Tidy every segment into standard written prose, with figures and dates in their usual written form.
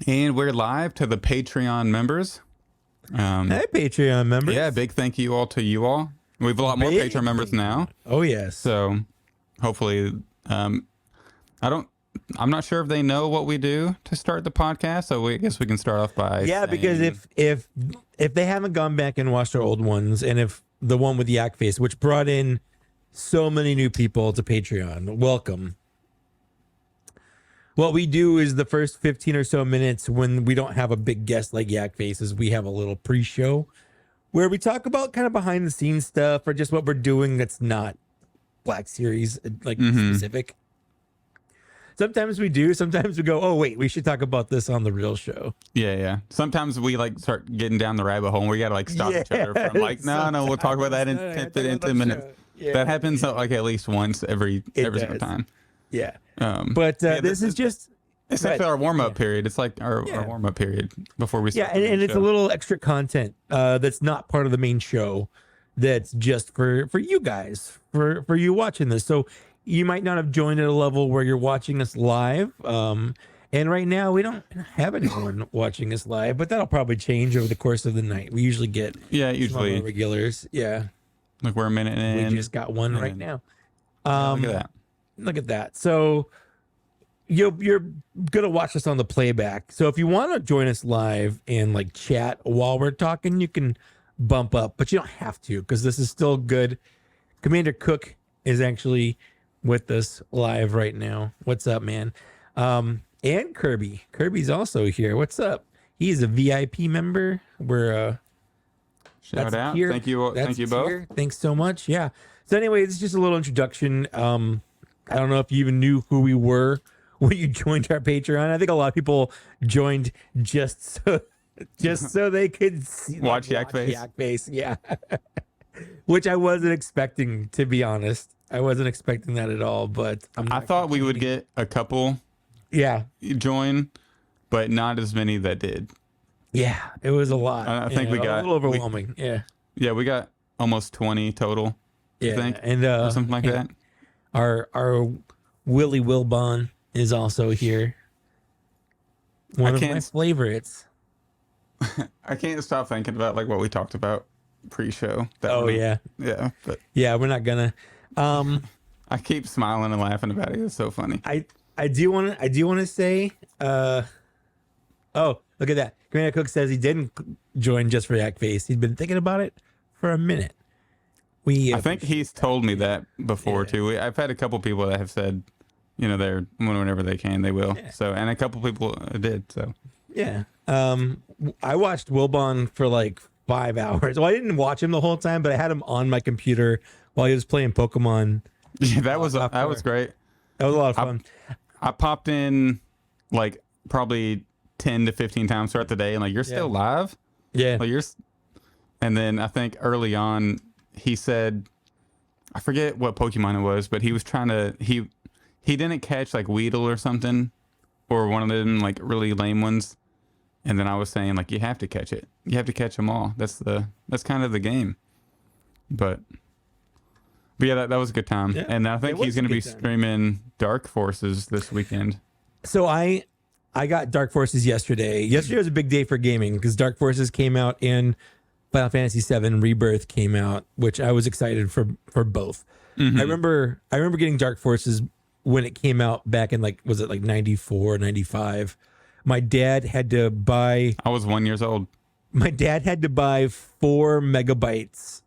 And we're live to the Patreon members. Hey, Patreon members. Yeah, big thank you all to you all. We have a lot more Patreon members now. Oh, yes. So hopefully, I'm not sure if they know what we do to start the podcast. So I guess we can start off by because if they haven't gone back and watched our old ones, and if the one with Yakface, which brought in so many new people to Patreon, welcome. What we do is the first 15 or so minutes, when we don't have a big guest like Yakface, is we have a little pre-show where we talk about kind of behind the scenes stuff or just what we're doing that's not Black Series specific. Sometimes we do. Sometimes we go, oh, wait, we should talk about this on the real show. Yeah. Sometimes we start getting down the rabbit hole and we got to stop each other from no, we'll talk about that in 10 minutes. Yeah, that happens at least once every single time. Yeah. But this is just... It's like our warm-up period. It's like our warm-up period before we start. Yeah, and it's a little extra content that's not part of the main show. That's just for you guys, for you watching this. So you might not have joined at a level where you're watching us live. And right now we don't have anyone watching us live, but that'll probably change over the course of the night. We usually get usually regulars. Yeah. Like we're a minute in. We just got one right now. Look at that. Look at that. So you're gonna watch this on the playback. So if you want to join us live and chat while we're talking, you can bump up, but you don't have to because this is still good. Commander Cook is actually with us live right now. What's up, man? And Kirby's also here. What's up? He's a VIP member. We're shout out. Here. Thank you. Thank you both. Here. Thanks so much. Yeah. So anyway, it's just a little introduction. I don't know if you even knew who we were when you joined our Patreon. I think a lot of people joined just so they could watch Yakface. Yakface, yeah. Which I wasn't expecting, to be honest. I wasn't expecting that at all. But I thought we would get a couple, join, but not as many that did. Yeah, it was a lot. I think we got a little overwhelming. We got almost 20 total. Yeah, I think, and or something like that. Our Willie Wilbon is also here. One of my favorites. I can't stop thinking about what we talked about pre-show. Yeah, but we're not gonna. I keep smiling and laughing about it. It's so funny. I do want to say. Oh, look at that! Commander Cook says he didn't join just for Yakface. He'd been thinking about it for a minute. I think he's told me that before too. I've had a couple people that have said, they're whenever they can, they will. Yeah. So, and a couple people did. So, yeah. I watched Wilbon for 5 hours. Well, I didn't watch him the whole time, but I had him on my computer while he was playing Pokemon. Yeah, that was great. That was a lot of fun. I popped in probably 10 to 15 times throughout the day, and you're still live. Yeah. And then I think early on, he said, I forget what Pokemon it was, but he was trying to, he didn't catch Weedle or something, or one of them really lame ones. And then I was saying you have to catch it. You have to catch them all. That's kind of the game. But yeah, that was a good time. Yeah, and I think he's going to be streaming Dark Forces this weekend. So I got Dark Forces yesterday. Yesterday was a big day for gaming because Dark Forces came out and Final Fantasy VII Rebirth came out, which I was excited for both. Mm-hmm. I remember getting Dark Forces when it came out back in was it 94, 95. My dad had to buy... I was 1 year old. My dad had to buy 4 megabytes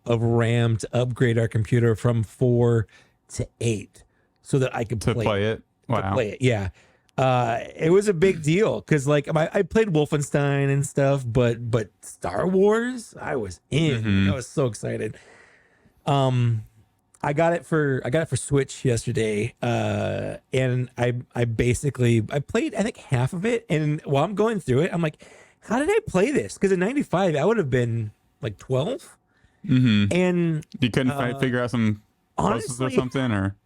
of RAM to upgrade our computer from 4 to 8 so that I could play it. Wow. To play it, yeah. It was a big deal because I played Wolfenstein and stuff, but Star Wars, I was in. Mm-hmm. I was so excited. I got it for Switch yesterday, and I played I think half of it, and while I'm going through it, I'm like, how did I play this? Because in '95 I would have been 12, and you couldn't figure out some puzzles or something, or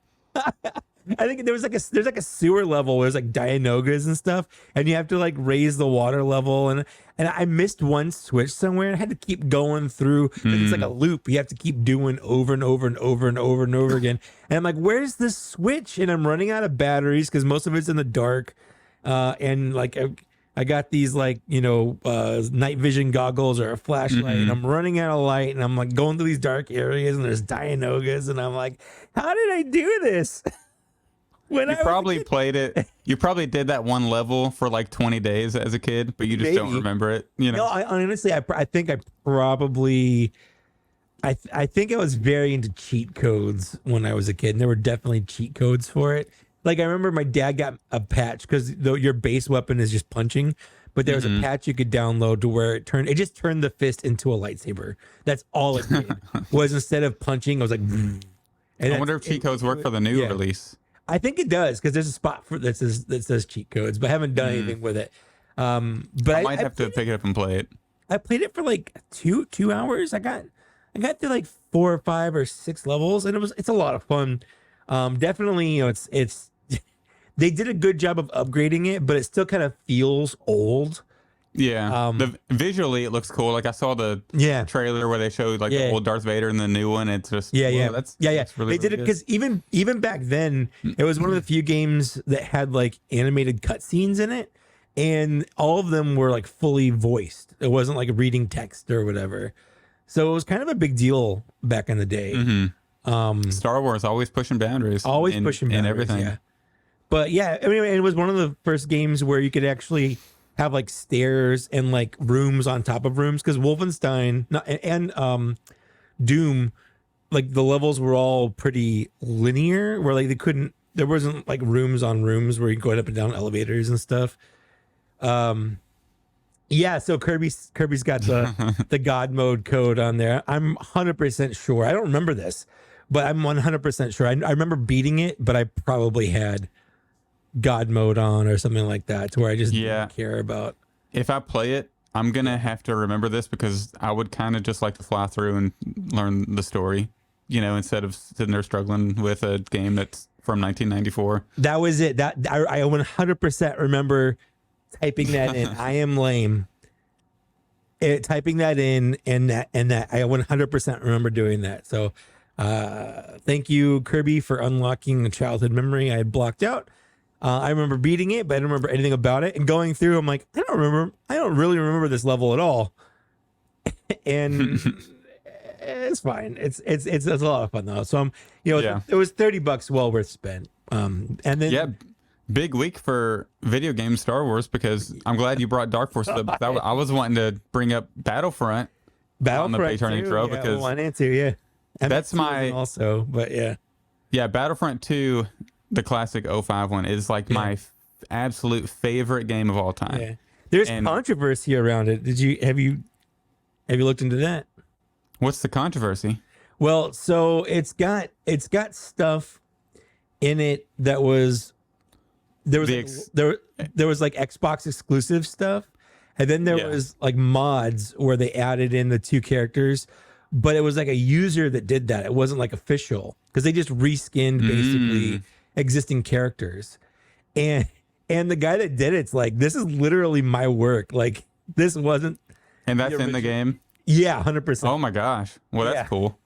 I think there's a sewer level where there's Dianogas and stuff, and you have to raise the water level, and I missed one switch somewhere and I had to keep going through. It's like a loop you have to keep doing over and over and over and over and over again. And I'm like, where's this switch? And I'm running out of batteries because most of it's in the dark. And I got these like, night vision goggles or a flashlight, and I'm running out of light, and I'm like going through these dark areas, and there's Dianogas, and I'm like, how did I do this? When You probably played it. You probably did that one level for like 20 days as a kid, but you just don't remember it. No, I honestly, I think I probably, I think I was very into cheat codes when I was a kid, and there were definitely cheat codes for it. Like I remember my dad got a patch because your base weapon is just punching, but there was a patch you could download to where it just turned the fist into a lightsaber. That's all it did. Was instead of punching, I was like, and I wonder if cheat codes work for the new release. I think it does because there's a spot that says cheat codes, but I haven't done anything with it. But I might have to pick it up and play it. I played it for like two hours. I got through like 4 or 5 or 6 levels, and it's a lot of fun. Definitely, it's they did a good job of upgrading it, but it still kind of feels old. Yeah, visually it looks cool. Like I saw the trailer where they showed like the old Darth Vader and the new one. It's just that's really, they did it because even back then it was one of the few games that had like animated cutscenes in it, and all of them were like fully voiced. It wasn't like reading text or whatever, so it was kind of a big deal back in the day. Star Wars always pushing boundaries, in everything. Yeah. But yeah, I mean, it was one of the first games where you could actually have like stairs and like rooms on top of rooms, because Wolfenstein and Doom, like the levels were all pretty linear, where like there wasn't like rooms on rooms where you go up and down elevators and stuff. Yeah, so Kirby's got the God mode code on there. I'm 100% sure. I don't remember this, but I'm 100% sure. I remember beating it, but I probably had God mode on or something like that, to where I just didn't care about. If I play it, I'm gonna have to remember this, because I would kind of just like to fly through and learn the story, instead of sitting there struggling with a game that's from 1994. That was it. That I 100% remember typing that in. I am lame. Typing that in, and that I 100% remember doing that. So thank you, Kirby, for unlocking a childhood memory I had blocked out. I remember beating it, but I don't remember anything about it. And going through, I'm like, I don't really remember this level at all. And it's fine. It's a lot of fun though. So it was $30 well worth spent. And then big week for video games, Star Wars, because I'm glad you brought Dark Forces up. I was wanting to bring up Battlefront on the Pay Turning Throw, because that's my also, but Battlefront 2. The classic 05 one is like my absolute favorite game of all time. Yeah. There's controversy around it. Have you looked into that? What's the controversy? Well, so it's got stuff in it that was there was like Xbox exclusive stuff, and then there was like mods where they added in the 2 characters, but it was like a user that did that. It wasn't like official, because they just reskinned basically existing characters, and the guy that did it's like, this is literally my work, like this wasn't, and that's in the game. 100%. Oh my gosh, well that's cool.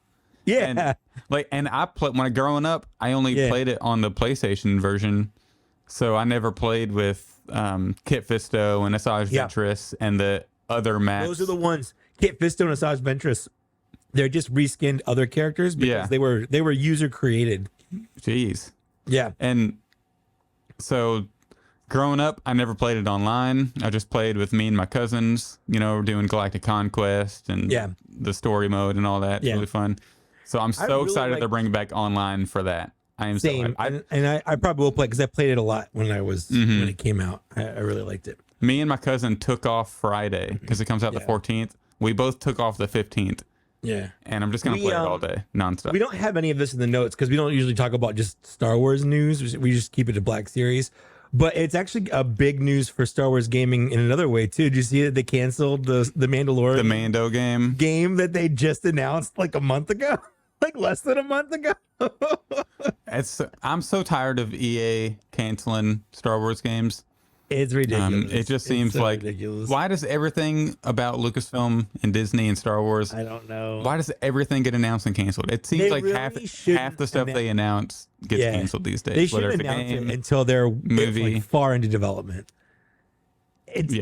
And I when growing up, I only played it on the PlayStation version, so I never played with Kit Fisto and Asajj Ventress and the other maps. Those are the ones. Kit Fisto and Asajj Ventress, they're just reskinned other characters because they were user created. Jeez. Yeah. And so growing up, I never played it online. I just played with me and my cousins, doing Galactic Conquest and the story mode and all that. It's really fun. So I'm so excited they're bringing back online for that. I am same. I probably will play, because I played it a lot when when it came out. I really liked it. Me and my cousin took off Friday, because it comes out the 14th. We both took off the 15th. Yeah. And I'm just going to play it all day, nonstop. We don't have any of this in the notes, because we don't usually talk about just Star Wars news. We just keep it to Black Series. But it's actually a big news for Star Wars gaming in another way, too. Did you see that they canceled the Mandalorian? The Mando game? Game that they just announced like a month ago? Like less than a month ago? I'm so tired of EA canceling Star Wars games. It's ridiculous. It just seems like ridiculous. Why does everything about Lucasfilm and Disney and Star Wars? I don't know. Why does everything get announced and canceled? It seems like half the stuff they announce gets canceled these days. They shouldn't announce it until they're far into development. it's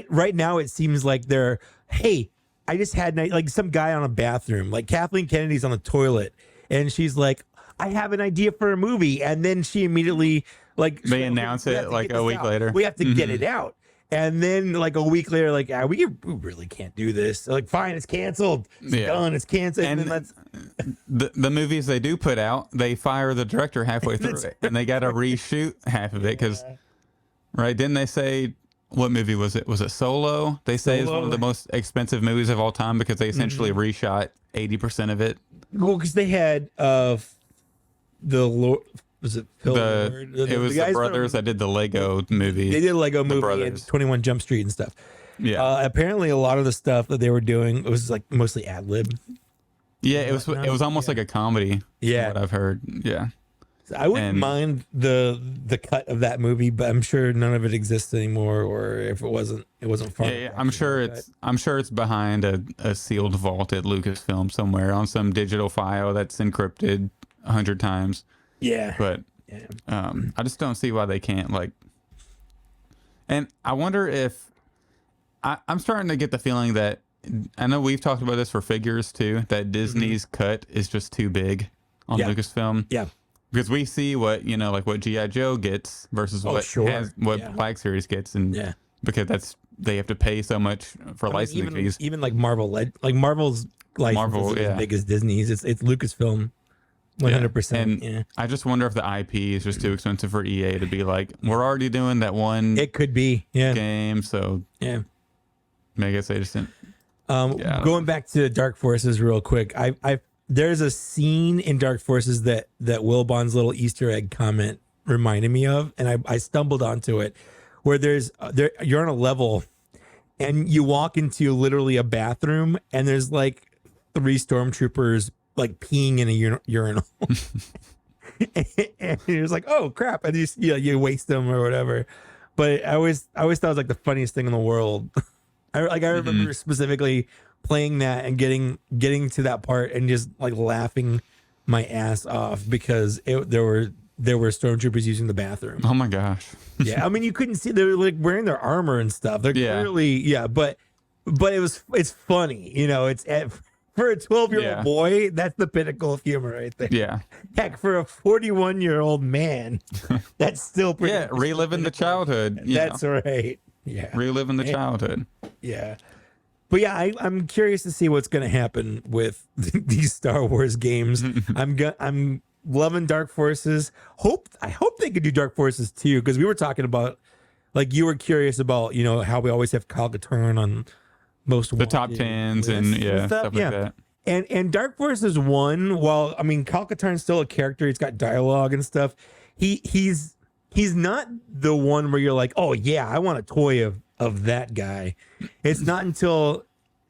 right now. It seems like they're, hey, I just had like some guy on a bathroom, like Kathleen Kennedy's on the toilet, and she's like, I have an idea for a movie, and then she immediately like they announce it like a week later. We have to get it out. And then like a week later, like we really can't do this. Like, fine, it's canceled. It's done. It's canceled. And then the movies they do put out, they fire the director halfway through it, and they got to reshoot half of it because, right? Didn't they say what movie was it? Was it Solo? They say it's one of the most expensive movies of all time because they essentially reshot 80% of it. Well, because they had the Lord. Was it Phil Lord? It was the brothers that did the Lego movie. They did a Lego movie and 21 Jump Street and stuff. Yeah. Apparently, a lot of the stuff that they were doing, it was like mostly ad lib. Yeah, it was almost like a comedy. Yeah, what I've heard. Yeah. So I wouldn't mind the cut of that movie, but I'm sure none of it exists anymore. Or if it wasn't far. Yeah, I'm sure it's behind a sealed vault at Lucasfilm somewhere on some digital file that's encrypted 100 times. Yeah, but I just don't see why they can't like. And I wonder if I'm starting to get the feeling that I know we've talked about this for figures too. That Disney's cut is just too big on Lucasfilm. Yeah, because we see what like what G.I. Joe gets versus what Black Series gets, and because they have to pay so much for licensing fees. Even like Marvel's license is as big as Disney's. It's Lucasfilm. 100%. And I just wonder if the IP is just too expensive for EA to be like, we're already doing that one. It could be, game. So I guess they just didn't. Going back to Dark Forces real quick, there's a scene in Dark Forces that Will Bond's little Easter egg comment reminded me of, and I stumbled onto it, where you're on a level, and you walk into literally a bathroom, and there's like 3 stormtroopers like peeing in a urinal. And you're just like, oh crap, and you waste them or whatever. But I always thought it was like the funniest thing in the world. I remember specifically playing that and getting to that part and just like laughing my ass off because there were stormtroopers using the bathroom. Oh my gosh. Yeah, I mean you couldn't see, they were like wearing their armor and stuff. They're clearly but it's funny, it's for a 12-year-old boy, that's the pinnacle of humor right there. Yeah. Heck, for a 41-year-old man, that's still pretty reliving the childhood. That's right. Yeah. Reliving the childhood. Yeah. But yeah, I'm curious to see what's going to happen with these Star Wars games. I'm loving Dark Forces. I hope they could do Dark Forces too, because we were talking about, like, you were curious about, how we always have Kyle Katarn on the top 10s and stuff like that. And Dark Forces 1, while I mean Kyle Katarn's still a character, he's got dialogue and stuff. He's not the one where you're like, oh yeah, I want a toy of that guy. It's not until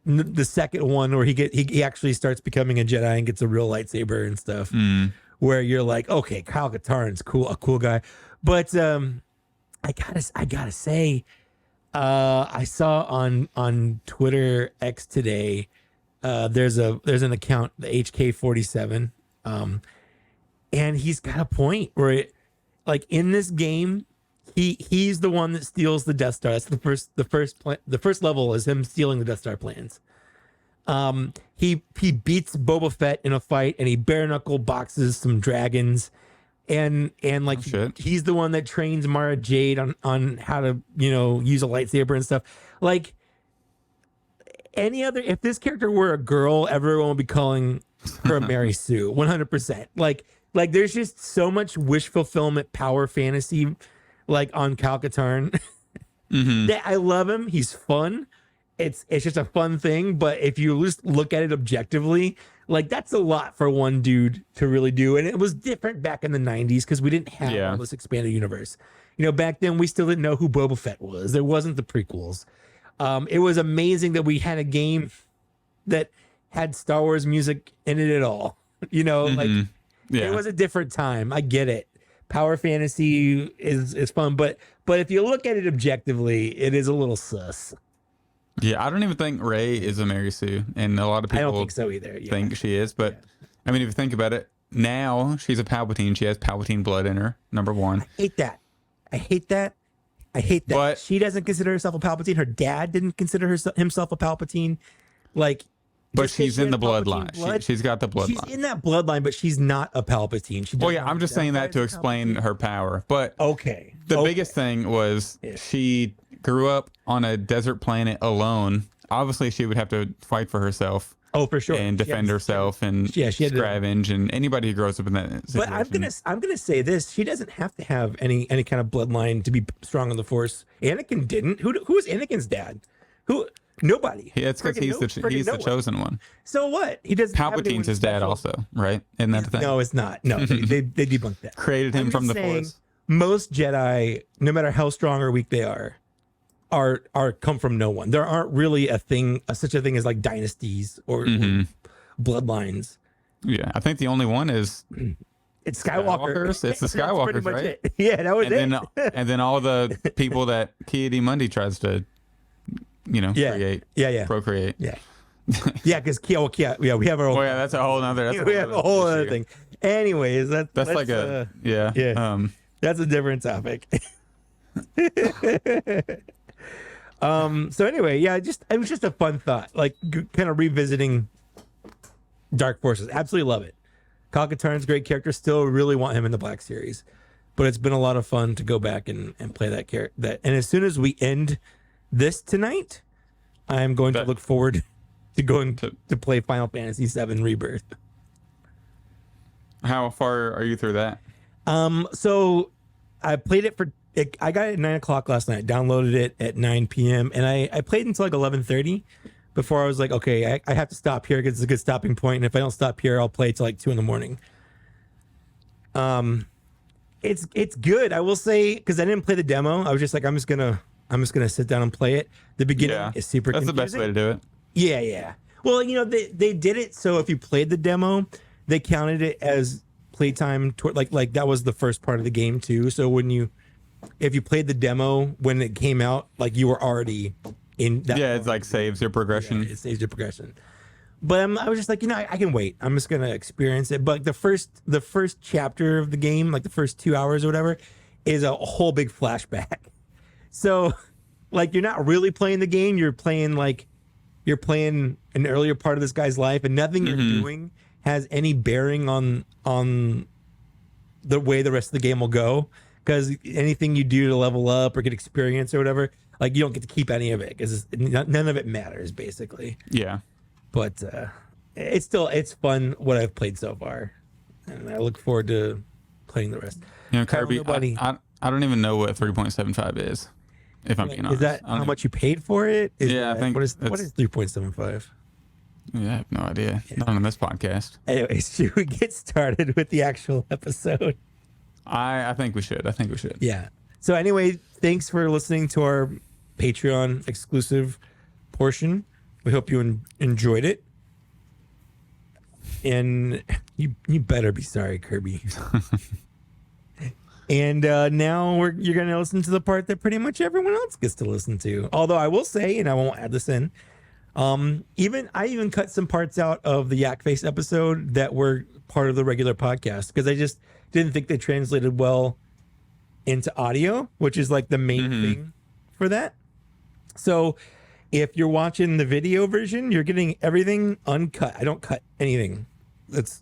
the second one where he actually starts becoming a Jedi and gets a real lightsaber and stuff. Where you're like, okay, Kyle Katarn's a cool guy. But I gotta say, I saw on Twitter X today, there's an account, the HK47, and he's got a point where like in this game, he's the one that steals the Death Star. That's the first level is him stealing the Death Star plans. He beats Boba Fett in a fight, and he bare knuckle boxes some dragons. And like he's the one that trains Mara Jade on how to use a lightsaber and stuff. Like if this character were a girl, everyone would be calling her Mary Sue 100%. Like there's just so much wish fulfillment power fantasy like on Kyle Katarn. That I love him. He's fun. It's just a fun thing. But if you just look at it objectively, like that's a lot for one dude to really do. And it was different back in the 90s because we didn't have all this expanded universe. Back then we still didn't know who Boba Fett was. There wasn't the prequels. It was amazing that we had a game that had Star Wars music in it at all. It was a different time. I get it. Power fantasy is fun, but if you look at it objectively, it is a little sus. Yeah, I don't even think Rey is a Mary Sue, and a lot of people I don't think so either. Yeah. think she is, but I mean, if you think about it, now she's a Palpatine. She has Palpatine blood in her. Number one. I hate that. I hate that. But- she doesn't consider herself a Palpatine. Her dad didn't consider himself a Palpatine. Like, But just 'cause she's she in has the Palpatine bloodline. blood, She's got the she's bloodline. in that bloodline, but she's not a Palpatine. She Well, doesn't yeah, I'm just saying that to identify as a explain Palpatine. her power. But Okay. the okay. biggest thing was Yeah. she grew up on a desert planet alone. Obviously, she would have to fight for herself Oh, for sure. and She had defend to- herself and Yeah, she had to- scavenge, and anybody who grows up in that situation. But I'm gonna say this: she doesn't have to have any kind of bloodline to be strong on the Force. Anakin didn't. Who was Anakin's dad? Who? Nobody. It's because he's the chosen one. So what? He doesn't. have anyone Palpatine's his dad, special. also, right? Isn't that the thing? No, it's not. No, they debunked that. Created him I'm from just the saying, Force. Most Jedi, no matter how strong or weak they are come from no one. There aren't really such a thing as like dynasties or bloodlines. Yeah, I think the only one is It's Skywalker. Skywalkers. It's the That's pretty Skywalkers, much right? it. Yeah, that was and it. then and then all the people that Ki-Adi-Mundi tries to, create, procreate. Yeah. Yeah, because we have our own. Oh yeah, that's a whole nother. We have a whole other issue. thing. Anyways, That's like a yeah. yeah. That's a different topic. So anyway, yeah, it was just a fun thought, like kind of revisiting Dark Forces. Absolutely love it. Kyle Katarn's a great character. Still really want him in the Black Series, but it's been a lot of fun to go back and play that character. And as soon as we end this tonight, I'm going to look forward to going to play Final Fantasy VII Rebirth. How far are you through that? So I played it I got it at 9:00 last night, downloaded it at 9 p.m. and I played until like 11:30 before I was like, okay, I have to stop here because it's a good stopping point. And if I don't stop here, I'll play till like 2 a.m. It's good. I will say, because I didn't play the demo. I was just like, I'm just gonna sit down and play it. The beginning is super That's confusing. the best way to do it. Yeah. Well, they did it so if you played the demo, they counted it as playtime. Like that was the first part of the game too. So if you played the demo when it came out, like you were already in that. Yeah, it's like saves your progression. Yeah, it saves your progression. But I was just like, I can wait. I'm just gonna experience it. But like the first chapter of the game, like the first 2 hours or whatever, is a whole big flashback. So, like, you're not really playing the game. You're playing an earlier part of this guy's life, and nothing you're doing has any bearing on the way the rest of the game will go. Because anything you do to level up or get experience or whatever, like you don't get to keep any of it because none of it matters basically. Yeah. But it's fun what I've played so far, and I look forward to playing the rest. Kirby, I don't even know what 3.75 is, if I'm being honest. Is that how much you paid for it? I think what is 3.75? Yeah, I have no idea. Not on this podcast. Anyways, should we get started with the actual episode? I think we should. Yeah. So anyway, thanks for listening to our Patreon exclusive portion. We hope you enjoyed it. And you better be sorry, Kirby. And now you're going to listen to the part that pretty much everyone else gets to listen to. Although I will say, and I won't add this in, I even cut some parts out of the Yakface episode that were part of the regular podcast because I just didn't think they translated well into audio, which is like the main thing for that. So if you're watching the video version, you're getting everything uncut. I don't cut anything. That's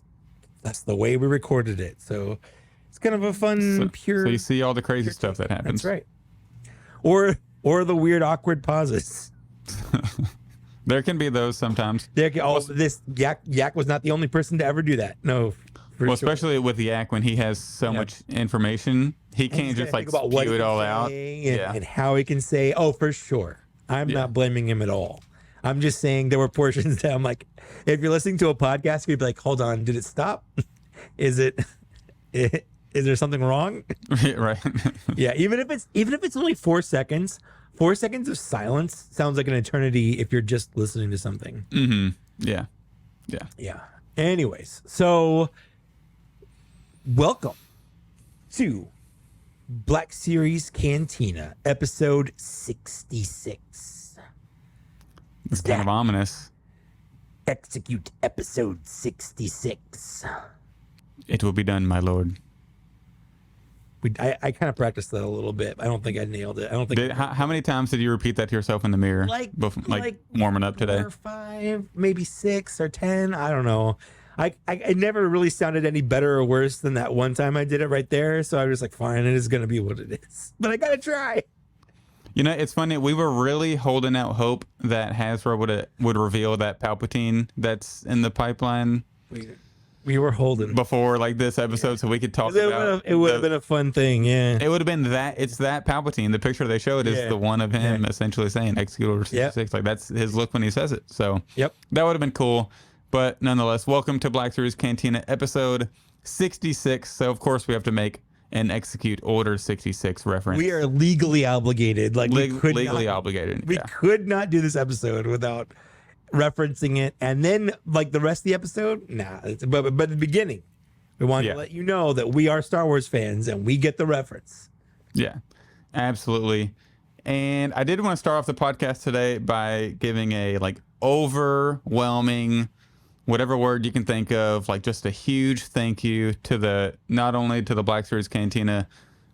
the way we recorded it. So it's kind of a fun, pure. So you see all the crazy stuff that happens. That's right. Or the weird, awkward pauses. There can be those sometimes. This Yak was not the only person to ever do that. No. Especially with Yak when he has so much information, he can't just like spew it all out. And how he can say, oh, for sure. I'm not blaming him at all. I'm just saying there were portions that I'm like, if you're listening to a podcast, you'd be like, hold on, did it stop? Is there something wrong? Right. Yeah. Even if it's only 4 seconds, 4 seconds of silence sounds like an eternity if you're just listening to something. Yeah. Anyways, so welcome to Black Series Cantina, episode 66. It's kind of ominous. Execute episode 66. It will be done, my lord. I kind of practiced that a little bit. I don't think I nailed it. I don't think How many times did you repeat that to yourself in the mirror? Like warming up today? 4 or 5, maybe 6 or 10. I don't know. I never really sounded any better or worse than that one time I did it right there. So I was like, fine, it is going to be what it is. But I got to try. You know, it's funny. We were really holding out hope that Hasbro would reveal that Palpatine that's in the pipeline. We were holding before like this episode, so we could talk about it. Would have been a fun thing, yeah. It would have been that. It's that Palpatine. The picture they showed is the one of him essentially saying "Execute Order 66." Like that's his look when he says it. So that would have been cool. But nonetheless, welcome to Black Series Cantina episode 66. So of course we have to make an Execute Order 66 reference. We are legally obligated. Like legally obligated. We could not do this episode without referencing it. And then like the rest of the episode, nah. But the beginning, we wanted to let you know that we are Star Wars fans and we get the reference. Yeah, absolutely. And I did want to start off the podcast today by giving a like overwhelming, whatever word you can think of, like just a huge thank you to not only to the Black Series Cantina,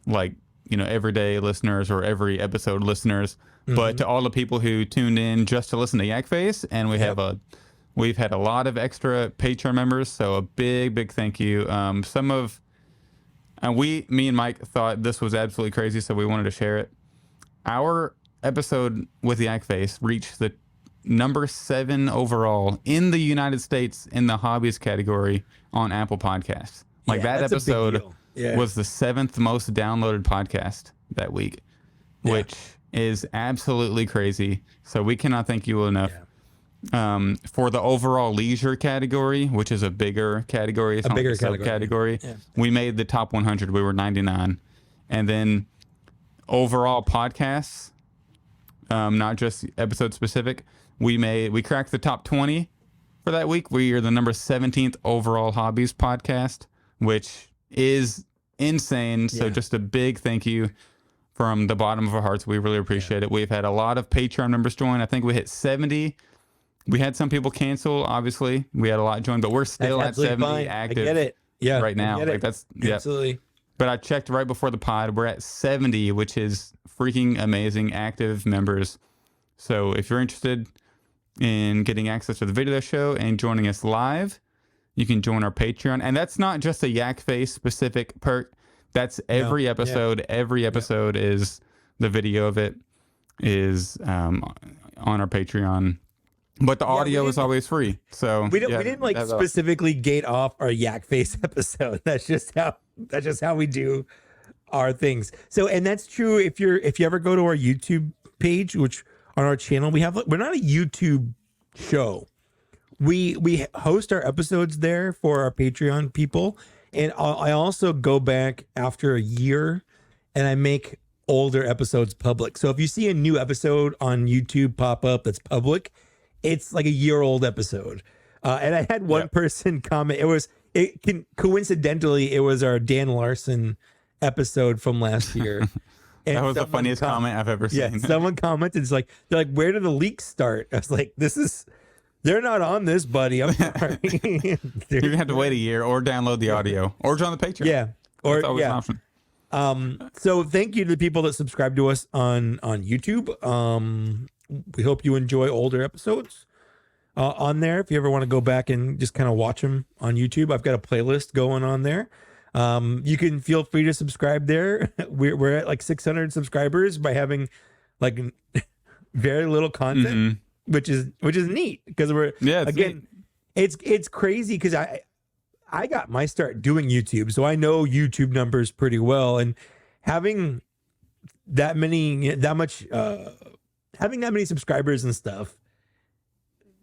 like, you know, everyday listeners or every episode listeners, but to all the people who tuned in just to listen to Yakface. And we have we've had a lot of extra Patreon members. So a big thank you. Me and Mike thought this was absolutely crazy. So we wanted to share it. Our episode with Yakface reached the number 7 overall in the United States in the hobbies category on Apple Podcasts. Like that episode was the 7th most downloaded podcast that week, which is absolutely crazy. So we cannot thank you enough. For the overall leisure category, which is a bigger category, it's a bigger subcategory. We made the top 100. We were 99. And then overall podcasts, not just episode specific, we cracked the top 20 for that week. We are the number 17th overall hobbies podcast, which is insane. So just a big thank you from the bottom of our hearts. We really appreciate it. We've had a lot of Patreon members join. I think we hit 70. We had some people cancel, obviously. We had a lot join, but we're still at 70 active. I get it. Yeah, right now. Like that's absolutely. But I checked right before the pod. We're at 70, which is freaking amazing active members. So if you're interested in getting access to the video show and joining us live, you can join our Patreon. And that's not just a Yakface specific perk. That's every episode. Yeah. Every episode is the video of it is on our Patreon. But the audio is always free. So we didn't like specifically gate off our Yakface episode. That's just how we do our things. So, and that's true if you ever go to our YouTube page, which on our channel we're not a YouTube show. We host our episodes there for our Patreon people, and I also go back after a year and I make older episodes public. So if you see a new episode on YouTube pop up that's public, it's like a year-old episode. And I had one person comment. Coincidentally, it was our Dan Larson episode from last year. And that was the funniest comment I've ever seen. Yeah, someone commented, they're like, where did the leaks start? I was like, they're not on this, buddy. I'm sorry. You're gonna have to wait a year or download the audio or join the Patreon. Yeah. Or that's always an option. So thank you to the people that subscribe to us on YouTube. We hope you enjoy older episodes on there. If you ever want to go back and just kind of watch them on YouTube, I've got a playlist going on there. You can feel free to subscribe there. We're at like 600 subscribers by having like very little content, which is neat because it's crazy because I got my start doing YouTube, so I know YouTube numbers pretty well, and having that many subscribers and stuff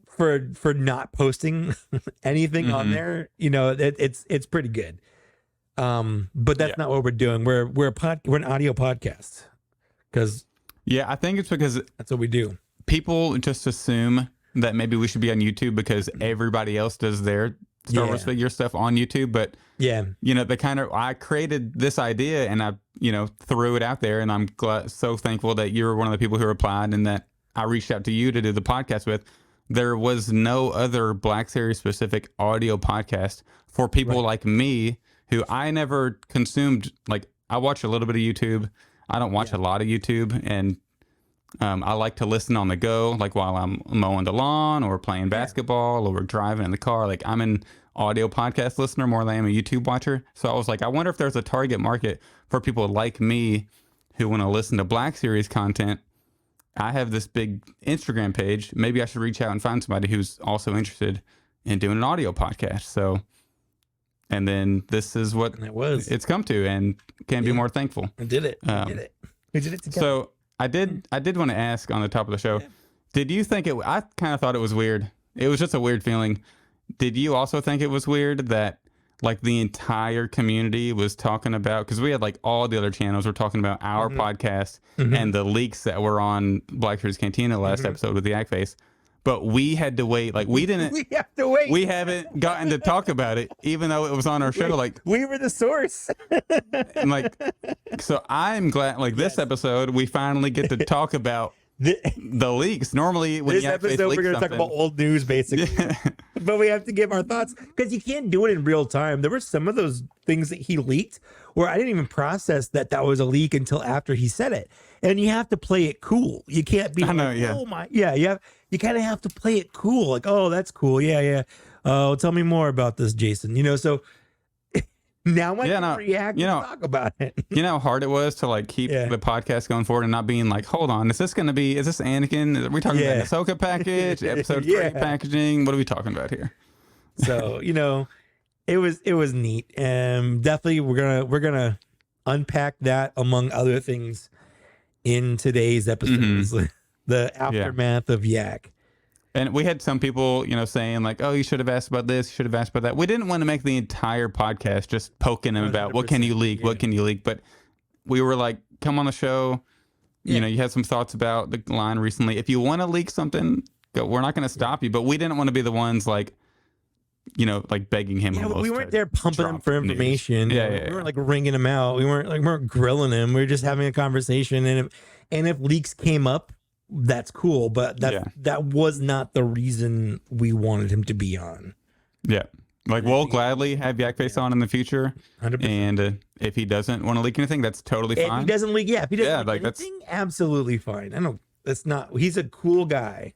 for not posting anything on there, you know, it's pretty good. But that's not what we're doing. We're an audio podcast because I think it's because that's what we do. People just assume that maybe we should be on YouTube because everybody else does their Star Wars figure stuff on YouTube. But you know, I created this idea and I, you know, threw it out there, and I'm so thankful that you were one of the people who replied and that I reached out to you to do the podcast with. There was no other Black Series specific audio podcast for people like me who I never consumed like I watch a little bit of YouTube. I don't watch a lot of YouTube, and I like to listen on the go, like while I'm mowing the lawn or playing basketball or driving in the car. Like I'm an audio podcast listener more than I am a YouTube watcher. So I was like, I wonder if there's a target market for people like me who want to listen to Black Series content. I have this big Instagram page. Maybe I should reach out and find somebody who's also interested in doing an audio podcast. So, and then this is what it's come to, and can't be more thankful. I did it. We did it together. So I did want to ask on the top of the show, did you think I kind of thought it was weird. It was just a weird feeling. Did you also think it was weird that like the entire community was talking about, because we had like all the other channels were talking about our podcast and the leaks that were on Black Series Cantina last episode with the Yakface, but we had to wait. Like we didn't. We have to wait. We haven't gotten to talk about it, even though it was on our show. Like we were the source. and like, so I'm glad. Like this episode, we finally get to talk about the leaks. Normally, when this episode we're going to talk about old news, basically, but we have to give our thoughts because you can't do it in real time. There were some of those things that he leaked where I didn't even process that was a leak until after he said it, and you have to play it cool. You can't be. Oh my, you kind of have to play it cool, like, oh, that's cool, yeah. Oh, tell me more about this, Jason. So. Now I can react and talk about it. You know how hard it was to like keep the podcast going forward and not being like, hold on, is this Anakin? Are we talking about Ahsoka package, episode 3 packaging? What are we talking about here? So, it was neat. And definitely we're gonna unpack that among other things in today's episodes. The aftermath of Yak. And we had some people, saying like, oh, you should have asked about this, you should have asked about that. We didn't want to make the entire podcast just poking him about what can you leak, what can you leak. But we were like, come on the show. You had some thoughts about the line recently. If you want to leak something, go. We're not going to stop you. But we didn't want to be the ones like, like begging him. We weren't there pumping him for information. We weren't like ringing him out. We weren't grilling him. We were just having a conversation. And if leaks came up, that's cool, but that was not the reason we wanted him to be on. Yeah. Like we'll gladly have Yakface on in the future. 100%. And if he doesn't want to leak anything, that's totally fine. If he doesn't leak, if he doesn't leak anything, absolutely fine. He's a cool guy.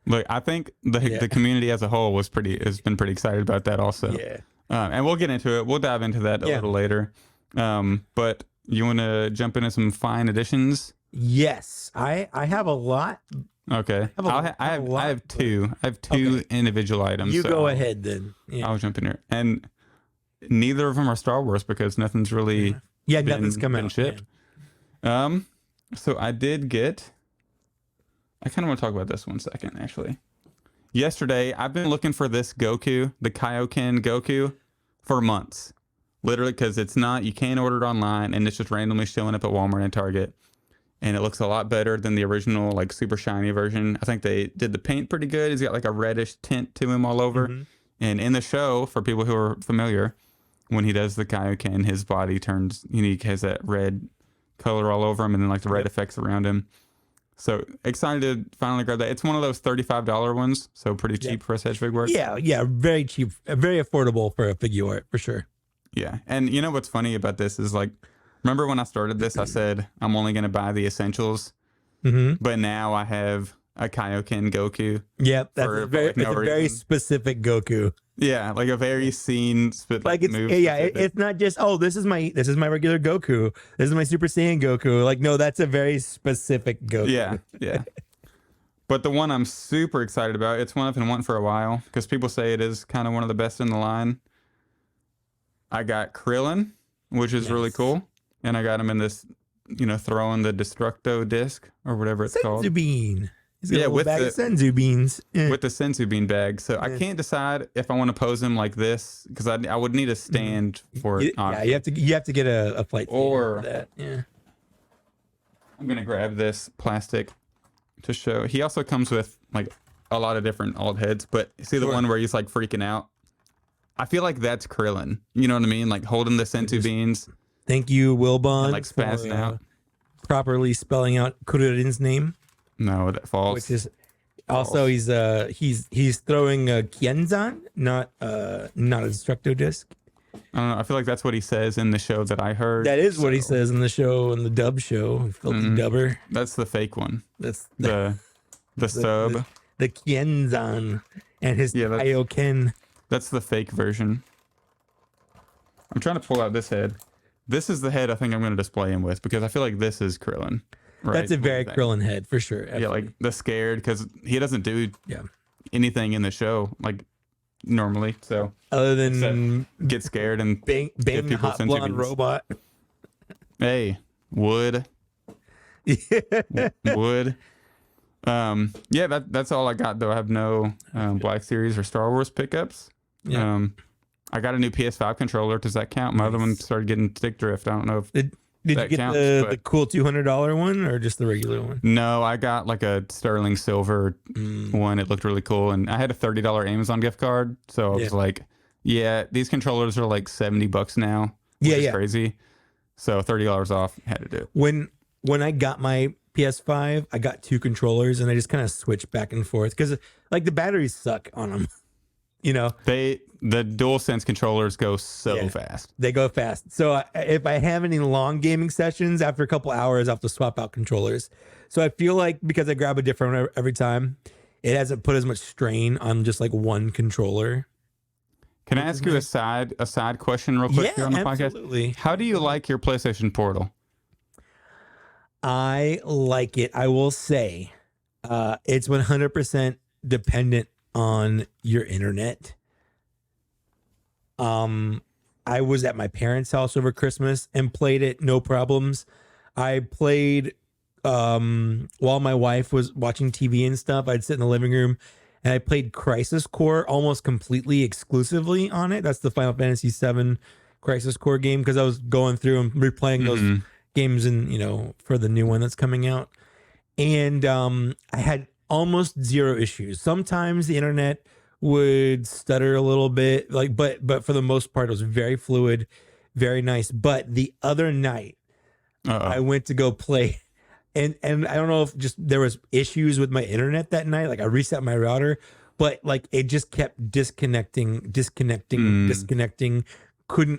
Look, I think the community as a whole has been pretty excited about that also. Yeah. And we'll get into it. We'll dive into that a little later. But you want to jump into some fine additions? Yes, I have a lot. Okay, I have two. I have two individual items. You go ahead then. Yeah. I'll jump in here, and neither of them are Star Wars because nothing's really nothing's come out. Shipped. So I did get. I kind of want to talk about this 1 second. Actually, yesterday I've been looking for this Goku, the Kaioken Goku, for months, literally, because you can't order it online, and it's just randomly showing up at Walmart and Target. And it looks a lot better than the original, like super shiny version. I think they did the paint pretty good. He's got like a reddish tint to him all over. And in the show, for people who are familiar, when he does the Kaioken, his body turns unique, has that red color all over him, and then like the red effects around him. So excited to finally grab that. It's one of those $35 ones, so pretty cheap for a Sedge Fig work. Yeah, very cheap, very affordable for a figure art for sure. Yeah, and you know what's funny about this is like, remember when I started this, I said I'm only going to buy the essentials, but now I have a Kaioken Goku. Yep, that's a very specific Goku. Yeah, like a very scene like it's not just this is my regular Goku. This is my Super Saiyan Goku. Like no, that's a very specific Goku. Yeah. But the one I'm super excited about, it's one I've been wanting for a while because people say it is kind of one of the best in the line. I got Krillin, which is really cool. And I got him in this, throwing the Destructo disc or whatever it's called. Senzu bean. He's got a little bag of Senzu beans. With the Senzu bean bag. So I can't decide if I want to pose him like this because I would need a stand for it. Yeah, you have to get a flight or for that. Yeah. I'm gonna grab this plastic to show. He also comes with like a lot of different alt heads, but see the one where he's like freaking out. I feel like that's Krillin. You know what I mean? Like holding the Senzu beans. Thank you, Wilbon. Like spazzing out. Properly spelling out Kuririn's name. No, that false. Which is also he's throwing a Kienzan, not a Destructo disc. I don't know. I feel like that's what he says in the show that I heard. That is what he so- says in the show, in the dub show, filthy dubber. That's the fake one. That's The sub. the Kienzan and his Yeah, that's- Kaioken. That's the fake version. I'm trying to pull out this head. This is the head I think I'm going to display him with because I feel like this is Krillin. Right? That's a What do you very think? Krillin head for sure. Yeah, like the scared because he doesn't do Yeah. anything in the show like normally. So Other than get scared and bang give people hot blonde sensitivities. robot. Hey, wood. Would. Yeah, that's all I got though. I have no Black Series or Star Wars pickups. Yeah. I got a new PS5 controller. Does that count? My other one started getting stick drift. I don't know if Did you that get counts, the but- cool $200 one or just the regular one? No, I got like a sterling silver one. It looked really cool, and I had a $30 Amazon gift card, so I was Yeah. like, "Yeah, these controllers are like $70 now, which Yeah, is yeah. crazy." So $30 off, had to do it. When I got my PS5, I got two controllers and I just kind of switched back and forth because like the batteries suck on them. You know, The DualSense controllers go so Yeah. fast. they go fast. So if I have any long gaming sessions, after a couple hours, I have to swap out controllers. So I feel like because I grab a different one every time, it hasn't put as much strain on just like one controller. Can I ask you a side question real quick here on the absolutely. podcast? How do you like your PlayStation Portal? I like it. I will say it's 100% dependent on your internet. I was at my parents' house over Christmas and played it, no problems. I played while my wife was watching TV and stuff. I'd sit in the living room and I played Crisis Core almost completely exclusively on it. That's the Final Fantasy VII Crisis Core game because I was going through and replaying those games and for the new one that's coming out. And I had almost zero issues. Sometimes the internet would stutter a little bit, but for the most part, it was very fluid, very nice. But the other night, I went to go play, and I don't know if just there was issues with my internet that night. Like I reset my router, but like it just kept disconnecting.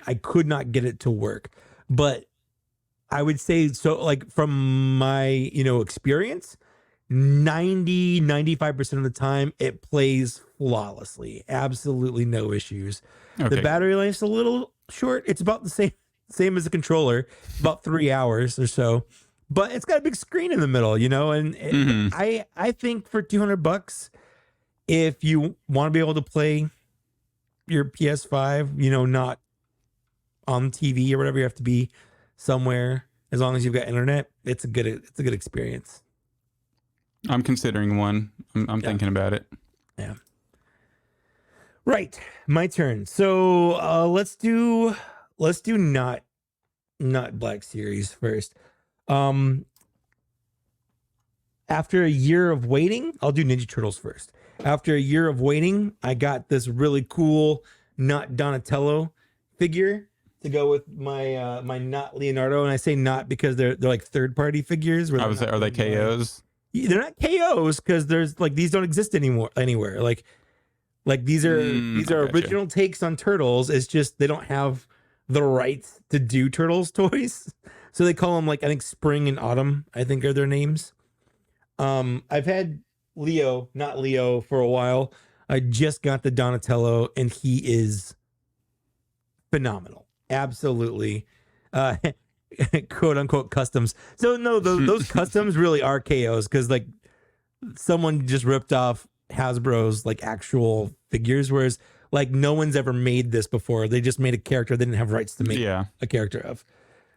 I could not get it to work. But I would say so. Like from my experience, 95% of the time it plays flawlessly, absolutely no issues. Okay. The battery life's a little short. It's about the same as a controller, about 3 hours or so, but it's got a big screen in the middle, and I think for $200, if you want to be able to play your PS5, not on TV or whatever, you have to be somewhere, as long as you've got internet, it's a good experience. I'm considering one. I'm thinking about it. Yeah. Right. My turn. So let's do not Black Series first. After a year of waiting, I'll do Ninja Turtles first. After a year of waiting, I got this really cool not Donatello figure to go with my my not Leonardo, and I say not because they're like third party figures. I was are they KOs? They're not KOs because there's like these don't exist anywhere. Like these are I gotcha. original takes on Turtles. It's just they don't have the rights to do Turtles toys, so they call them like I think Spring and Autumn. I think are their names. I've had Leo, not Leo, for a while. I just got the Donatello, and he is phenomenal. Absolutely. Quote unquote customs. So no, those customs really are KOs because like someone just ripped off Hasbro's like actual figures, whereas like no one's ever made this before. They just made a character they didn't have rights to make a character of.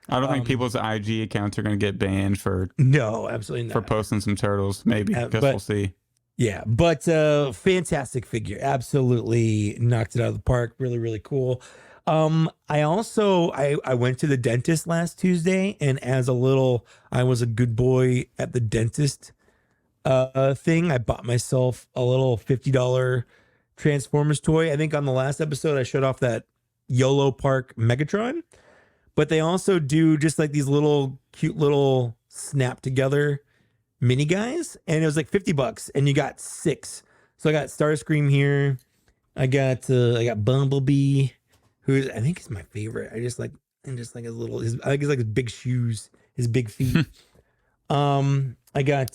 I don't think people's IG accounts are going to get banned for No, absolutely not. for posting some turtles. Maybe guess but- we'll see. Yeah, but fantastic figure. Absolutely knocked it out of the park. Really, really cool. I also I went to the dentist last Tuesday, and I was a good boy at the dentist thing. I bought myself a little $50 Transformers toy. I think on the last episode I showed off that YOLO Park Megatron, but they also do just like these little cute little snap together mini guys, and it was like $50 and you got 6. So I got Starscream here. I got Bumblebee, who's I think is my favorite. I just like I think it's like his big shoes, his big feet. I got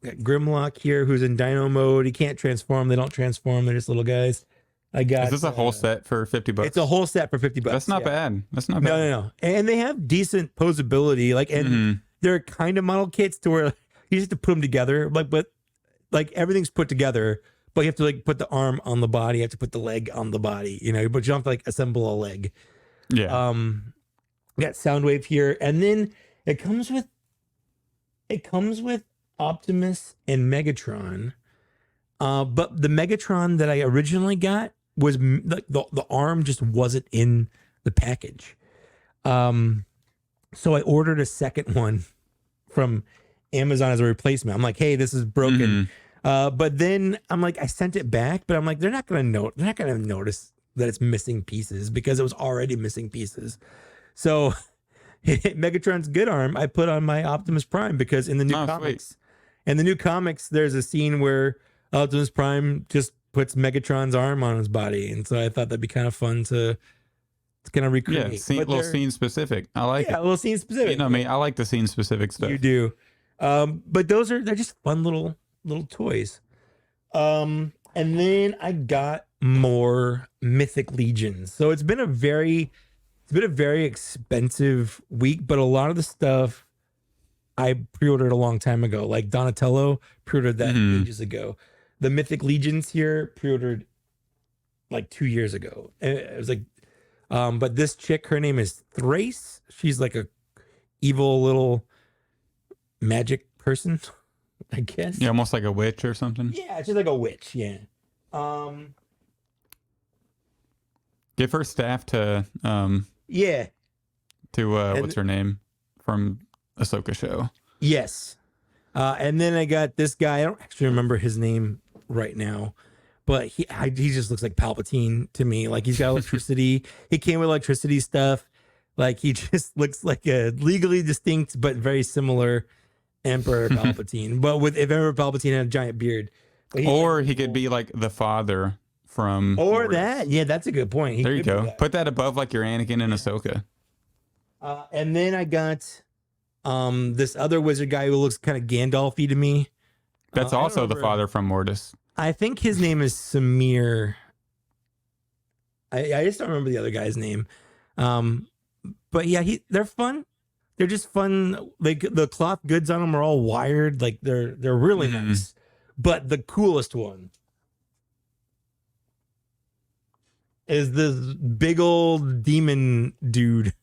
Grimlock here, who's in Dino mode. He can't transform. They don't transform. They're just little guys. I got. Is this a whole set for $50? It's a whole set for $50. That's not bad. That's not bad. No. And they have decent posability. Like, and they're kind of model kits to where you just have to put them together. But everything's put together. But you have to like put the arm on the body. You have to put the leg on the body. You know, but you don't have to like assemble a leg. Yeah. We got Soundwave here, and then it comes with Optimus and Megatron. But the Megatron that I originally got was the arm just wasn't in the package. So I ordered a second one from Amazon as a replacement. I'm like, hey, this is broken. But then I'm like, I sent it back, but I'm like, they're not gonna notice that it's missing pieces because it was already missing pieces. So Megatron's good arm I put on my Optimus Prime because in the new comics, there's a scene where Optimus Prime just puts Megatron's arm on his body, and so I thought that'd be kind of fun to kind of recreate. Yeah, little scene specific. I like it. A little scene specific. You know me, I like the scene specific stuff. You do. But they're just fun little toys. And then I got more Mythic Legions. So it's been a very expensive week, but a lot of the stuff I pre-ordered a long time ago. Like Donatello, pre-ordered that ages ago. The Mythic Legions here, pre-ordered like 2 years ago. And it was like, but this chick, her name is Thrace. She's like a evil little magic person, I guess. Yeah, almost like a witch or something. Yeah, she's like a witch. Yeah. Give her staff to what's her name from Ahsoka show. Yes. And then I got this guy. I don't actually remember his name right now, but he just looks like Palpatine to me. Like he's got electricity. He came with electricity stuff. Like he just looks like a legally distinct but very similar Emperor Palpatine. But if Emperor Palpatine had a giant beard. Or he could be like the father from Mortis. That. Yeah, that's a good point. There you go. Put that above like your Anakin and Ahsoka. And then I got this other wizard guy who looks kind of Gandalf-y to me. That's also the father from Mortis. I think his name is Samir. I just don't remember the other guy's name. But yeah, they're fun. They're just fun. Like the cloth goods on them are all wired. Like they're really nice. But the coolest one is this big old demon dude.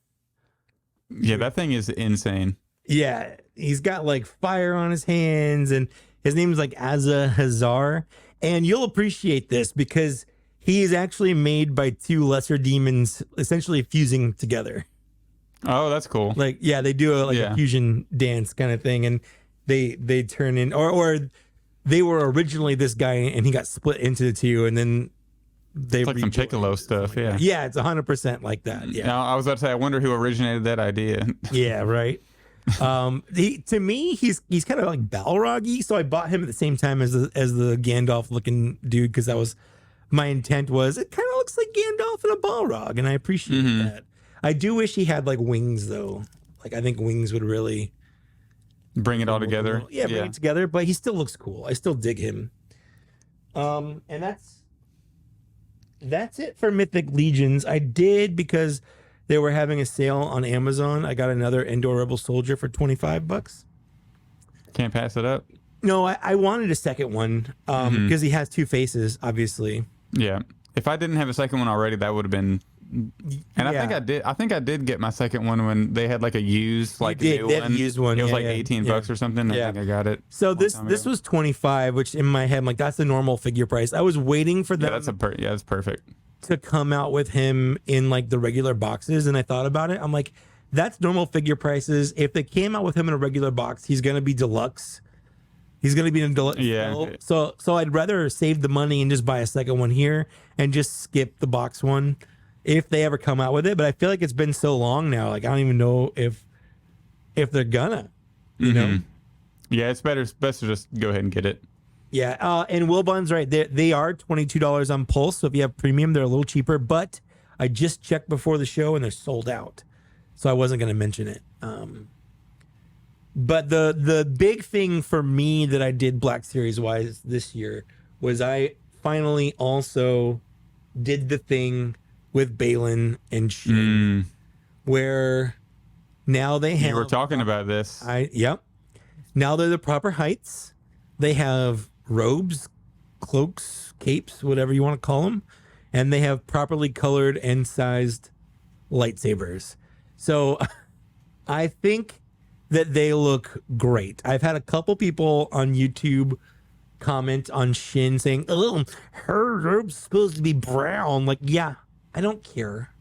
Yeah, that thing is insane. Yeah, he's got like fire on his hands, and his name is like Azza Hazar. And you'll appreciate this because he is actually made by two lesser demons essentially fusing together. Oh, that's cool. Like, yeah, they do a fusion dance kind of thing, and they turn in, or they were originally this guy, and he got split into the two, and then they like some Piccolo stuff. Yeah, yeah, it's 100% like that. Yeah, now, I was about to say, I wonder who originated that idea. Yeah, right. To me, he's kind of like Balrog-y, so I bought him at the same time as the Gandalf looking dude because that was my intent. Was it kind of looks like Gandalf and a Balrog, and I appreciate that. I do wish he had like wings though. Like I think wings would really bring it all together. Yeah, bring it together. But he still looks cool. I still dig him. And that's it for Mythic Legions. I did because they were having a sale on Amazon. I got another Endor Rebel Soldier for $25. Can't pass it up. No, I wanted a second one because he has two faces, obviously. Yeah. If I didn't have a second one already, that would have been. And I think I did. I think I did get my second one when they had like a used, like new one. Used one. It was like $18 or something. I think I got it. So this was 25, which in my head, I'm like, that's the normal figure price. I was waiting for them. Yeah, that's perfect. To come out with him in like the regular boxes, and I thought about it. I'm like, that's normal figure prices. If they came out with him in a regular box, he's gonna be deluxe. He's gonna be in a deluxe. Yeah. So I'd rather save the money and just buy a second one here and just skip the box one if they ever come out with it. But I feel like it's been so long now. Like I don't even know if they're gonna. You know. Yeah, it's best to just go ahead and get it. Yeah, and Wilbon's right. They are $22 on Pulse. So if you have premium, they're a little cheaper. But I just checked before the show and they're sold out, so I wasn't going to mention it. But the big thing for me that I did Black Series wise this year was I finally also did the thing with Balin and Shin, where now they have. You were talking about this. Yep. Now they're the proper heights. They have robes, cloaks, capes, whatever you want to call them, and they have properly colored and sized lightsabers. So I think that they look great. I've had a couple people on YouTube comment on Shin saying, "Oh, her robe's supposed to be brown." Like, yeah, I don't care.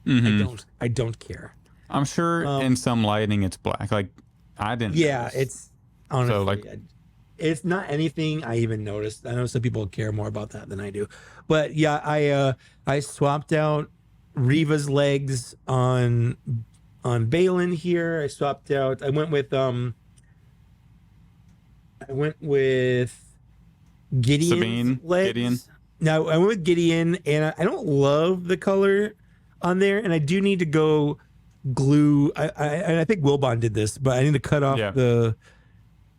I don't care. I'm sure in some lighting it's black. Like, I didn't. Yeah, notice. it's honestly, so like, it's not anything I even noticed. I know some people care more about that than I do, but yeah, I swapped out Reva's legs on Balin here. I swapped out. I went with Gideon's Sabine, legs. Gideon. Now I went with Gideon, and I don't love the color on there, and I do need to go glue. I think Wilbon did this, but I need to cut off the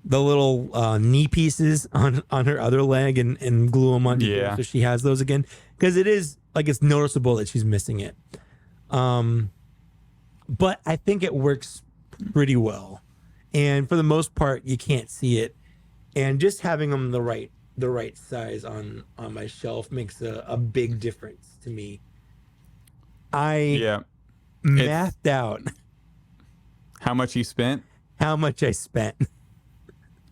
little knee pieces on her other leg and glue them on here so she has those again, because it is like it's noticeable that she's missing it. But I think it works pretty well, and for the most part you can't see it, and just having them the right size on my shelf makes a big difference to me. I mathed out how much you spent. How much I spent.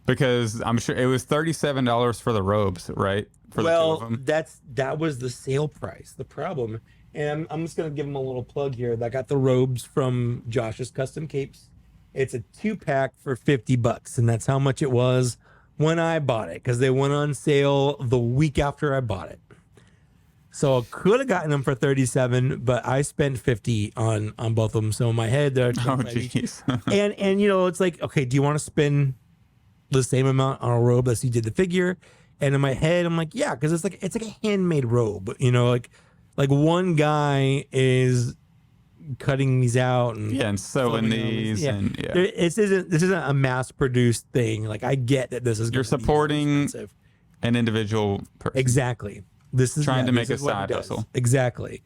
Because I'm sure it was $37 for the robes, right? For the two of them. That was the sale price. The problem, and I'm just gonna give them a little plug here. I got the robes from Josh's Custom Capes. It's a 2-pack for $50, and that's how much it was when I bought it, because they went on sale the week after I bought it. So I could have gotten them for $37, but I spent $50 on both of them. So in my head, they're jeez. and you know, it's like, okay, do you want to spend the same amount on a robe as you did the figure? And in my head, I'm like, yeah, because it's like a handmade robe. You know, like one guy is cutting these out and sewing these and this isn't a mass produced thing. Like, I get that this is you're supporting an individual person. Exactly. This is trying to make a side hustle. Exactly.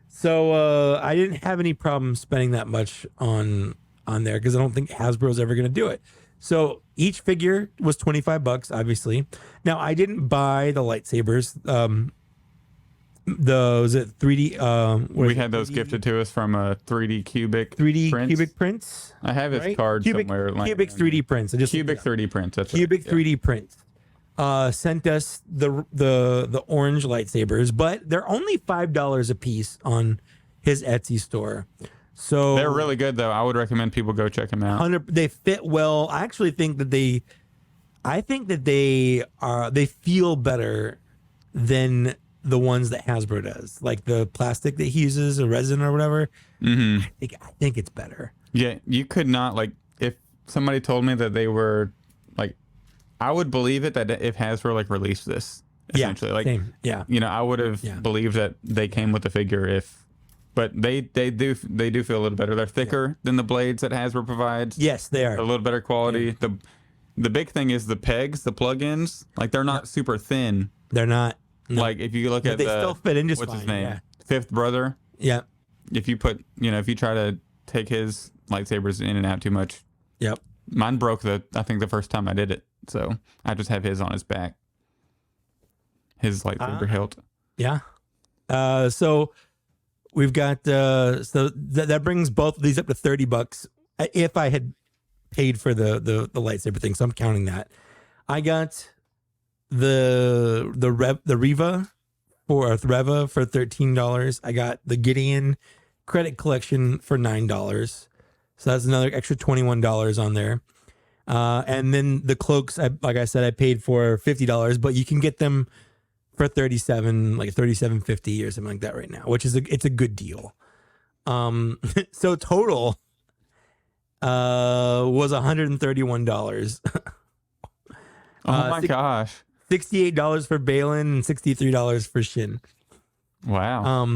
So I didn't have any problem spending that much on there, because I don't think Hasbro's ever going to do it. So each figure was $25, obviously. Now, I didn't buy the lightsabers. Was it 3D? We had those 3D? Gifted to us from a 3D cubic prints. I have his card somewhere. Cubic 3D prints. Cubic 3D prints. That's Cubic 3D prints. Sent us the orange lightsabers, but they're only $5 a piece on his Etsy store. So they're really good, though. I would recommend people go check them out. They fit well. I actually think that they feel better than the ones that Hasbro does, like the plastic that he uses, or resin or whatever. I think it's better. Yeah, you could not, like, if somebody told me that they were like, I would believe it that if Hasbro like released this essentially, same. You know, I would have believed that they came with the figure but they do feel a little better. They're thicker than the blades that Hasbro provides. Yes, they are a little better quality. Yeah. The big thing is the pegs, the plug-ins. Like, they're not super thin. They're not. No. Like, if you look at they still fit in just what's fine. His name? Yeah. Fifth brother. Yeah. If you if you try to take his lightsabers in and out too much. Yep. Mine broke I think the first time I did it. So I just have his on his back. His lightsaber hilt. Yeah. So we've got that brings both of these up to $30 if I had paid for the lightsaber thing. So I'm counting that. I got the Reva for $13. I got the Gideon credit collection for $9. So that's another extra $21 on there. And then the cloaks, like I said, I paid for $50, but you can get them for $37.50 or something like that right now, which is it's a good deal. So total was $131. Oh my gosh. $68 for Balin and $63 for Shin. Wow.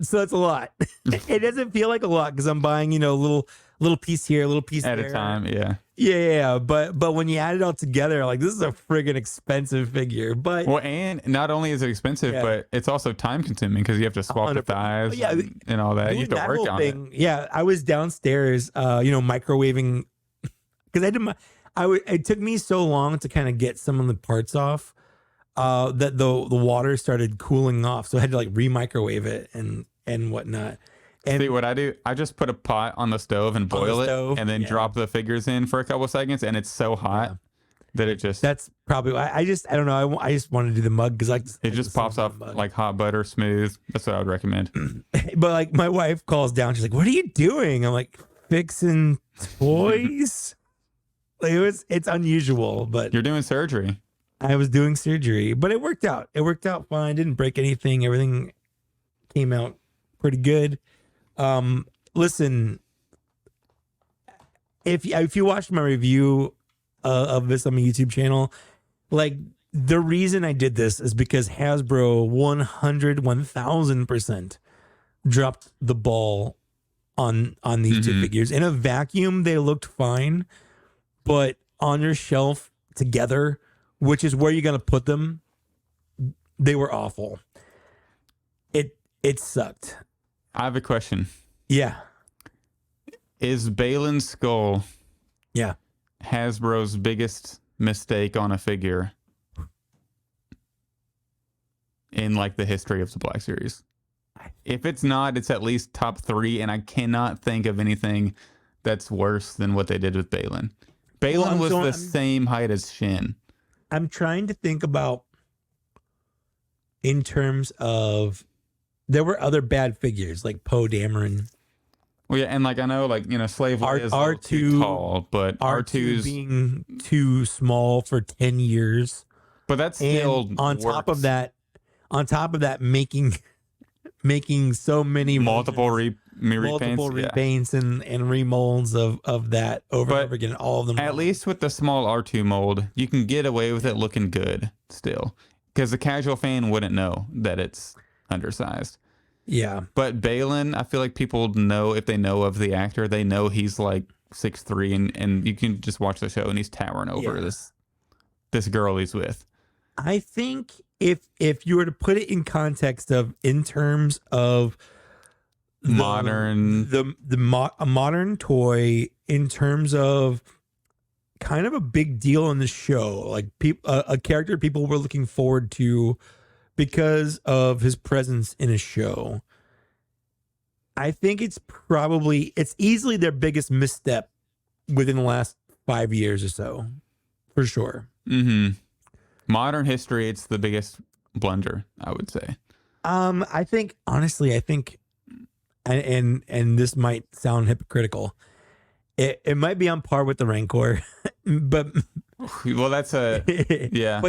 So that's a lot. It doesn't feel like a lot because I'm buying, you know, little piece here, a little piece At there. a time, yeah. Yeah. But when you add it all together, like this is a friggin' expensive figure. But Well, and not only is it expensive, Yeah. but it's also time consuming because you have to swap the 100%. thighs Yeah, and all that. You have doing to that work whole on it. thing, yeah, I was downstairs, you know, microwaving because I did my. It took me so long to kind of get some of the parts off that the water started cooling off, so I had to like re-microwave it and whatnot. And See what I do? I just put a pot on the stove and boil it, stove, and then yeah. drop the figures in for a couple seconds, and it's so hot that it just that's probably why I don't know. I just wanted to do the mug because it just pops off like hot butter, smooth. That's what I would recommend. But like my wife calls down, she's like, "What are you doing?" I'm like, "Fixing toys." Like it's unusual, but You're doing surgery. I was doing surgery, but it worked out. It worked out fine. Didn't break anything. Everything came out pretty good. Listen, if you watched my review of this on my YouTube channel, like the reason I did this is because Hasbro 1000% dropped the ball on these two figures. In a vacuum, they looked fine, but on your shelf together, which is where you're gonna put them, they were awful. It sucked. I have a question. Yeah. Is Balin's skull Yeah. Hasbro's biggest mistake on a figure in like the history of the Black Series? If it's not, it's at least top 3, and I cannot think of anything that's worse than what they did with Balin. Balin was the same height as Shin. I'm trying to think about in terms of there were other bad figures like Poe Dameron. Well, yeah, and like I know, like, you know, Slave Leia is R2 too tall, but R2's being too small for 10 years. But that's still and on top of that, making so many multiple repaints and remolds of that over and over again, all of them. At least with the small R2 mold, you can get away with it looking good still, because the casual fan wouldn't know that it's undersized. Yeah. But Balin, I feel like people know, if they know of the actor, they know he's like 6'3", and you can just watch the show and he's towering over this girl he's with. I think if you were to put it in context of in terms of a modern toy, in terms of kind of a big deal in the show, like a character people were looking forward to because of his presence in a show, I think it's easily their biggest misstep within the last 5 years or so, for sure. Modern history, it's the biggest blunder, I would say. I think honestly, and this might sound hypocritical, it might be on par with the Rancor, but well, that's but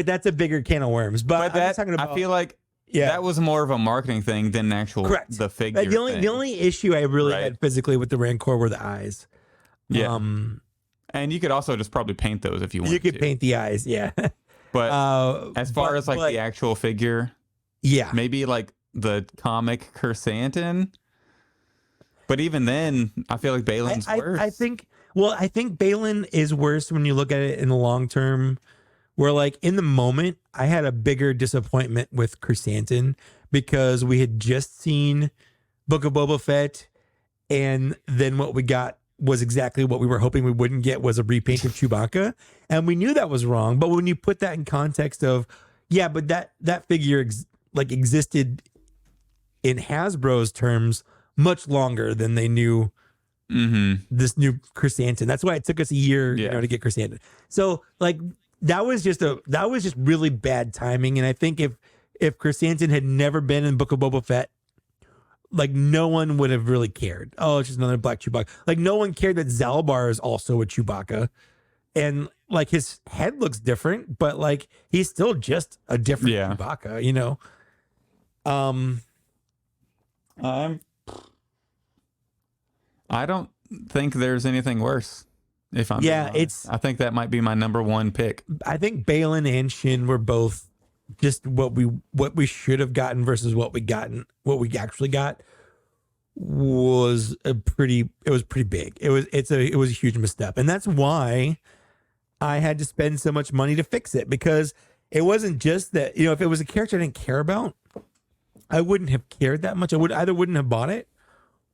that's a bigger can of worms. But I'm talking about, I feel like that was more of a marketing thing than actual the figure. The only issue I really had physically with the Rancor were the eyes. Yeah. And you could also just probably paint those if you wanted to. You could paint the eyes, yeah. But as far as like the actual figure, maybe like the comic Chrysanthemum. But even then, I feel like Balin's worse. I think Balin is worse when you look at it in the long term. Where like in the moment, I had a bigger disappointment with Chrysanthemum because we had just seen Book of Boba Fett, and then what we got was exactly what we were hoping we wouldn't get, was a repainted Chewbacca, and we knew that was wrong. But when you put that in context of, but that figure existed in Hasbro's terms much longer than they knew this new Chrysanthemum. That's why it took us a year, to get Chrysanthemum. So like that was just really bad timing. And I think if Chrysanthemum had never been in Book of Boba Fett, like no one would have really cared. Oh, it's just another black Chewbacca. Like no one cared that Zalbar is also a Chewbacca, and like his head looks different, but like he's still just a different Chewbacca, you know. I don't think there's anything worse. If I'm being honest. I think that might be my number one pick. I think Balin and Shin were both just what we should have gotten versus what we actually got. was pretty big. It was a huge misstep. And that's why I had to spend so much money to fix it, because it wasn't just that, if it was a character I didn't care about, I wouldn't have cared that much. I wouldn't have bought it,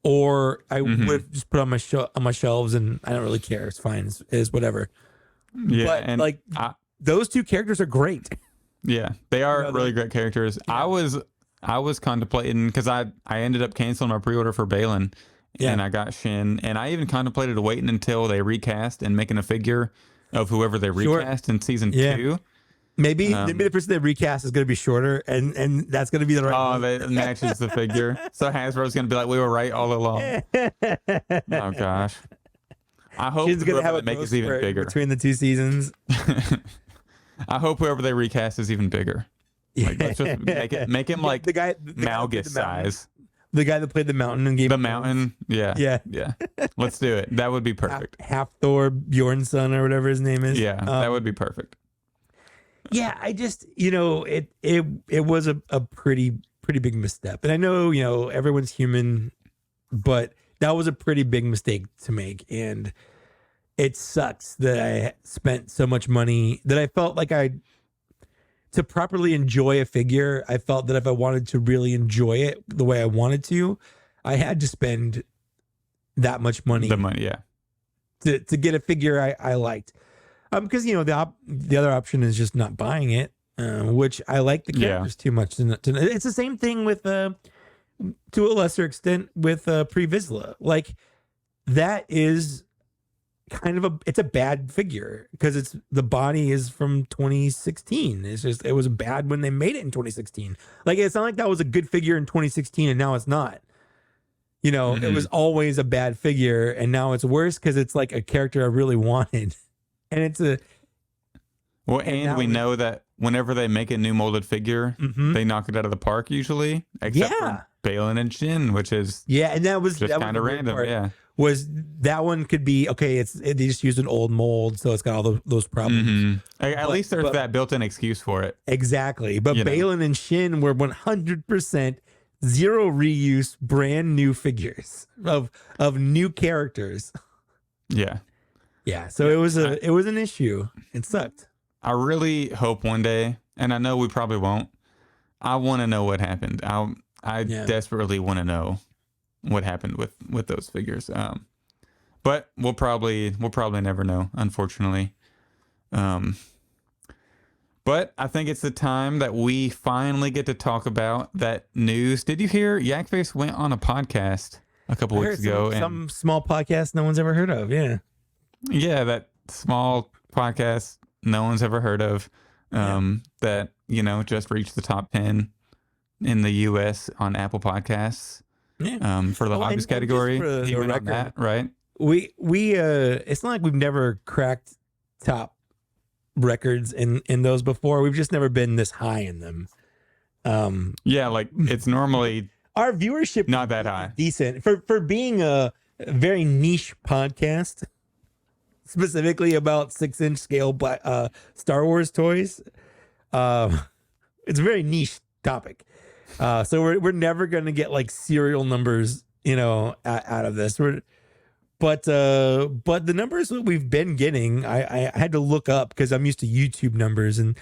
or I would have just put it on my shelves and I don't really care. It's fine. It's whatever. Yeah. But and those two characters are great. Yeah, they are really great characters. Yeah. I was contemplating, because I ended up canceling my pre-order for Balin, and I got Shin, and I even contemplated waiting until they recast and making a figure of whoever they recast in season 2. Maybe the person they recast is going to be shorter, and that's going to be the right. Oh, that matches the figure. So Hasbro's going to be like, we were right all along. Oh gosh, I hope Shin's going to have a make is even bigger between the 2 seasons. I hope whoever they recast is even bigger. Like, let's just make him like the Malgus size. The guy that played the Mountain in Game the of Mountain. Thrones. Yeah. Let's do it. That would be perfect. Half Thor Bjornsson or whatever his name is. Yeah, that would be perfect. Yeah, I just it was a pretty big misstep, and I know everyone's human, but that was a pretty big mistake to make, and it sucks that I spent so much money that I felt like to properly enjoy a figure. I felt that if I wanted to really enjoy it the way I wanted to, I had to spend that much money. The money, yeah. To get a figure I liked. Because the other option is just not buying it, which I like the characters too much. It's the same thing with, to a lesser extent, with Pre-Vizsla. Like, that is kind of it's a bad figure, because the body is from 2016. It was bad when they made it in 2016. Like, it's not like that was a good figure in 2016 and now it's not. It was always a bad figure, and now it's worse because it's like a character I really wanted. And it's and we know that whenever they make a new molded figure, they knock it out of the park usually, except for Balin and Shin, which is and that was just kind of random. Part, was that one could be okay? They just used an old mold, so it's got all those problems. At least there's that built-in excuse for it. Exactly, but Balin and Shin were 100% zero reuse, brand new figures of new characters. Yeah, so it was an issue. It sucked. I really hope one day, and I know we probably won't, I want to know what happened. I desperately want to know what happened with those figures. But we'll probably never know, unfortunately. But I think it's the time that we finally get to talk about that news. Did you hear Yakface went on a podcast a couple weeks ago? Some small podcast no one's ever heard of. Yeah, that small podcast no one's ever heard of, that, just reached the top 10 in the U.S. on Apple Podcasts for the hobbies category. He went on that, right? We it's not like we've never cracked top records in those before. We've just never been this high in them. Like it's normally our viewership not that high. Decent for being a very niche podcast. Specifically about 6-inch scale Star Wars toys. It's a very niche topic. So we're never going to get like serial numbers, out of this. But the numbers that we've been getting, I had to look up because I'm used to YouTube numbers, and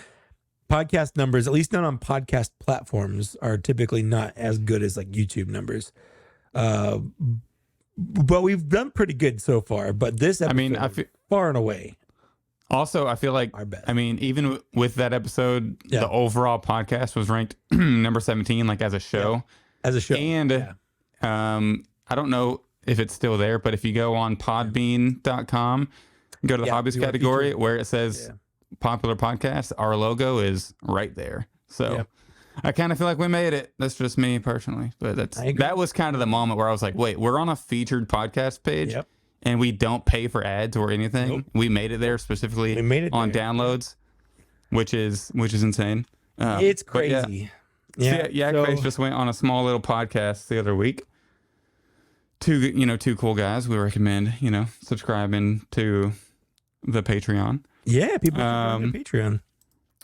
podcast numbers, at least not on podcast platforms, are typically not as good as like YouTube numbers. But we've done pretty good so far. But this episode, far and away. Also, I feel like, our best. Even with that episode, the overall podcast was ranked number 17, like as a show. As a show. And I don't know if it's still there, but if you go on podbean.com, go to the hobbies category where it says popular podcasts, our logo is right there. So I kind of feel like we made it. That's just me personally, but that was kind of the moment where I was like, wait, we're on a featured podcast page and we don't pay for ads or anything. Nope. We made it there specifically on downloads, which is insane. It's crazy. Yakface just went on a small little podcast the other week. Two cool guys. We recommend, subscribing to the Patreon. Yeah, people on the Patreon.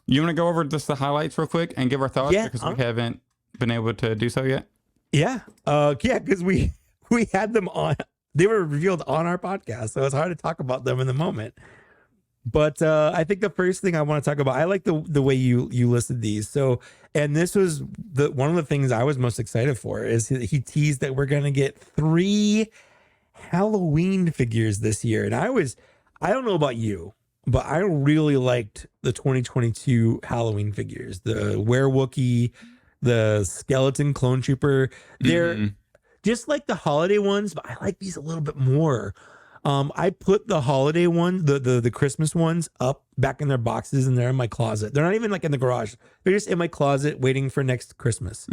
You want to go over just the highlights real quick and give our thoughts because we haven't been able to do so yet? Yeah. Because we we had them on. They were revealed on our podcast, so it's hard to talk about them in the moment. But I think the first thing I want to talk about, I like the way you listed these. So, and this was one of the things I was most excited for is he teased that we're gonna get 3 Halloween figures this year, and I don't know about you, but I really liked the 2022 Halloween figures, the Werewookie, the Skeleton Clone Trooper. They're just like the holiday ones, but I like these a little bit more. I put the holiday ones, the Christmas ones up back in their boxes, and they're in my closet. They're not even like in the garage. They're just in my closet waiting for next Christmas.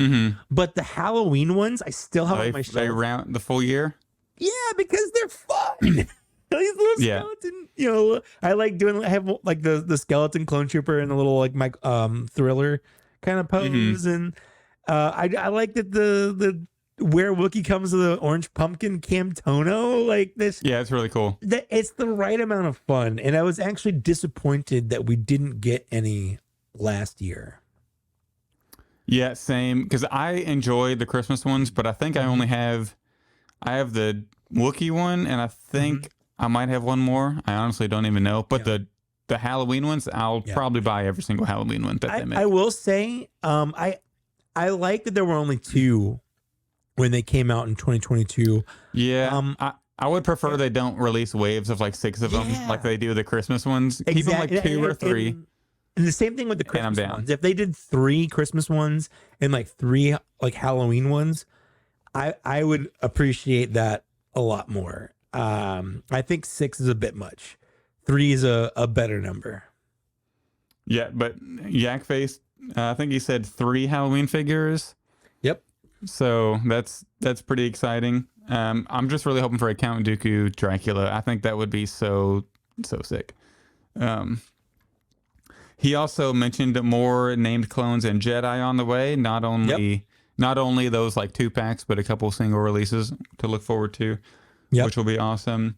But the Halloween ones, I still have on my shelf. They round the full year? Yeah, because they're fun. These little skeleton, I like doing, I have like the skeleton clone trooper and the little like my thriller kind of pose. And I like that the where Wookiee comes with the orange pumpkin Camtono, like this. Yeah, it's really cool. It's the right amount of fun. And I was actually disappointed that we didn't get any last year. Yeah, same. Because I enjoyed the Christmas ones, but I think I have the Wookiee one, and I think I might have one more. I honestly don't even know. But the Halloween ones, I'll probably buy every single Halloween one that they make. I will say, I like that there were only 2 when they came out in 2022. Yeah. I would prefer they don't release waves of like 6 of them like they do the Christmas ones. Keep them like 2 or 3. And the same thing with the Christmas ones. If they did 3 Christmas ones and like 3 like Halloween ones, I would appreciate that a lot more. I think 6 is a bit much. 3 is a better number. Yeah, but Yakface, I think he said 3 Halloween figures. Yep. So that's pretty exciting. I'm just really hoping for a Count Dooku Dracula. I think that would be so sick. He also mentioned more named clones and Jedi on the way. Not only those like 2-packs, but a couple single releases to look forward to, which will be awesome.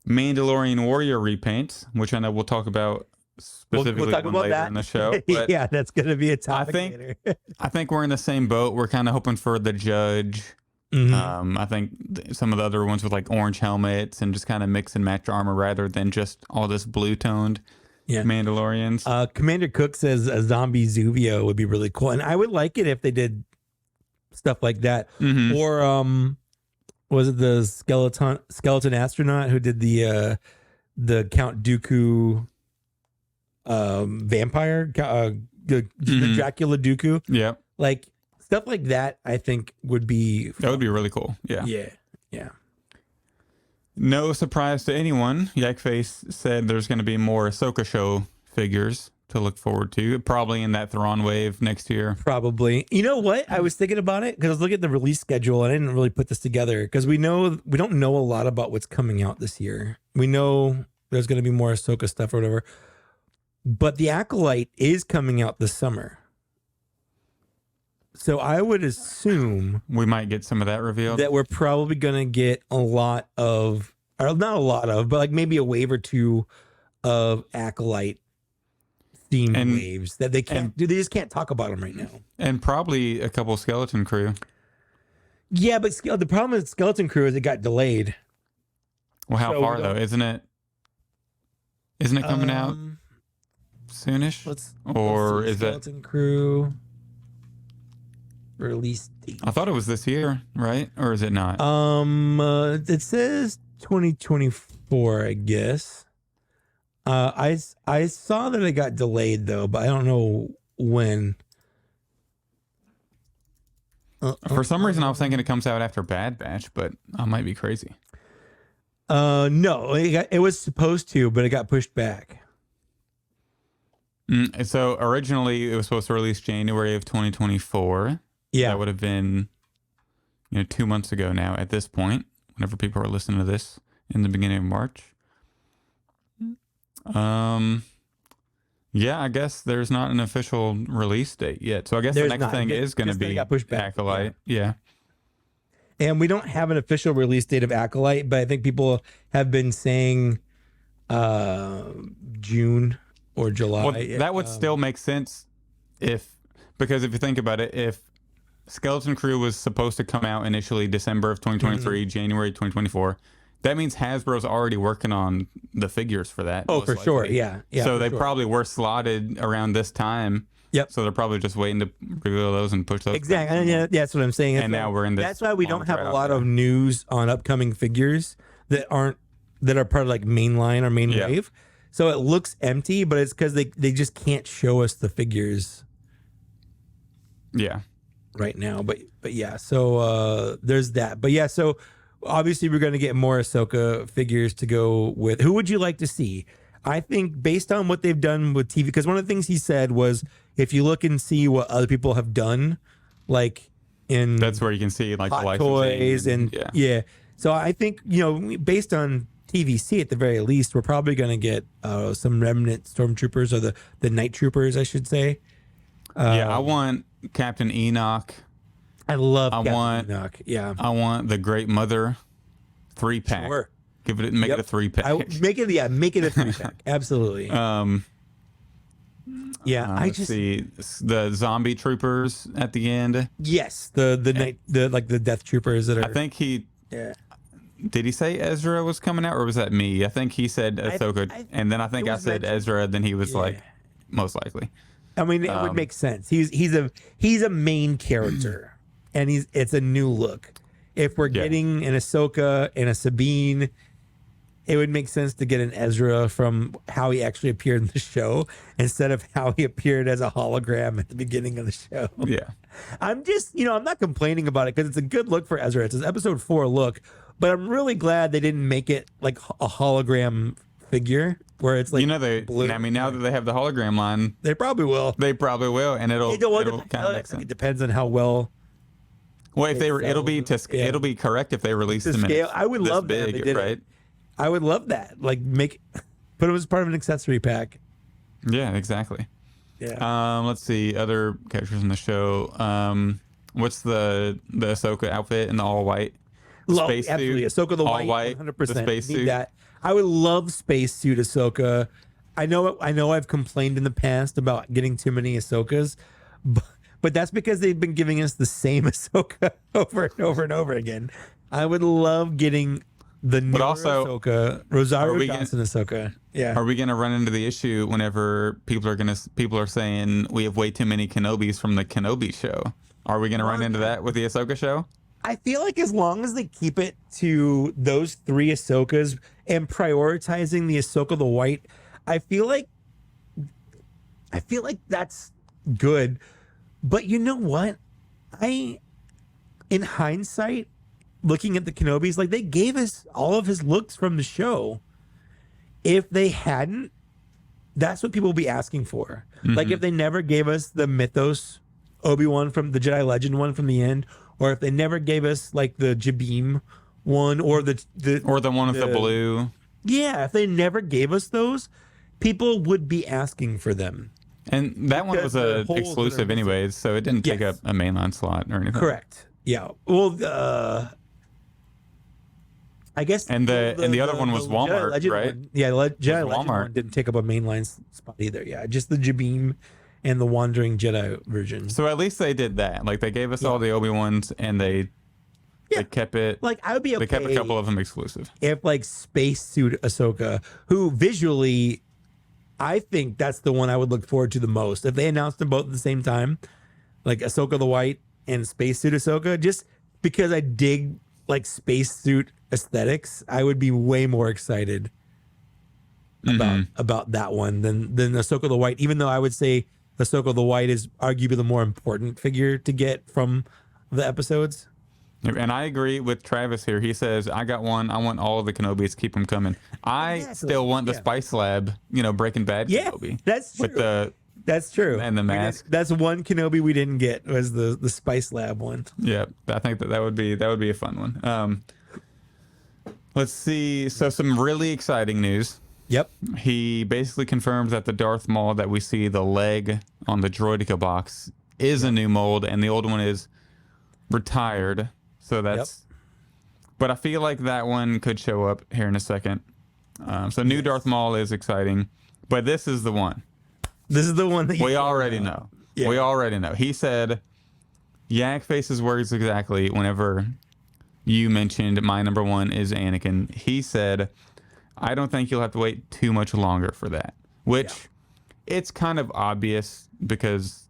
Mandalorian Warrior repaints, which I know we'll talk about specifically we'll talk about later that in the show. Yeah, that's going to be a topic later. I think we're in the same boat. We're kind of hoping for the Judge. I think some of the other ones with like orange helmets and just kind of mix and match armor rather than just all this blue toned Mandalorians. Commander Cook says a zombie Zuvio would be really cool, and I would like it if they did stuff like that. Or was it the skeleton astronaut who did the Count Dooku vampire, the Dracula Dooku? Yeah, like stuff like that. I think would be fun. That would be really cool. Yeah. No surprise to anyone, Yakface said there's going to be more Ahsoka show figures to look forward to, probably in that Thrawn wave next year. Probably. You know what? I was thinking about it because I was looking at the release schedule and I didn't really put this together because we don't know a lot about what's coming out this year. We know there's going to be more Ahsoka stuff or whatever, but the Acolyte is coming out this summer. So I would assume we might get some of that revealed. That we're probably going to get a lot of, or not a lot of, but like maybe a wave or 2 of Acolyte themed waves that they can't do. They just can't talk about them right now. And probably a couple Skeleton Crew. Yeah, but the problem with Skeleton Crew is it got delayed. Well, how far though? Isn't it coming out soonish? Let's is Skeleton Crew release date? I thought it was this year, right? Or is it not? It says 2024, I guess. I saw that it got delayed though, but I don't know when. For some reason, I was thinking it comes out after Bad Batch, but I might be crazy. No, it was supposed to, but it got pushed back. So originally, it was supposed to release January of 2024. Yeah, that would have been, 2 months ago now. At this point, whenever people are listening to this in the beginning of March. Yeah, I guess there's not an official release date yet. So I guess the next thing is going to be Acolyte. Yeah. And we don't have an official release date of Acolyte, but I think people have been saying June or July. Well, that would still make sense because if you think about it, if Skeleton Crew was supposed to come out initially December of 2023, January 2024. That means Hasbro's already working on the figures for that. Oh, most for likely. sure. Yeah. So for they sure. probably were slotted around this time. Yep. So they're probably just waiting to reveal those and push those. Exactly. And yeah, that's what I'm saying. And now we're in this. That's why we don't have a drought, lot of news on upcoming figures that are part of like mainline or main wave. So it looks empty, but it's because they just can't show us the figures. Yeah. Right now, but yeah. So there's that. But yeah. So obviously we're going to get more Ahsoka figures to go with. Who would you like to see? I think based on what they've done with TV, because one of the things he said was if you look and see what other people have done, like in that's where you can see like Hot the Toys and yeah. So I think, you know, based on TVC at the very least, we're probably going to get some remnant stormtroopers or the night troopers, I should say. I want Captain Enoch. I love Captain Enoch. Yeah. I want the Great Mother 3-pack. Sure. Make it a 3-pack. Make it a 3-pack. Absolutely. Let's see the zombie troopers at the end. Yes, the death troopers that are. I think he. Yeah. Did he say Ezra was coming out, or was that me? I think he said Ahsoka, and then I think I said Ezra. Then he was like, most likely. I mean, it would make sense. He's a main character, and it's a new look. If we're getting an Ahsoka and a Sabine, it would make sense to get an Ezra from how he actually appeared in the show instead of how he appeared as a hologram at the beginning of the show. Yeah. I'm just, I'm not complaining about it because it's a good look for Ezra. It's an episode 4 look, but I'm really glad they didn't make it like a hologram figure where it's like, blue. I mean, now that they have the hologram line, they probably will. And it'll kind of make sense. It depends on how well. Well, if it'll be correct if they release them in I would love that. They did right. It. I would love that. Like put them as part of an accessory pack. Yeah, exactly. Yeah. Let's see other characters in the show. What's the Ahsoka outfit in the all white space absolutely. suit? Ahsoka the all white, 100%. The space suit. That. I would love space suit Ahsoka. I know I've complained in the past about getting too many Ahsokas, but that's because they've been giving us the same Ahsoka over and over and over again. I would love getting the new Ahsoka, Rosario Dawson Ahsoka. Yeah. Are we going to run into the issue whenever people are saying we have way too many Kenobis from the Kenobi show? Are we going to run into that with the Ahsoka show? I feel like as long as they keep it to those 3 Ahsokas and prioritizing the Ahsoka the White, I feel like that's good. But you know what? In hindsight, looking at the Kenobis, like they gave us all of his looks from the show. If they hadn't, that's what people will be asking for. Mm-hmm. Like if they never gave us the Mythos Obi-Wan from the Jedi Legend one from the end, or if they never gave us like the Jabim one or the one with the blue. Yeah, if they never gave us those, people would be asking for them. And that one was a exclusive anyways, so it didn't take up a mainline slot or anything. Correct. Yeah. Well, I guess and the other one was Walmart, right? One, yeah, Jedi Legend one didn't take up a mainline spot either. Yeah, just the Jabim and the Wandering Jedi version. So at least they did that. Like they gave us all the Obi-Wans and they kept it. Like I would be okay. They kept a couple of them exclusive. If like spacesuit Ahsoka, who visually, I think that's the one I would look forward to the most. If they announced them both at the same time, like Ahsoka the White and spacesuit Ahsoka, just because I dig like spacesuit aesthetics, I would be way more excited about that one than Ahsoka the White. Even though I would say Ahsoka the White is arguably the more important figure to get from the episodes. And I agree with Travis here. He says, I got one. I want all of the Kenobis. Keep them coming. I still want the Spice Lab, Breaking Bad Kenobi. That's true. That's true. And the mask. That's one Kenobi we didn't get was the Spice Lab one. Yeah, I think that would be a fun one. Let's see. So some really exciting news. Yep. He basically confirms that the Darth Maul that we see, the leg on the Droideka box, is a new mold, and the old one is retired. So that's... But I feel like that one could show up here in a second. So new Darth Maul is exciting. But this is the one. This is the one that we already know. Yeah. We already know. He said Yakface's words exactly whenever you mentioned my number one is Anakin. He said, I don't think you'll have to wait too much longer for that. Which it's kind of obvious because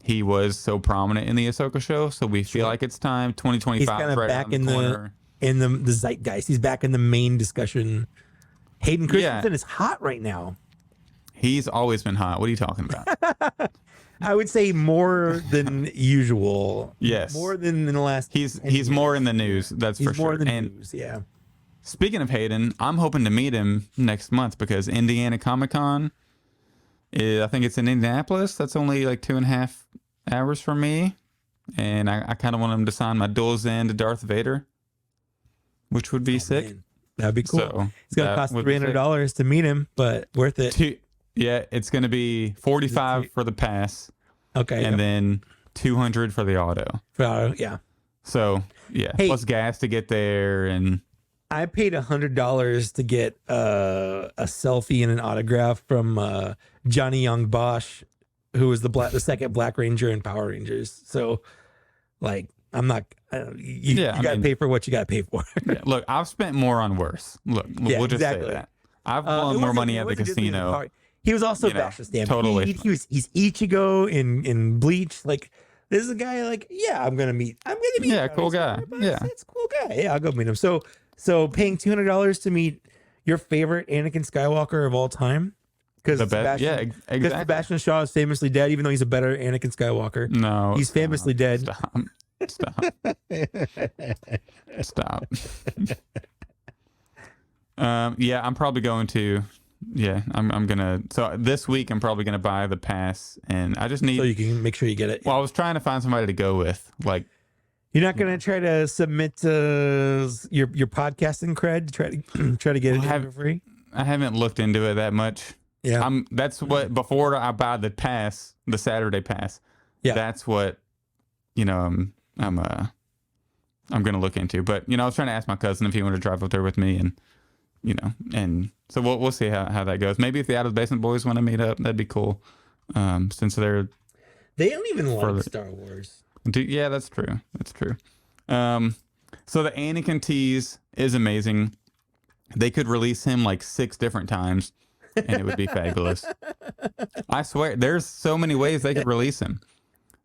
he was so prominent in the Ahsoka show. So we feel like it's time. 2025 He's kind of right back around in the corner. the zeitgeist. He's back in the main discussion. Hayden Christensen is hot right now. He's always been hot. What are you talking about? I would say more than usual. Yes. More than in the last. He's more in the news. That's for sure. More than And news. Yeah. speaking of Hayden, I'm hoping to meet him next month because Indiana Comic Con, I think it's in Indianapolis. That's only like 2.5 hours from me. And I kind of want him to sign my dual Zen to Darth Vader, which would be sick. Man. That'd be cool. So it's going to cost $300 to meet him, but worth it. Yeah, it's going to be $45 for the pass. Okay. And then $200 for the auto. Yeah. So, yeah. Hey, plus gas to get there. And I paid $100 to get a selfie and an autograph from Johnny Young Bosch, who was the second Black Ranger in Power Rangers. So, like, I'm not. You got to pay for what you got to pay for. Yeah, look, I've spent more on worse. Look, we'll just say that. I've blown more money at the casino. He was also Bastion Stamp. Totally. He's Ichigo in Bleach. Like, this is a guy. Like, yeah, I'm gonna meet. Yeah, cool guy. Yeah, it's a cool guy. Yeah, I'll go meet him. So paying $200 to meet your favorite Anakin Skywalker of all time. Because exactly. Sebastian Shaw is famously dead, even though he's a better Anakin Skywalker. No, he's famously dead. Stop. Yeah, I'm probably going to. Yeah, I'm gonna. So this week I'm probably gonna buy the pass, and I just need. So you can make sure you get it. Well, I was trying to find somebody to go with. Like, you're not gonna try to submit your podcasting cred. Try to get it for free. I haven't looked into it that much. Yeah, that's what before I buy the pass, the Saturday pass. Yeah, that's what I'm gonna look into. But I was trying to ask my cousin if he wanted to drive up there with me, and and so we'll see how that goes. Maybe if the Out of the Basement boys want to meet up, that'd be cool. Since they don't even like Star Wars. Yeah, that's true. That's true. So the Anakin tease is amazing. They could release him like 6 different times, and it would be fabulous. I swear, there's so many ways they could release him.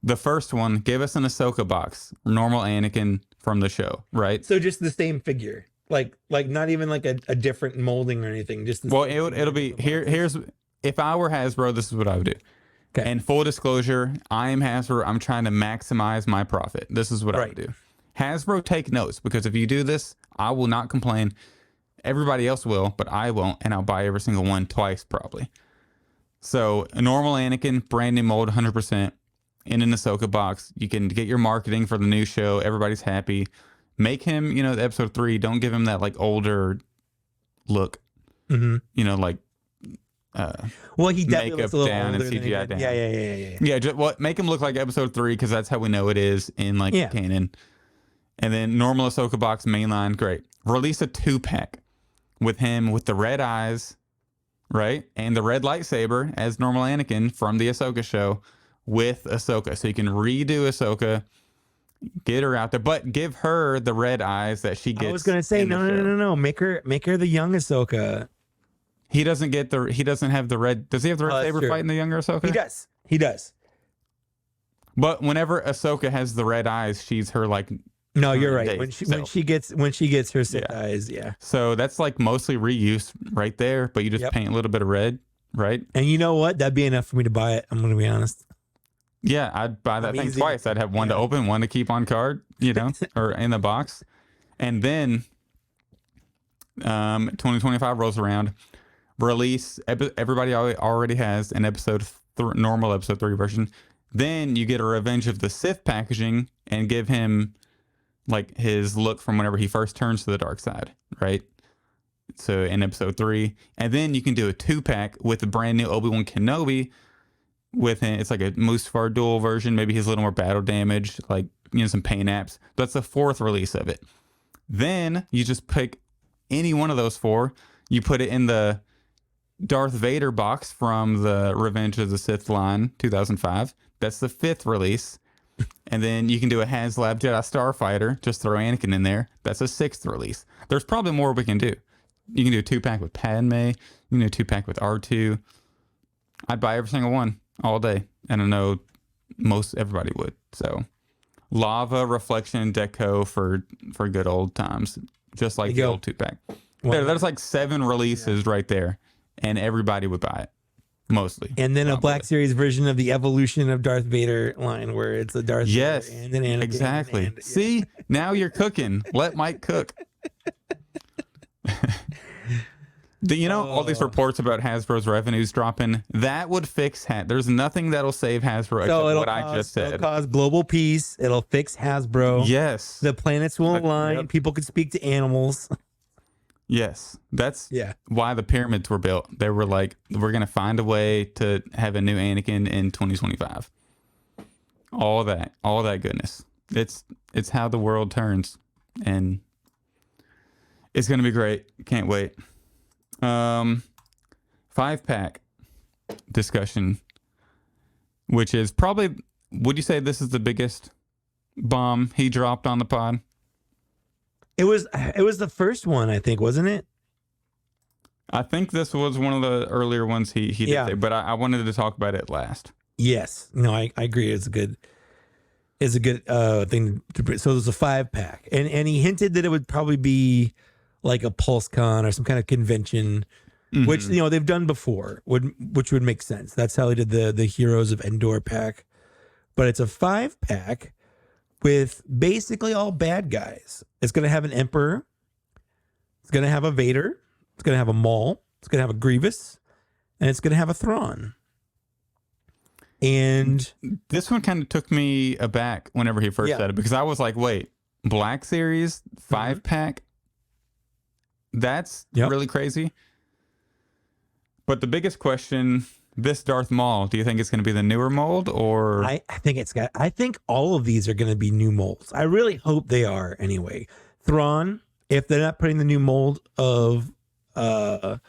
The first one, give us an Ahsoka box, normal Anakin from the show, right? So just the same figure. Like not even like a different molding or anything. Just it'll be here's if I were Hasbro, this is what I would do. Okay. And full disclosure, I am Hasbro. I'm trying to maximize my profit. This is what I would do. Hasbro, take notes, because if you do this, I will not complain. Everybody else will, but I won't, and I'll buy every single one twice probably. So a normal Anakin, brand new mold, 100% in an Ahsoka box. You can get your marketing for the new show. Everybody's happy. Make him, episode 3. Don't give him that like older look. Mm-hmm. Like well, he definitely makeup looks a little down and older CGI down. Yeah. Yeah, just make him look like episode 3, because that's how we know it is in canon. And then normal Ahsoka box, mainline, great. Release a 2-pack with him with the red eyes, right, and the red lightsaber as normal Anakin from the Ahsoka show with Ahsoka, so you can redo Ahsoka. Get her out there, but give her the red eyes that she gets. I was gonna say no. Make her the young Ahsoka. He doesn't have the red. Does he have the red saber fighting the younger Ahsoka? He does. But whenever Ahsoka has the red eyes, she's her like. No, you're right. When she gets her Sith eyes, yeah. So that's like mostly reuse right there, but you just paint a little bit of red, right? And you know what? That'd be enough for me to buy it. I'm gonna be honest. Yeah, I'd buy that thing twice. I'd have one to open, one to keep on card, or in the box. And then 2025 rolls around. Release, everybody already has an normal episode 3 version. Then you get a Revenge of the Sith packaging and give him like his look from whenever he first turns to the dark side, right? So in episode 3. And then you can do a 2-pack with the brand new Obi-Wan Kenobi with him. It's like a Mustafar dual version. Maybe he's a little more battle damage, like, some paint apps. That's the 4th release of it. Then you just pick any one of those 4. You put it in the Darth Vader box from the Revenge of the Sith line, 2005. That's the 5th release. And then you can do a HasLab Jedi Starfighter. Just throw Anakin in there. That's a 6th release. There's probably more we can do. You can do a 2-pack with Padme. You can do a 2-pack with R2. I'd buy every single one all day. And I know most everybody would. So Lava, Reflection, Deco for good old times. Just like the old 2-pack. There's like 7 releases right there. And everybody would buy it. Mostly. And then a Black Series version of the evolution of Darth Vader line where it's a Darth Vader and an Anakin. Exactly. See, now you're cooking. Let Mike cook. All these reports about Hasbro's revenues dropping, that would fix There's nothing that'll save Hasbro except what I just said. It'll cause global peace. It'll fix Hasbro. Yes. The planets will align. Yep. People can speak to animals. Yes. That's why the pyramids were built. They were like, we're going to find a way to have a new Anakin in 2025. All that goodness. It's how the world turns. And it's going to be great. Can't wait. 5-pack discussion, which is probably, would you say this is the biggest bomb he dropped on the pod? It was the first one, I think, wasn't it? I think this was one of the earlier ones he did say, but I wanted to talk about it last. Yes. No, I agree. It's a good thing to, so there's a 5-pack. And he hinted that it would probably be like a PulseCon or some kind of convention, which they've done before, which would make sense. That's how they did the Heroes of Endor pack. But it's a 5-pack with basically all bad guys. It's going to have an Emperor. It's going to have a Vader. It's going to have a Maul. It's going to have a Grievous. And it's going to have a Thrawn. And this one kind of took me aback whenever he first said it, because I was like, wait, Black Series 5-pack? That's really crazy. But the biggest question, this Darth Maul, do you think it's going to be the newer mold, or? I think all of these are going to be new molds. I really hope they are anyway. Thrawn, if they're not putting the new mold of Lars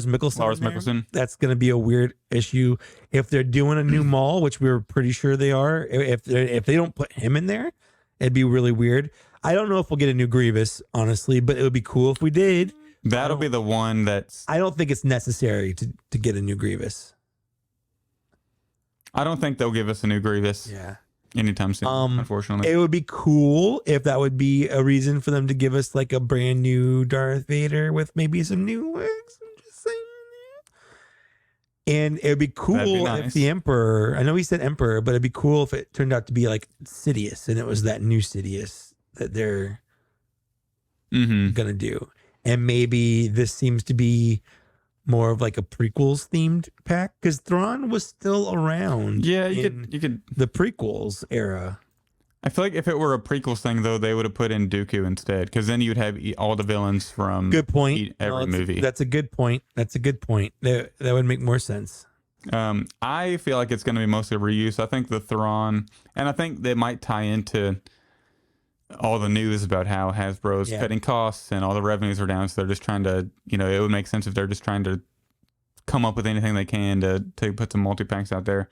Mikkelsen, that's going to be a weird issue. If they're doing a new Maul, which we were pretty sure they are, if they don't put him in there, it'd be really weird. I don't know if we'll get a new Grievous, honestly, but it would be cool if we did. That'll be the one that's... I don't think it's necessary to get a new Grievous. I don't think they'll give us a new Grievous anytime soon, unfortunately. It would be cool if that would be a reason for them to give us like a brand new Darth Vader with maybe some new legs. I'm just saying. And it would be cool if the Emperor... I know he said Emperor, but it'd be cool if it turned out to be like Sidious, and it was that new Sidious that they're gonna do. And maybe this seems to be more of like a prequels themed pack, because Thrawn was still around. Yeah, you could the prequels era. I feel like if it were a prequels thing, though, they would have put in Dooku instead, because then you'd have all the villains from every movie. That's a good point. That would make more sense. I feel like it's going to be mostly reuse. I think the Thrawn, and I think they might tie into all the news about how Hasbro's cutting costs and all the revenues are down. So they're just trying to, it would make sense if they're just trying to come up with anything they can to put some multi-packs out there.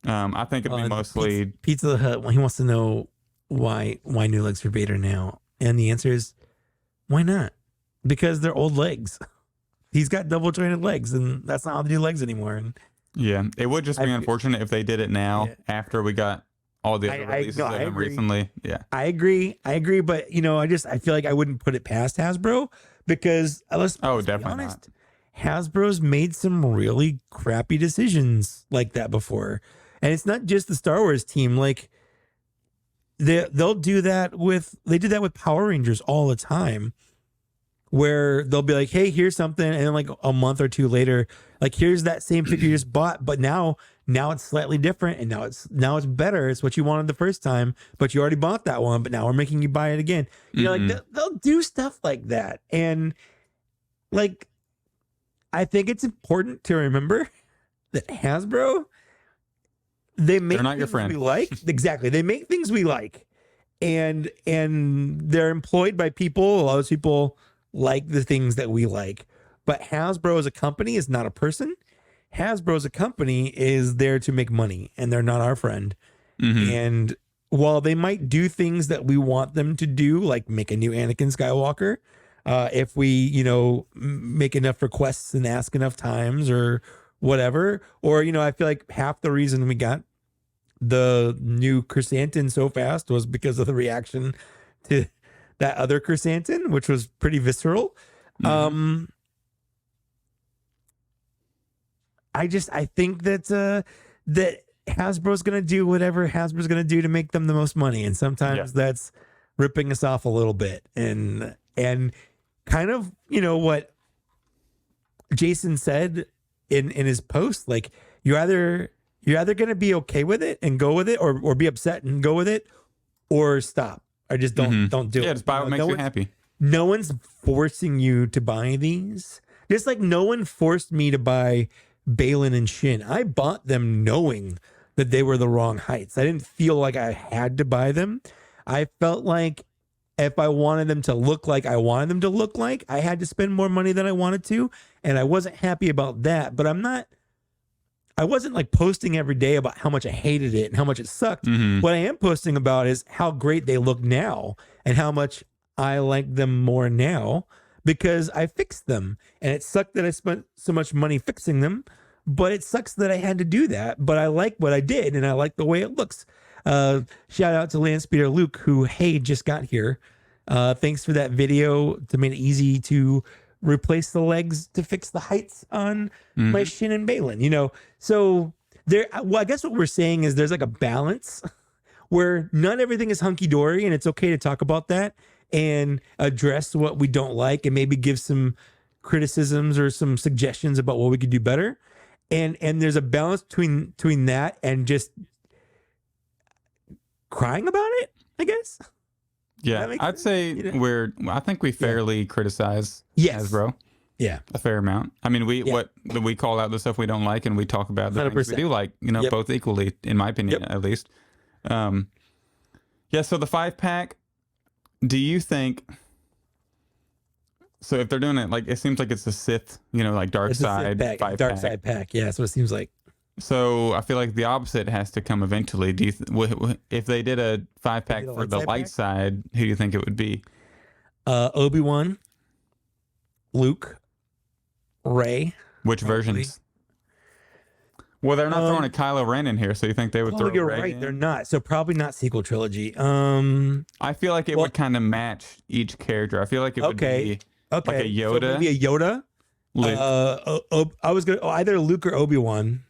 I think it'd be mostly Pizza Hut. He wants to know why new legs for Vader now, and the answer is why not? Because they're old legs. He's got double jointed legs, and that's not how they do legs anymore. And it would just be unfortunate if they did it now after we got all the other releases of him recently. Yeah, I agree. But I feel like I wouldn't put it past Hasbro, because let's be honest, Hasbro's made some really crappy decisions like that before. And it's not just the Star Wars team. Like they'll do that they do that with Power Rangers all the time, where they'll be like, hey, here's something. And then like a month or two later, like, here's that same figure you just bought, but now it's slightly different. And now it's better. It's what you wanted the first time, but you already bought that one, but now we're making you buy it again. Like they'll do stuff like that. And like, I think it's important to remember that Hasbro, they're not your friend. We like. Exactly. They make things we like. And they're employed by people. A lot of people like the things that we like. But Hasbro as a company is not a person. Hasbro's a company is there to make money, and they're not our friend. Mhm. And while they might do things that we want them to do, like make a new Anakin Skywalker, if we, make enough requests and ask enough times or whatever, or, I feel like half the reason we got the new Chrysanthemum so fast was because of the reaction to that other Chrysanthemum, which was pretty visceral. Mhm. I think that Hasbro's going to do whatever Hasbro's going to do to make them the most money. And sometimes that's ripping us off a little bit. And kind of, what Jason said in his post, like you're either going to be okay with it and go with it or be upset and go with it or stop. Or just don't do it. Yeah, just buy what makes you happy. No one's forcing you to buy these. Just like no one forced me to buy Balin and Shin. I bought them knowing that they were the wrong heights. I didn't feel like I had to buy them. I felt like if I wanted them to look like I wanted them to look like, I had to spend more money than I wanted to. And I wasn't happy about that. But I wasn't like posting every day about how much I hated it and how much it sucked. Mhm. What I am posting about is how great they look now and how much I like them more now because I fixed them. And it sucked that I spent so much money fixing them, but it sucks that I had to do that. But I like what I did and I like the way it looks. Shout out to Lance Peter Luke, who, just got here. Thanks for that video to make it easy to replace the legs to fix the heights on my Shin and Balin, So there, I guess what we're saying is there's like a balance where not everything is hunky dory and it's okay to talk about that and address what we don't like and maybe give some criticisms or some suggestions about what we could do better. And there's a balance between that and just crying about it, I guess. Yeah, I'd say I think we fairly criticize Hasbro. Yeah. A fair amount. I mean, we call out the stuff we don't like and we talk about the things we do like, both equally, in my opinion, at least. So the 5-pack, do you think, so if they're doing it, like, it seems like it's a Sith, like dark side 5-pack. Dark side pack. Yeah, that's what it seems like. So I feel like the opposite has to come eventually. Do you if they did a 5-pack for the light side, who do you think it would be? Obi-Wan, Luke, Rey. Which versions? Well, they're not throwing a Kylo Ren in here, so you think they would throw you're Rey right, in? they're not. So probably not sequel trilogy. I feel like it would kind of match each character. I feel like it would be like a Yoda. So maybe a Yoda. Luke. I was going to either Luke or Obi-Wan.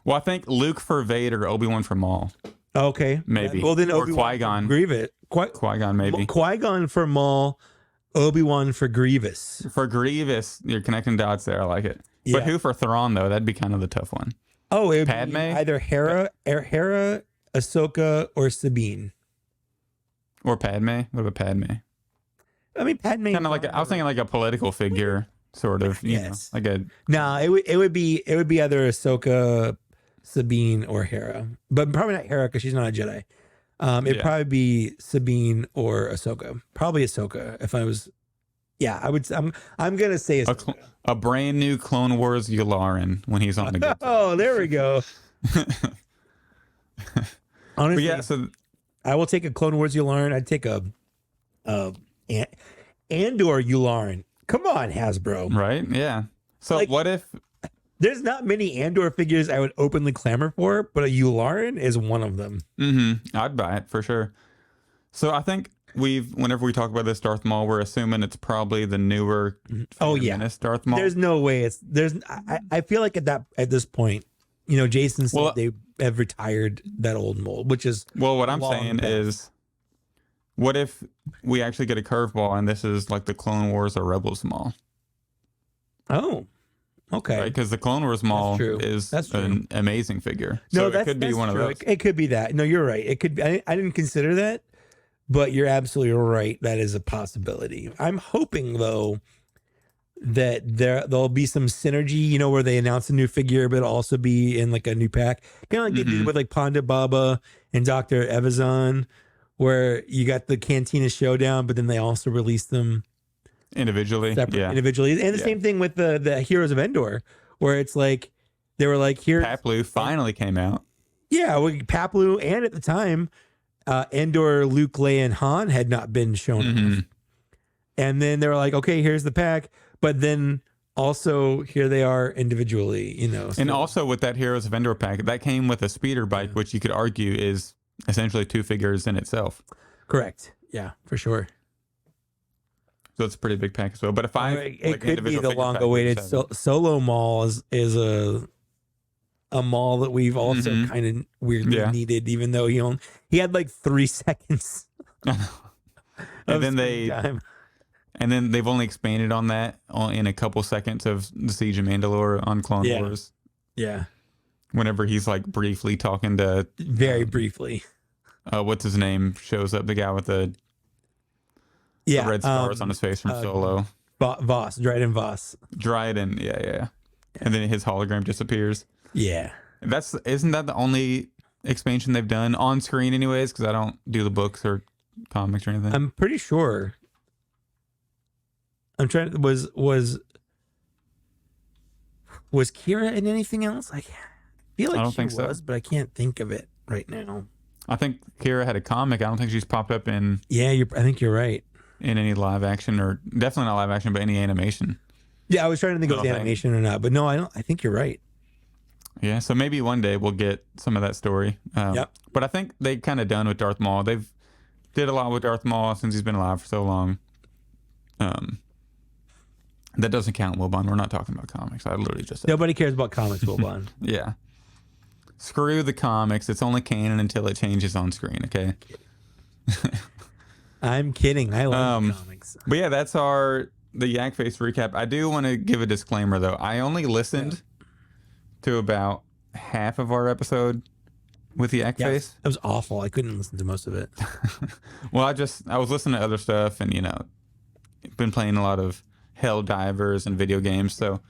Well, I think Luke for Vader, Obi-Wan for Maul. Okay. Maybe. Well, then or Obi-Wan Qui-Gon. Grievous. Qui-Gon, maybe. Qui-Gon for Maul, Obi-Wan for Grievous. For Grievous, you're connecting dots there. I like it. But who for Thrawn, though? That'd be kind of the tough one. Oh, it would Padme? be either Hera, Ahsoka, or Sabine. Or Padme? What about Padme? I mean, Padme. Kind of like I was thinking like a political figure, sort of. You know, like a. No, it would be either Ahsoka, Sabine, or Hera, but probably not Hera because she's not a Jedi. It'd probably be Sabine or Ahsoka. Probably Ahsoka. If I was, I would. I'm gonna say Ahsoka. A brand new Clone Wars Yularen when he's on the good. Oh, there we go. Honestly, so I will take a Clone Wars Yularen. I'd take a Andor Yularen. Come on, Hasbro. Right? Yeah. So what if there's not many Andor figures I would openly clamor for, but a Yularen is one of them. I'd buy it for sure. So I think whenever we talk about this Darth Maul, we're assuming it's probably the newer Darth Maul. There's no way I feel like at this point, Jason said they have retired that old mold, which is what I'm saying is, what if we actually get a curveball and this is like the Clone Wars or Rebels Maul? Oh, okay. Because the Clone Wars Maul is an amazing figure. So it could be one of those. It could be that. No, you're right. It could be. I didn't consider that, but you're absolutely right. That is a possibility. I'm hoping though that there'll be some synergy, where they announce a new figure, but it'll also be in like a new pack, kind of like they did with like Ponda Baba and Dr. Evazan, where you got the Cantina Showdown, but then they also released them individually. Individually. And the same thing with the Heroes of Endor, where it's like They were like, here, Paplu finally came out. yeah, Paplu, and at the time, Endor, Luke, Leia, and Han had not been shown off. And then they were like, okay, here's the pack. But then also here they are individually, you know. And also with that Heroes of Endor pack, that came with a speeder bike, which you could argue is essentially 2 figures in itself. Correct. Yeah, for sure. So it's a pretty big pack as well. But if It could be the long-awaited Solo Mall is a mall that we've also kind of weirdly needed, even though he had like 3 seconds. And then they've only expanded on that in a couple seconds of the Siege of Mandalore on Clone Wars. Yeah. Whenever he's like briefly talking to very briefly. What's his name? Shows up, the guy with the red stars on his face from Solo. Dryden Voss. Dryden, yeah. And then his hologram disappears. Yeah. Isn't that the only expansion they've done on screen anyways? Because I don't do the books or comics or anything. I'm pretty sure. I'm trying. Was Kira in anything else? I feel like she was, but I can't think of it right now. I think Kira had a comic. I don't think she's popped up in. Yeah, I think you're right. In any live action, or definitely not live action, but any animation. Yeah, I was trying to think of the animation or not, but no, I don't. I think you're right. Yeah, so maybe one day we'll get some of that story. Yep. But I think they kind of done with Darth Maul. They've did a lot with Darth Maul since he's been alive for so long. That doesn't count, Wilbon. We're not talking about comics. I literally just said nobody cares about comics, Wilbon. Yeah. Screw the comics. It's only canon until it changes on screen, okay? I'm kidding. I love comics. But yeah, that's the Yakface recap. I do want to give a disclaimer, though. I only listened to about half of our episode with the Yakface. Yeah, that was awful. I couldn't listen to most of it. Well, I was listening to other stuff, and been playing a lot of Hell Divers and video games, so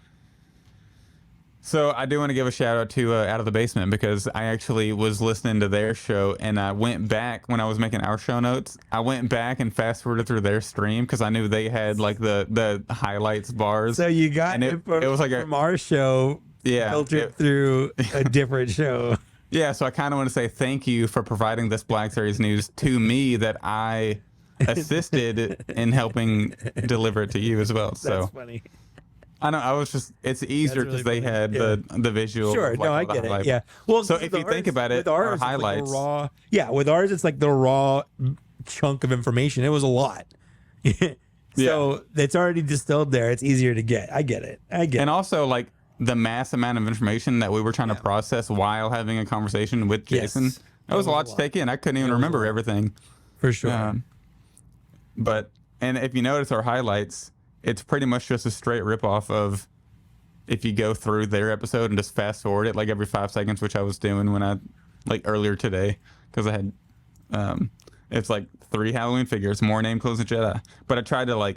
I do want to give a shout out to Out of the Basement, because I actually was listening to their show, and I went back when I was making our show notes. I went back and fast forwarded through their stream because I knew they had like the highlights bars. So you got it was like from our show, filtered through a different show. Yeah, so I kind of want to say thank you for providing this Black Series news to me that I assisted in helping deliver it to you as well. So that's funny. I know. I was just. It's easier because they had the visual. Sure. No, I get it. Yeah. Well, so if you think about it, our highlights. Like raw. Yeah. With ours, it's like the raw chunk of information. It was a lot. So it's already distilled there. It's easier to get. I get it. And also, like the mass amount of information that we were trying to process while having a conversation with Jason. Yes. That was a lot to take in. I couldn't even remember everything. For sure. And if you notice our highlights, it's pretty much just a straight ripoff of if you go through their episode and just fast forward it like every 5 seconds, which I was doing when I earlier today, because I had it's like 3 Halloween figures, more name clothes and Jedi, but I tried to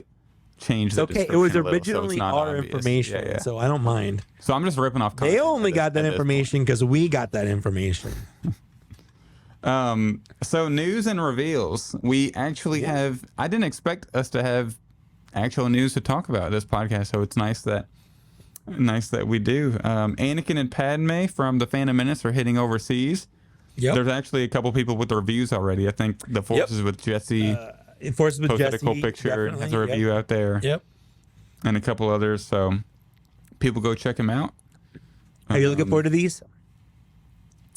change the description. It was originally our information, so I don't mind. So I'm just ripping off. They only got that information because we got that information. So news and reveals. We actually have. I didn't expect us to have actual news to talk about this podcast, so it's nice that we do. Anakin and Padme from the Phantom Menace are heading overseas. Yep. There's actually a couple people with reviews already. I think the Forces with Jesse. Forces with posted Jesse. A cool picture has a review out there. Yep. And a couple others. So people go check them out. Are you looking forward to these?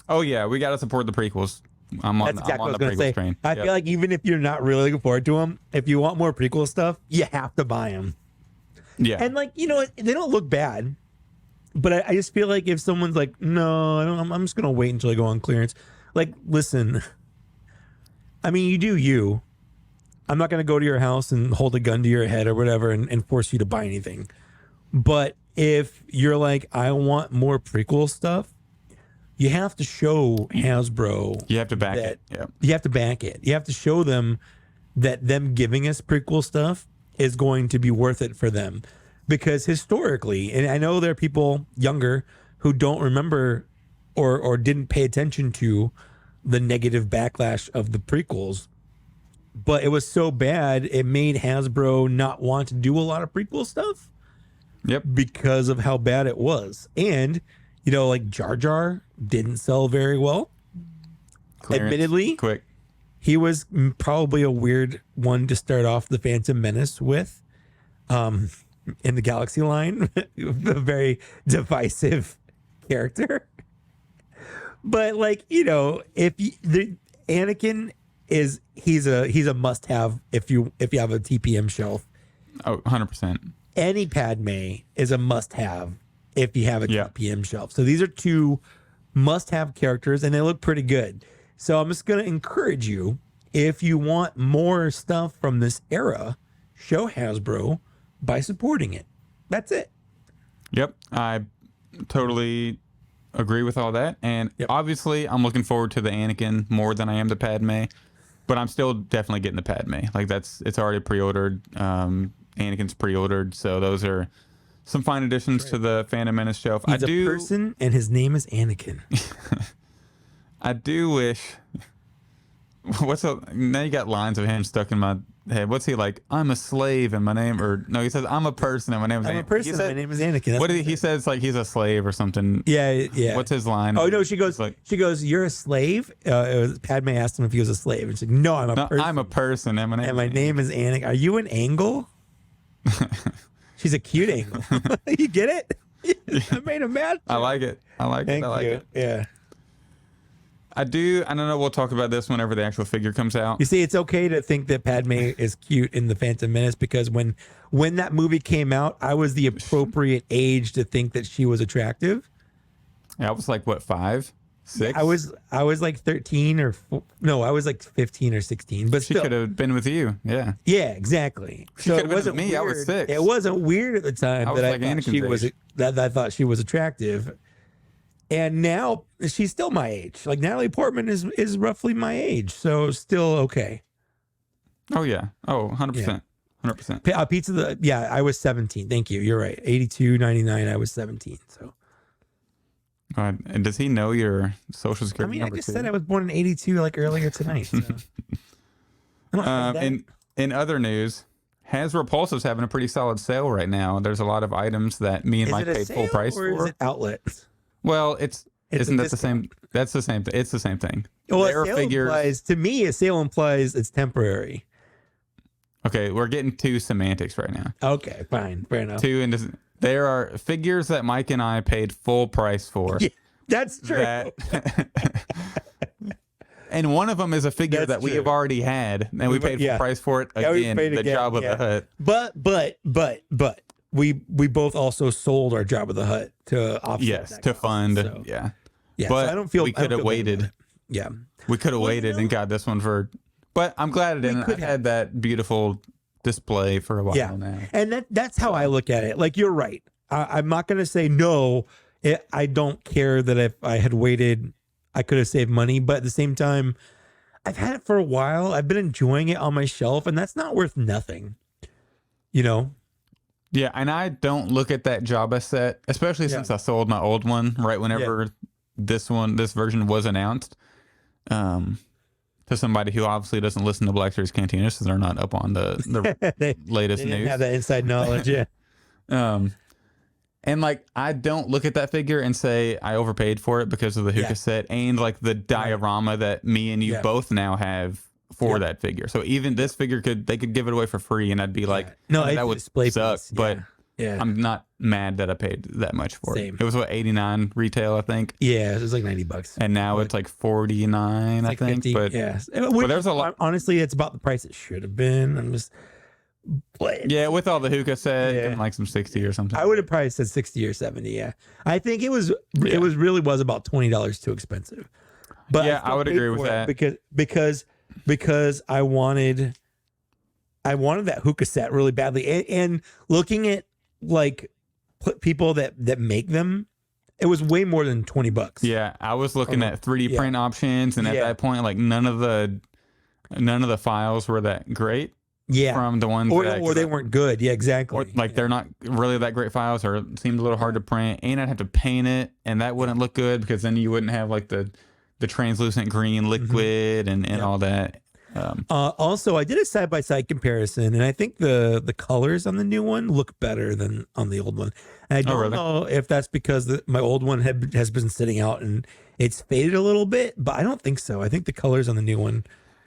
Oh yeah, we got to support the prequels. I'm on the prequel train. I feel like even if you're not really looking forward to them, if you want more prequel stuff, you have to buy them. Yeah. And they don't look bad, but I just feel like if someone's like, no, I don't, I'm just going to wait until I go on clearance. Like, listen, I mean, you do you. I'm not going to go to your house and hold a gun to your head or whatever and force you to buy anything. But if you're like, I want more prequel stuff, you have to show Hasbro. You have to back it. Yeah. You have to back it. You have to show them that them giving us prequel stuff is going to be worth it for them. Because historically, and I know there are people younger who don't remember or didn't pay attention to the negative backlash of the prequels, but it was so bad it made Hasbro not want to do a lot of prequel stuff. Yep. Because of how bad it was. And You know, like Jar Jar didn't sell very well. Clearance, Admittedly, quick. he was probably a weird one to start off the Phantom Menace with. In the Galaxy line, a very divisive character. But like, you know, if you, the Anakin is he's a must have if you have a TPM shelf. Oh, 100%. Any Padme is a must have if you have a TPM shelf. So these are two must have characters and they look pretty good. So I'm just going to encourage you, if you want more stuff from this era, show Hasbro by supporting it. That's it. Yep. I totally agree with all that. And obviously I'm looking forward to the Anakin more than I am the Padme, but I'm still definitely getting the Padme. Like it's already pre-ordered. Anakin's pre-ordered. So those are some fine additions to the Phantom Menace shelf. He's a person and his name is Anakin. I do wish. Now you got lines of him stuck in my head. What's he like? I'm a slave and my name, or no? He says I'm a person and my name is. I'm a person. My name is Anakin. That's what did he says? Like he's a slave or something. Yeah. What's his line? Oh no, she goes, you're a slave. Padme asked him if he was a slave, and she's like, no, I'm a person. I'm a person and my name is Anakin. Are you an angle? She's a cute angle. You get it? I made him mad. I like it. Thank you. It. Yeah. I don't know. We'll talk about this whenever the actual figure comes out. You see, it's okay to think that Padme is cute in the Phantom Menace because when that movie came out, I was the appropriate age to think that she was attractive. Yeah, I was like what, 5, 6? I was like 13 or I was like 15 or 16. But she still, could have been with you. Yeah. Yeah, exactly. So it wasn't me. Weird. I was 6. It wasn't weird at the time that I thought she was attractive. And now she's still my age. Like Natalie Portman is roughly my age, so still okay. Oh yeah. Oh, 100%. 100%. Pizza. I was 17. Thank you. You're right. 82, 99. I was 17. So. And does he know your social security number? I just said I was born in 82, like earlier tonight. So. In other news, Hasbro Pulse is having a pretty solid sale right now. There's a lot of items that me and Mike paid full price for. Is it outlets? Well, isn't that the same? That's the same thing. It's the same thing. Well, to me, a sale implies it's temporary. Okay, we're getting too semantics right now. Okay, fine, fair enough. There are figures that Mike and I paid full price for. Yeah, that's true. And one of them is a figure that we have already had, and we paid full price for it again. The Jabba the Hutt. But we both also sold our Jabba the Hutt to offset to fund. So. Yeah. But so I don't feel we could have waited. Yeah. We could have waited and got this one for. But I'm glad it didn't. I've had that beautiful display for a while now. And that's how I look at it. Like, you're right. I'm not going to say no. I don't care that if I had waited, I could have saved money. But at the same time, I've had it for a while. I've been enjoying it on my shelf, and that's not worth nothing. You know? Yeah, and I don't look at that Jabba set, especially since I sold my old one right whenever this version was announced. To somebody who obviously doesn't listen to Black Series Cantina, so they're not up on the latest they news. Have that inside knowledge, yeah. And like, I don't look at that figure and say I overpaid for it because of the hookah set and like the diorama that me and you both now have for that figure. So even this figure they could give it away for free, and I'd be like, no, that would suck. Piece. But I'm not mad that I paid that much for it. It was what, 89 retail, I think. Yeah, it was like $90, and now it's like 49, I think. 50, but but there's a lot. Honestly, it's about the price it should have been. I'm just. With all the hookah set and like some 60 or something. I would have probably said 60 or 70. Yeah, I think it was about $20 too expensive. But I would agree with that because I wanted that hookah set really badly, and looking at like people that make them, it was way more than $20. Yeah, I was looking at 3D print options, and at that point, like none of the files were that great. Yeah, from the ones or they weren't good. Yeah, exactly. Or like they're not really that great files, or it seemed a little hard to print, and I'd have to paint it, and that wouldn't look good because then you wouldn't have like the translucent green liquid and all that. Also, I did a side-by-side comparison, and I think the colors on the new one look better than on the old one. And I don't really? know if that's because my old one has been sitting out and it's faded a little bit, but I don't think so. I think the colors on the new one,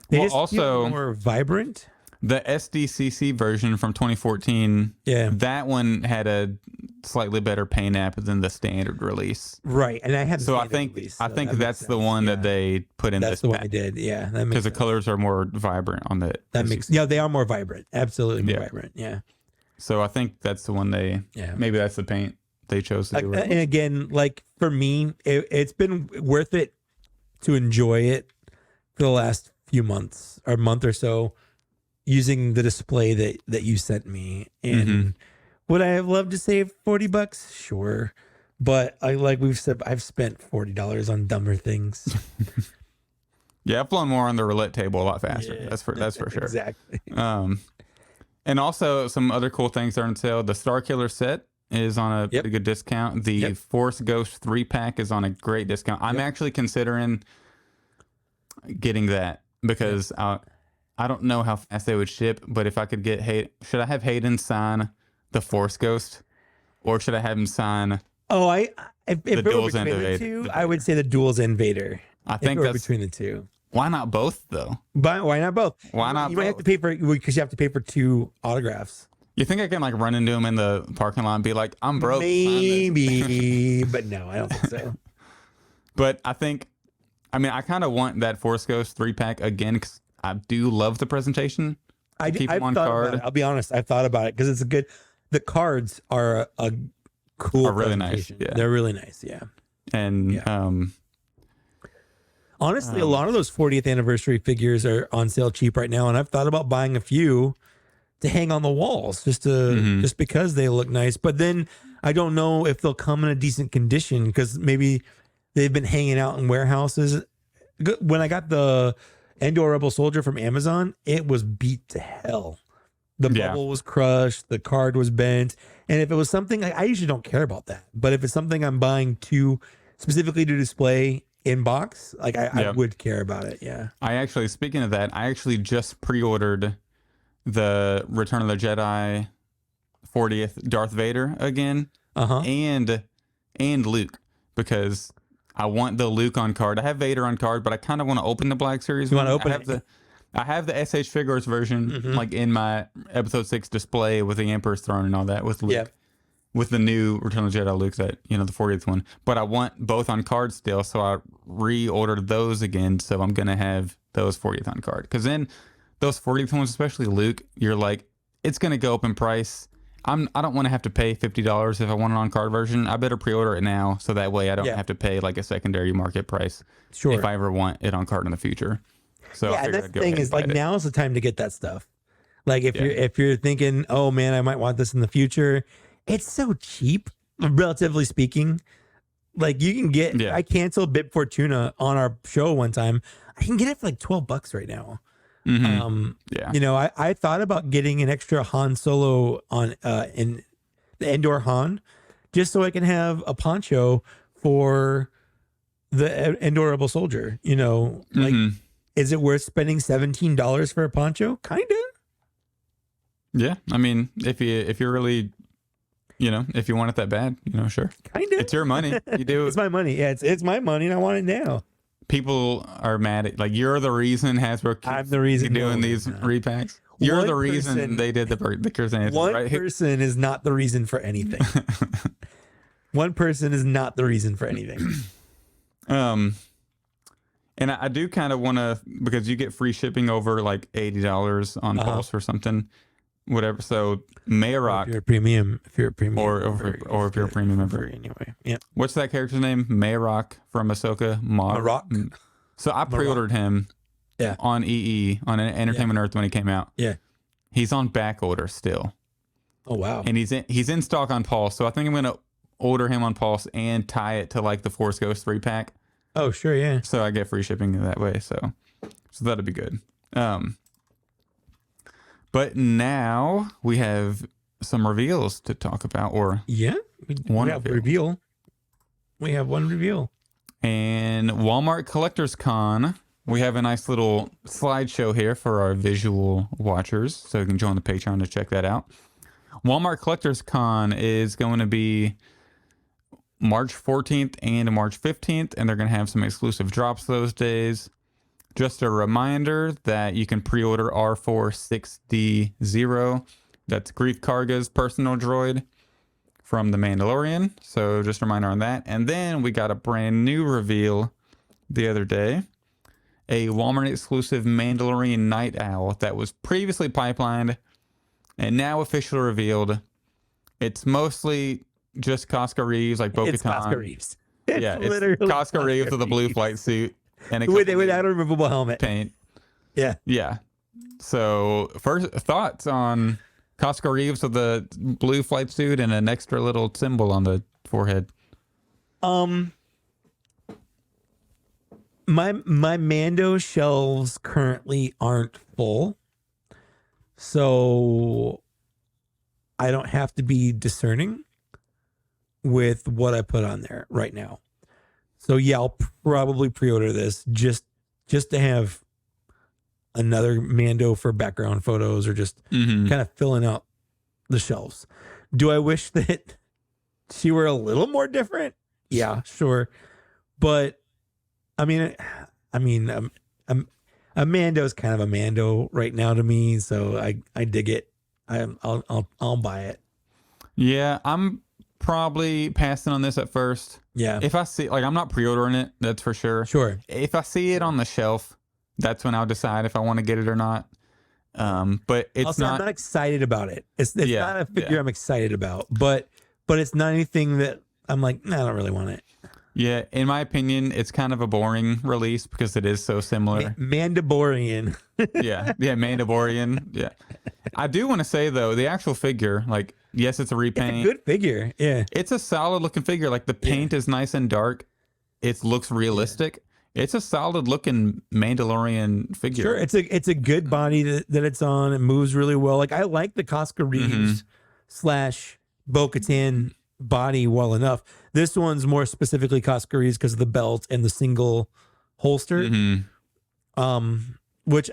they Well, just also- feel more vibrant. The SDCC version from 2014, Yeah. that one had a slightly better paint app than the standard release. Right, and I had the So I standard think release, I so think that that's makes the sense. one Yeah. that they put in That's this the one I pack did. Yeah, that makes because the sense. colors are more vibrant on the. That makes they are more vibrant. Absolutely more Yeah. vibrant. Yeah. So I think that's the one they. Yeah. Maybe that's the paint they chose to do. And again, like for me, it's been worth it to enjoy it for the last few months or month or so using the display that you sent me. And would I have loved to save $40? Sure. But like we've said, I've spent $40 on dumber things. Yeah, I've flown more on the roulette table a lot faster. Yeah. That's for sure. Exactly. And also some other cool things are on sale. The Star Killer set is on a pretty good discount. The Force Ghost 3-pack is on a great discount. I'm actually considering getting that because I don't know how fast they would ship, but if I could get should I have Hayden sign the Force Ghost or should I have him sign Oh, if it were Duels between the Invader. two, I would say the Duels Invader. I If think it were that's between the two. why not both though? But why not both? Why not You might have both? to pay for because you have to pay for 2 autographs. You think I can like run into him in the parking lot and be like, I'm broke. sign this." Maybe, but no, I don't think so. But I kind of want that Force Ghost 3-pack again because I do love the presentation. I've Keep 'em on thought card. about it. I'll be honest. I've thought about it because it's a good. The cards are a cool. Are really nice, presentation. yeah. They're really nice. Yeah. And Honestly, a lot of those 40th anniversary figures are on sale cheap right now, and I've thought about buying a few to hang on the walls just because they look nice. But then I don't know if they'll come in a decent condition because maybe they've been hanging out in warehouses. When I got the Endor Rebel Soldier from Amazon, it was beat to hell. The bubble was crushed, the card was bent, and if it was something I usually don't care about that, but if it's something I'm buying specifically to display in box, like I would care about it. Yeah. speaking of that, I actually just pre-ordered the Return of the Jedi 40th Darth Vader again, and Luke because I want the Luke on card. I have Vader on card, but I kind of want to open the Black Series. You want to open it? I have the SH Figures version, like in my Episode 6 display with the Emperor's Throne and all that with Luke. Yeah. With the new Return of the Jedi Luke, that the 40th one. But I want both on card still, so I reordered those again. So I'm gonna have those 40th on card. Because then those 40th ones, especially Luke, you're like, it's gonna go up in price. I don't want to have to pay $50 if I want an on card version. I better pre-order it now, so that way I don't have to pay like a secondary market price if I ever want it on card in the future. So yeah, and that's the thing is like now's the time to get that stuff. Like if you're thinking, oh man, I might want this in the future, it's so cheap, relatively speaking. Like you can get, I canceled Bib Fortuna on our show one time. I can get it for like $12 right now. I thought about getting an extra Han Solo on in the Endor Han, just so I can have a poncho for the Endor Rebel Soldier. Like. Is it worth spending $17 for a poncho? Kind of. Yeah, I mean, if you're really, if you want it that bad, sure. Kind of. It's your money. You do. It's my money. Yeah, it's my money, and I want it now. People are mad at you're the reason Hasbro keeps I'm the reason doing these repacks. You're the reason they did the Curzan. One right? person is not the reason for anything. One person is not the reason for anything. And I do kind of want to, because you get free shipping over like $80 on Pulse or something, whatever. So Mayrock, If you're a premium, or if you're a premium member, anyway. Yeah. What's that character's name? Mayrock from Ahsoka. Marok. So I pre-ordered him. On EE on Entertainment Earth when he came out. Yeah. He's on back order still. Oh wow. And he's in stock on Pulse. So I think I'm gonna order him on Pulse and tie it to like the Force Ghost 3-pack. Oh, sure, yeah. So I get free shipping that way. So that'd be good. But now we have some reveals to talk about, or we have reveal. We have one reveal. And Walmart Collectors Con we have a nice little slideshow here for our visual watchers, so you can join the Patreon to check that out. Walmart Collectors Con is going to be March 14th and March 15th, and they're going to have some exclusive drops those days. Just a reminder that you can pre-order R46D0. That's Grief Karga's personal droid from The Mandalorian. So just a reminder on that. And then we got a brand new reveal the other day. A Walmart exclusive Mandalorian Night Owl that was previously pipelined and now officially revealed. It's mostly just Casca Reeves, like Bo-Katan. It's Casca Reeves. It's it's Casca Reeves with a blue flight suit and a without a removable helmet. Paint. Yeah. Yeah. So first thoughts on Casca Reeves with the blue flight suit and an extra little symbol on the forehead. My Mando shelves currently aren't full, so I don't have to be discerning with what I put on there right now. So yeah, I'll probably pre-order this just to have another Mando for background photos or just kind of filling out the shelves. Do I wish that she were a little more different? Yeah, sure. But I mean, a Mando's kind of a Mando right now to me, so I dig it. I'll buy it. Yeah, I'm probably passing on this at first. Yeah. If I see, like, I'm not pre-ordering it, that's for sure. Sure. If I see it on the shelf, that's when I'll decide if I want to get it or not. But it's also, I'm not excited about it. It's not a figure I'm excited about, but it's not anything that I'm like, nah, I don't really want it. Yeah, in my opinion, it's kind of a boring release because it is so similar. Mandalorian. yeah, Mandalorian. Yeah. I do want to say, though, the actual figure, like, yes, it's a repaint. It's a good figure. Yeah. It's a solid looking figure. Like, the paint is nice and dark. It looks realistic. Yeah. It's a solid looking Mandalorian figure. Sure. It's a good body that it's on. It moves really well. Like, I like the Casca Reeves / Bo-Katan body well enough. This one's more specifically Casca Reeves because of the belt and the single holster. Which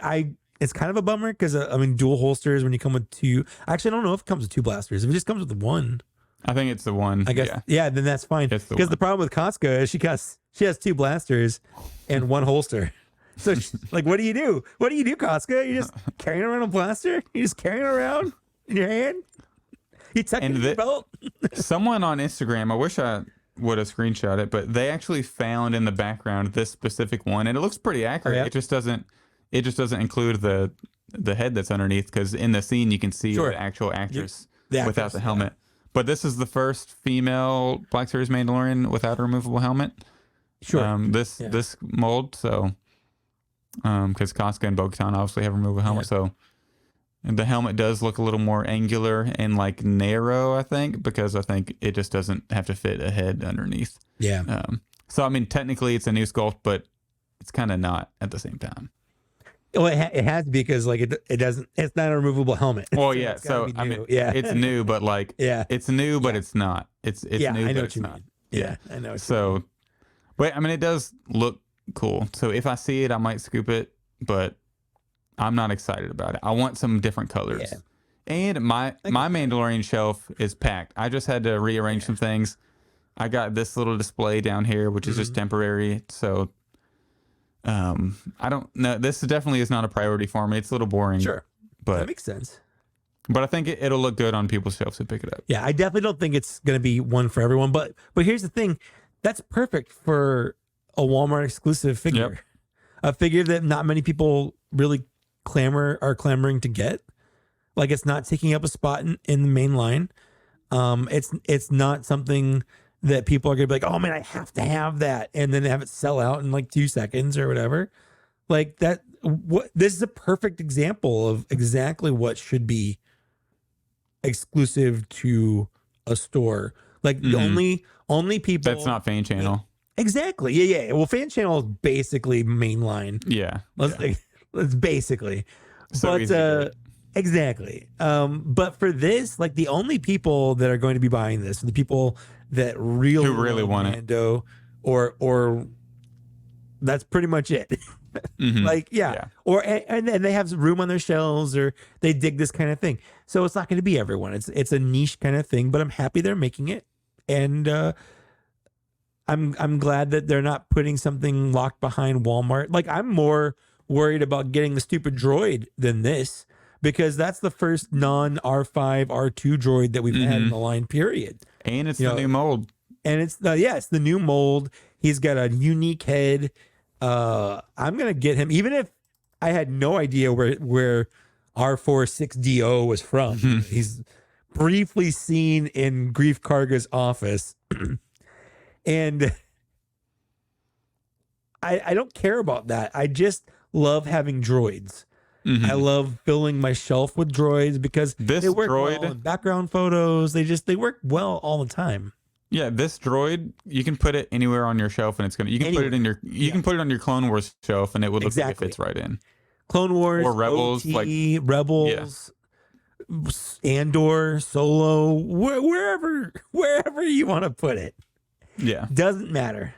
it's kind of a bummer because I mean, dual holsters when you come with two. Actually, I don't know if it comes with two blasters. If it just comes with one, I think it's the one. I guess. Yeah, then that's fine. Because the problem with Casca is she has two blasters and one holster. So like, what do you do? What do you do, Casca? You just carrying around a blaster? You just carrying it around in your hand? You tuck it in your belt? Someone on Instagram, I wish I would have screenshot it, but they actually found in the background this specific one, and it looks pretty accurate. It just doesn't include the head that's underneath, because in the scene you can see the actual actress without the helmet. But this is the first female Black Series Mandalorian without a removable helmet. Sure. This mold, so because Casca and Bo-Katan obviously have removable helmets, so. And the helmet does look a little more angular and like narrow, I think, because I think it just doesn't have to fit a head underneath. Yeah. So, I mean, technically it's a new sculpt, but it's kind of not at the same time. Well, it has to be because like it doesn't. It's not a removable helmet. Well, yeah. So I mean, it's new, but like, it's new, but it's not. It's new, but it's not. Yeah, I know. So, but I mean, it does look cool. So if I see it, I might scoop it, but I'm not excited about it. I want some different colors. Yeah. And my Mandalorian shelf is packed. I just had to rearrange some things. I got this little display down here, which is just temporary. So I don't know. This definitely is not a priority for me. It's a little boring. Sure. But that makes sense. But I think it'll look good on people's shelves who pick it up. Yeah, I definitely don't think it's going to be one for everyone. But here's the thing. That's perfect for a Walmart exclusive figure. Yep. A figure that not many people really clamoring to get. Like, it's not taking up a spot in the main line. It's not something that people are gonna be like, oh man, I have to have that, and then have it sell out in like 2 seconds or whatever. Like that. This is a perfect example of exactly what should be exclusive to a store. Like the only people that's not fan channel. Exactly. Yeah. Well, fan channel is basically mainline. Yeah. Let's basically. So but exactly. But for this, like the only people that are going to be buying this are the people that really want Mando, or that's pretty much it. Like, Yeah. or and they have room on their shelves, or they dig this kind of thing. So it's not going to be everyone. It's a niche kind of thing, but I'm happy they're making it, and I'm glad that they're not putting something locked behind Walmart. Like, I'm more worried about getting the stupid droid than this, because that's the first non R5 R2 droid that we've had in the line. Period. And it's the new mold. And it's the new mold. He's got a unique head. I'm gonna get him, even if I had no idea where R46DO was from. He's briefly seen in Grief Karga's office, and I don't care about that. I just love having droids. I love filling my shelf with droids because This they work droid- well in background photos. They work well all the time. Yeah, this droid, you can put it anywhere on your shelf, and it's gonna. You can put it in your. You can put it on your Clone Wars shelf, and it would look like it fits right in. Clone Wars, Or Rebels, OT, Rebels, Andor, Solo, wherever you want to put it, Yeah. doesn't matter.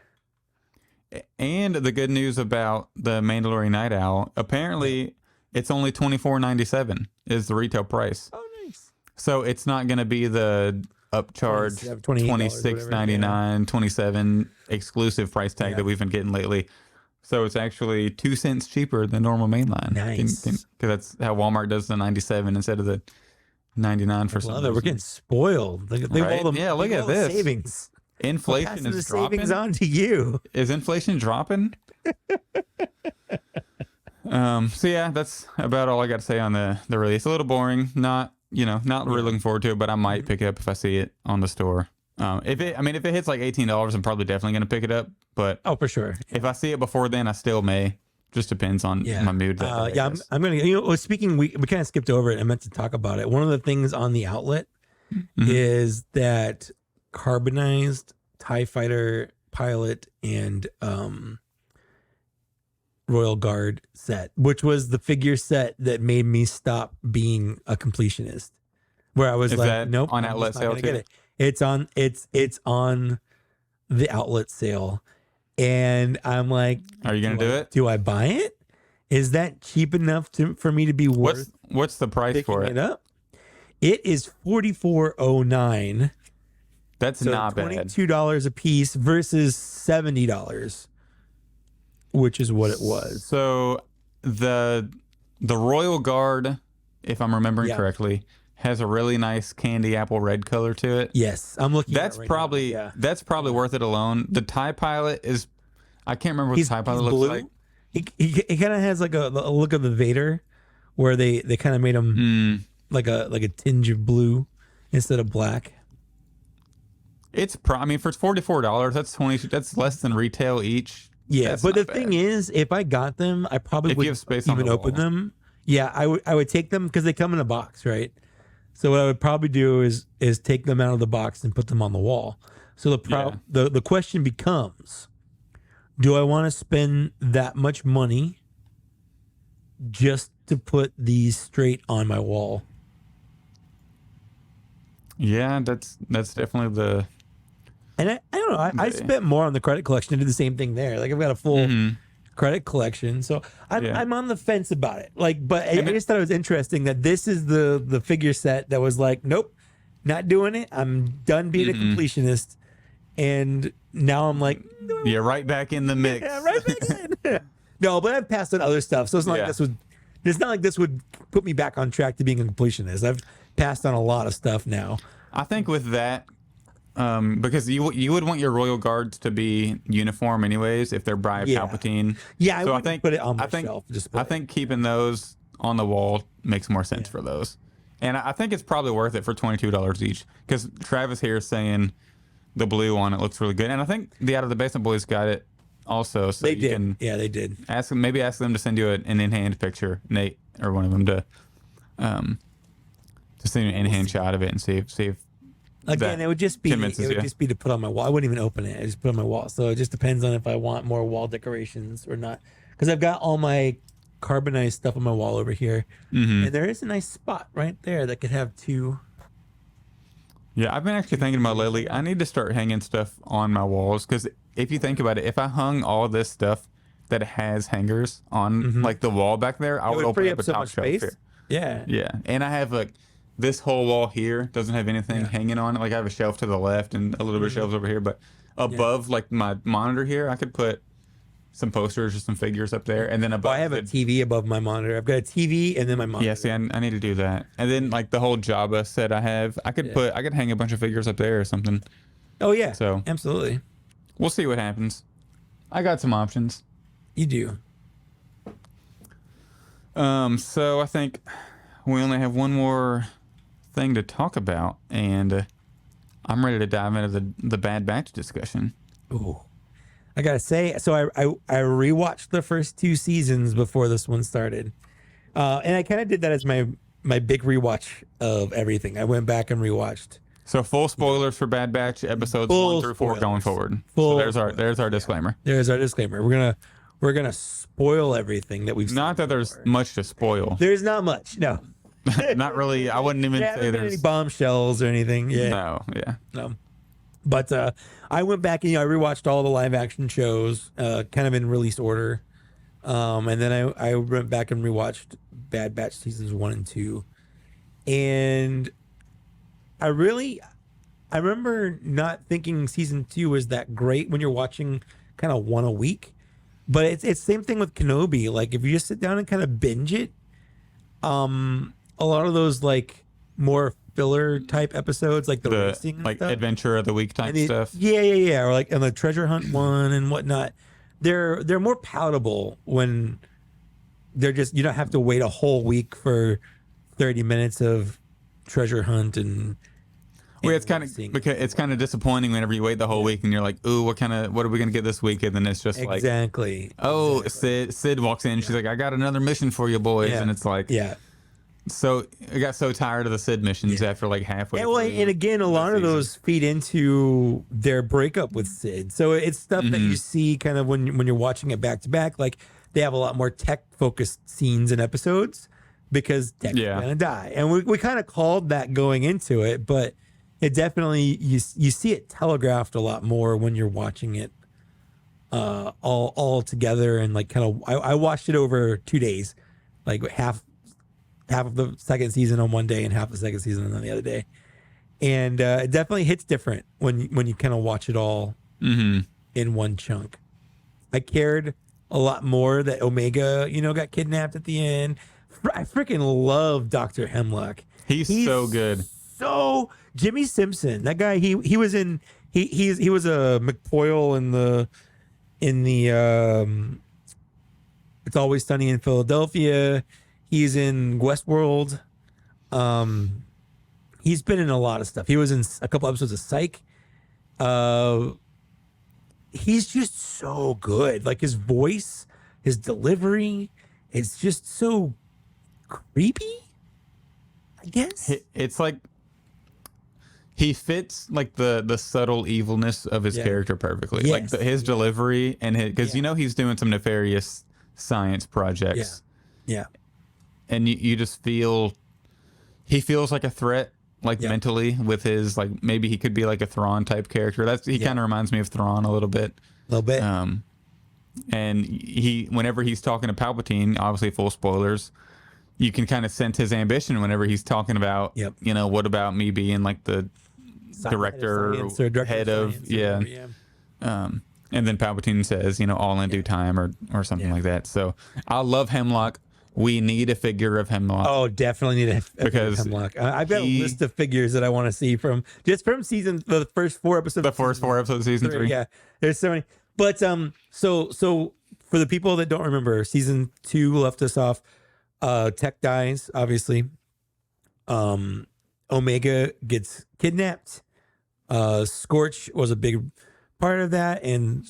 And the good news about the Mandalorian Night Owl, apparently it's only $24.97 is the retail price. Oh, nice. So it's not going to be the upcharge $28, $26.99, $27 exclusive price tag that we've been getting lately. So it's actually 2 cents cheaper than normal mainline. Nice. Because that's how Walmart does the 97 instead of the 99 for some Love it. We're reason. getting spoiled. Look at all the, Yeah, look at all the this. savings. Inflation Passing the is dropping. savings on to you. Is inflation dropping? So yeah, that's about all I got to say on the release. A little boring. Not really looking forward to it, but I might pick it up if I see it on the store. If it hits like $18, I'm probably definitely gonna pick it up. But For sure. if I see it before then, I still may. Just depends on my mood. That day, I guess. I'm gonna. Speaking, we kind of skipped over it. I meant to talk about it. One of the things on the outlet is that carbonized TIE Fighter pilot and Royal Guard set, which was the figure set that made me stop being a completionist. Where I was Is like, that nope, on I'm outlet just not sale gonna too? get it. It's on the outlet sale, and I'm like, Are you gonna do it? Do I buy it? Is that cheap enough for me to be worth What's the price picking for it it? up? It is $44.09. That's So not bad. $22 a piece versus $70, which is what it was. So the Royal Guard, if I'm remembering correctly, has a really nice candy apple red color to it. Yes, I'm looking. That's at it right probably now. that's probably worth it alone. The TIE Pilot is, I can't remember what the TIE Pilot looks blue. like. He kind of has like a look of the Vader, where they kind of made him like a tinge of blue instead of black. It's for $44, that's less than retail each. Yeah, That's but the not bad. thing is, if I got them, I probably If you have wouldn't space on even the open wall. them. Yeah, I would take them because they come in a box, right? So what I would probably do is take them out of the box and put them on the wall. So the question becomes, do I want to spend that much money just to put these straight on my wall? Yeah, that's definitely the. And I don't know. I spent more on the credit collection. I did the same thing there. Like, I've got a full credit collection, so I'm on the fence about it. Like, but I just thought it was interesting that this is the figure set that was like, nope, not doing it. I'm done being a completionist, and now I'm like, Yeah, right back in the mix. yeah, right back in. No, but I've passed on other stuff, so it's not like this would. It's not like this would put me back on track to being a completionist. I've passed on a lot of stuff now. I think with that, because you would want your Royal Guards to be uniform anyways if they're by Palpatine. Yeah, So I think put it on my shelf. I think keeping those on the wall makes more sense for those. And I think it's probably worth it for $22 each, because Travis here is saying the blue on it looks really good, and I think the Out of the Basement Boys got it also. So they did. Yeah, they did. Ask them to send you an in-hand picture, Nate or one of them, to send you an in-hand shot of it and see if Again, it would just be convinces you. just be to put on my wall. I wouldn't even open it. I just put it on my wall. So it just depends on if I want more wall decorations or not. Because I've got all my carbonized stuff on my wall over here, and there is a nice spot right there that could have two. Yeah, I've been actually thinking about lately, I need to start hanging stuff on my walls, because if you think about it, if I hung all this stuff that has hangers on like the wall back there, I It would would free open up up a so top much shelf space. here. Yeah. Yeah, and I have like this whole wall here doesn't have anything hanging on it. Like I have a shelf to the left and a little bit of shelves over here, but above like my monitor here, I could put some posters or some figures up there, and then above. Well, I have a TV above my monitor. I've got a TV and then my monitor. Yeah, see, I need to do that, and then like the whole Jabba set I have, I could hang a bunch of figures up there or something. Oh yeah. So absolutely. we'll see what happens. I got some options. You do. So I think we only have one more thing to talk about, and I'm ready to dive into the Bad Batch discussion. Ooh. I gotta say, so I rewatched the first 2 seasons before this one started, and I kind of did that as my big rewatch of everything. I went back and rewatched. So full spoilers for Bad Batch episodes Full 1 through 4 going spoilers. forward. Full So there's our disclaimer. There's our disclaimer. We're gonna spoil everything that we've seen. Not that there's much to spoil. There's not much. No. Not really. I wouldn't even There say haven't been any there's. bombshells or anything. Yeah. No, yeah. No. But I went back and I rewatched all the live action shows, kind of in release order, and then I went back and rewatched Bad Batch seasons 1 and 2, and I remember not thinking season 2 was that great when you're watching kind of one a week, but it's same thing with Kenobi. Like if you just sit down and kind of binge it, a lot of those like more filler type episodes, like the racing and like stuff. Adventure of the Week type And stuff. Yeah. Or like and the treasure hunt one and whatnot. They're more palatable when they're just, you don't have to wait a whole week for 30 minutes of treasure hunt and Well, it's kind of racing. because it's kind of disappointing whenever you wait the whole week and you're like, ooh, what are we gonna get this week? And then it's just like, exactly. oh, Sid walks in. She's like, I got another mission for you, boys, Yeah. and it's like, Yeah. So I got so tired of the Sid missions after like halfway. And, well, through and again, a lot of season. those feed into their breakup with Sid. So it's stuff that you see kind of when you're watching it back to back. Like they have a lot more tech focused scenes and episodes because Tech's gonna die, and we kind of called that going into it, but it definitely you see it telegraphed a lot more when you're watching it all together and like kind of. I watched it over 2 days, like half of the second season on one day and half the second season on the other day, and it definitely hits different when you kind of watch it all in one chunk. I cared a lot more that Omega, got kidnapped at the end. I freaking love Dr. Hemlock. He's so good. So Jimmy Simpson, that guy, he was in he was a McPoyle in the It's Always Sunny in Philadelphia. He's in Westworld. He's been in a lot of stuff. He was in a couple episodes of Psych. He's just so good. Like his voice, his delivery, it's just so creepy, I guess. It's like he fits like the subtle evilness of his character perfectly. Yes. Like his delivery and because he's doing some nefarious science projects. Yeah. And you just feel he feels like a threat, like mentally with his like maybe he could be like a Thrawn type character. He kind of reminds me of Thrawn a little bit. And whenever he's talking to Palpatine, obviously full spoilers, you can kind of sense his ambition whenever he's talking about, what about me being like the director, head of, and then Palpatine says, all in due time or something like that. So I love Hemlock. We need a figure of Hemlock. Oh, definitely need a figure of Hemlock. I've got a list of figures that I want to see from the first 4 episodes. The first 4 episodes of season 3. Yeah, there's so many. But so for the people that don't remember, season 2 left us off. Tech dies, obviously. Omega gets kidnapped. Scorch was a big part of that, and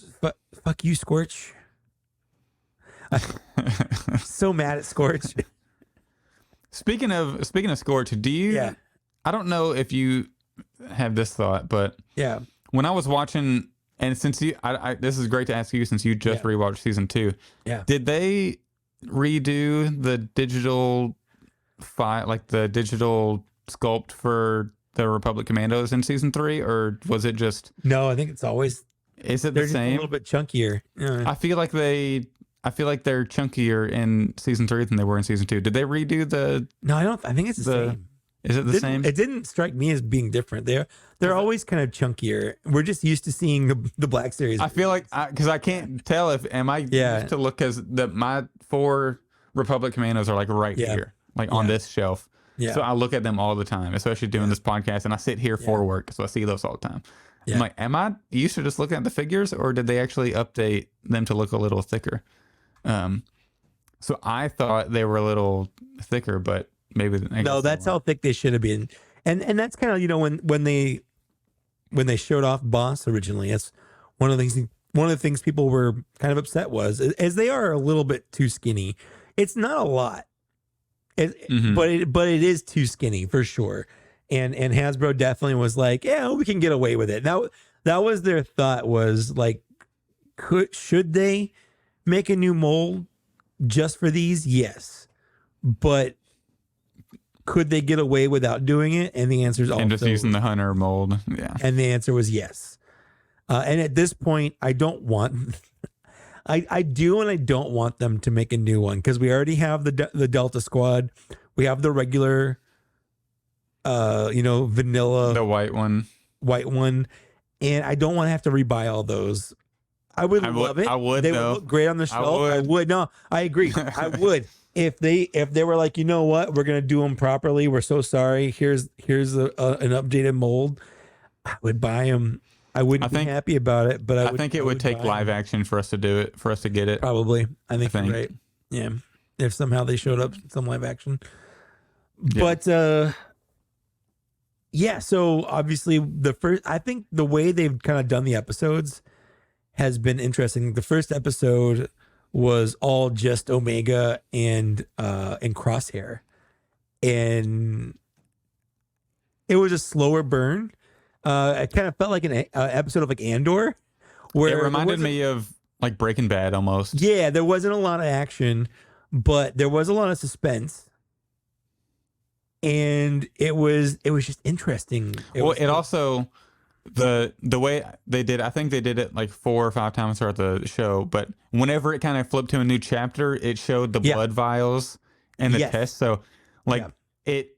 fuck you, Scorch. So mad at Scorch. Speaking of Scorch, do you? Yeah. I don't know if you have this thought, but when I was watching, and since this is great to ask you since you just rewatched season 2. Yeah. Did they redo the digital like the digital sculpt for the Republic Commandos in season 3, or was it just? No, I think it's always. Is it They're the just same? a little bit chunkier. I feel like they I feel like they're chunkier in season 3 than they were in season 2. Did they redo the? No, I don't. I think it's the same. Is it the same? It didn't strike me as being different. They're always kind of chunkier. We're just used to seeing the Black Series. I feel like because I can't tell if am I used to look because my 4 Republic Commandos are like right here, like on this shelf. Yeah. So I look at them all the time, especially doing this podcast, and I sit here for work, so I see those all the time. Yeah. I'm like, am I used to just looking at the figures, or did they actually update them to look a little thicker? So I thought they were a little thicker, but maybe no. That's how thick they should have been, and that's kind of when they showed off Boss originally. That's one of the things people were kind of upset was as they are a little bit too skinny. It's not a lot, but it is too skinny for sure. And Hasbro definitely was like, yeah, we can get away with it. That was their thought was like, should they make a new mold just for these? Yes, but could they get away without doing it? And the answer is also, and just using the Hunter mold. Yeah. And the answer was yes. And at this point, I don't want, I do and I don't want them to make a new one because we already have the Delta Squad. We have the regular, vanilla. The white one. And I don't want to have to rebuy all those. I would love it. I would. They though. would look great on the shelf. I would. No, I agree. I would. If they were like, you know what, we're gonna do them properly. We're so sorry. Here's an updated mold. I would buy them. I wouldn't be happy about it, but I think it would take live action for us to do it, for us to get it. Probably. I think you're right. Yeah. If somehow they showed up some live action. Yeah. But yeah, so obviously I think the way they've kind of done the episodes has been interesting. The first episode was all just Omega and Crosshair, and it was a slower burn. It kind of felt like an episode of like Andor, where it reminded me of like Breaking Bad almost. Yeah, there wasn't a lot of action, but there was a lot of suspense, and it was just interesting. It also the way they did, I think they did it like 4 or 5 times throughout the show, but whenever it kind of flipped to a new chapter, it showed the blood vials and the test. So like it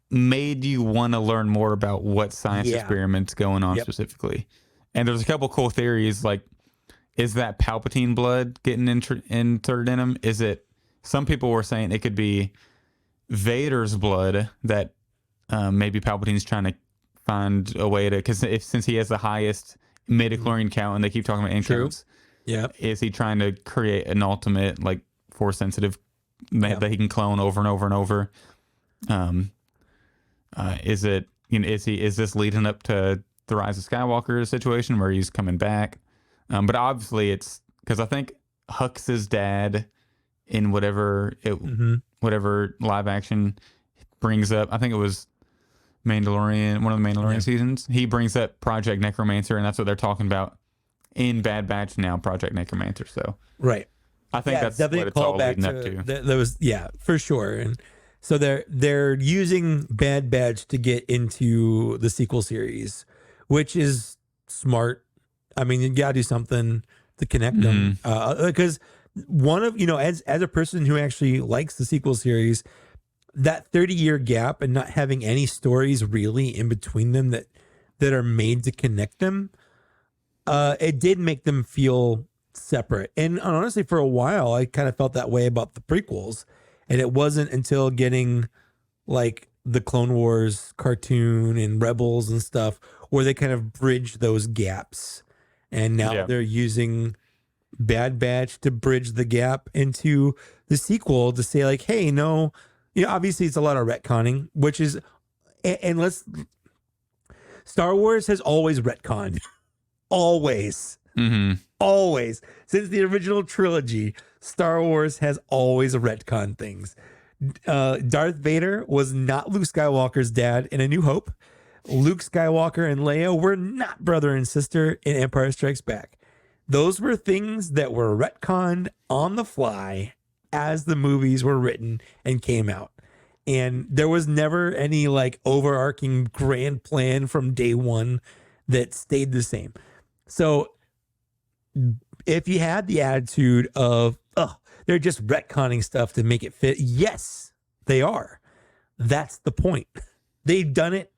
made you want to learn more about what science experiments going on specifically. And there's a couple cool theories, like, is that Palpatine blood getting inserted in him? Is it, some people were saying it could be Vader's blood that maybe Palpatine's trying to find a way to, because since he has the highest midichlorian count and they keep talking about incounts, is he trying to create an ultimate like force sensitive that he can clone over and over and over? Is it, is this leading up to the Rise of Skywalker situation where he's coming back? But obviously it's because I think Hux's dad in whatever live action brings up, I think it was Mandalorian, one of the Mandalorian seasons, he brings up Project Necromancer, and that's what they're talking about in Bad Batch now, Project Necromancer. So I think that's what it's all leading up to. That was for sure. And so they're using Bad Batch to get into the sequel series, which is smart. I mean, you gotta do something to connect them, because one of as a person who actually likes the sequel series, that 30-year gap and not having any stories really in between them that are made to connect them, it did make them feel separate. And honestly, for a while, I kind of felt that way about the prequels. And it wasn't until getting like the Clone Wars cartoon and Rebels and stuff where they kind of bridged those gaps. And now they're using Bad Batch to bridge the gap into the sequel to say like, hey, no, obviously it's a lot of retconning, which is, and Star Wars has always retconned. Always. Always. Since the original trilogy, Star Wars has always retconned things. Darth Vader was not Luke Skywalker's dad in A New Hope. Luke Skywalker and Leia were not brother and sister in Empire Strikes Back. Those were things that were retconned on the fly as the movies were written and came out. And there was never any like overarching grand plan from day one that stayed the same. So if you had the attitude of, oh, they're just retconning stuff to make it fit. Yes, they are. That's the point. They've done it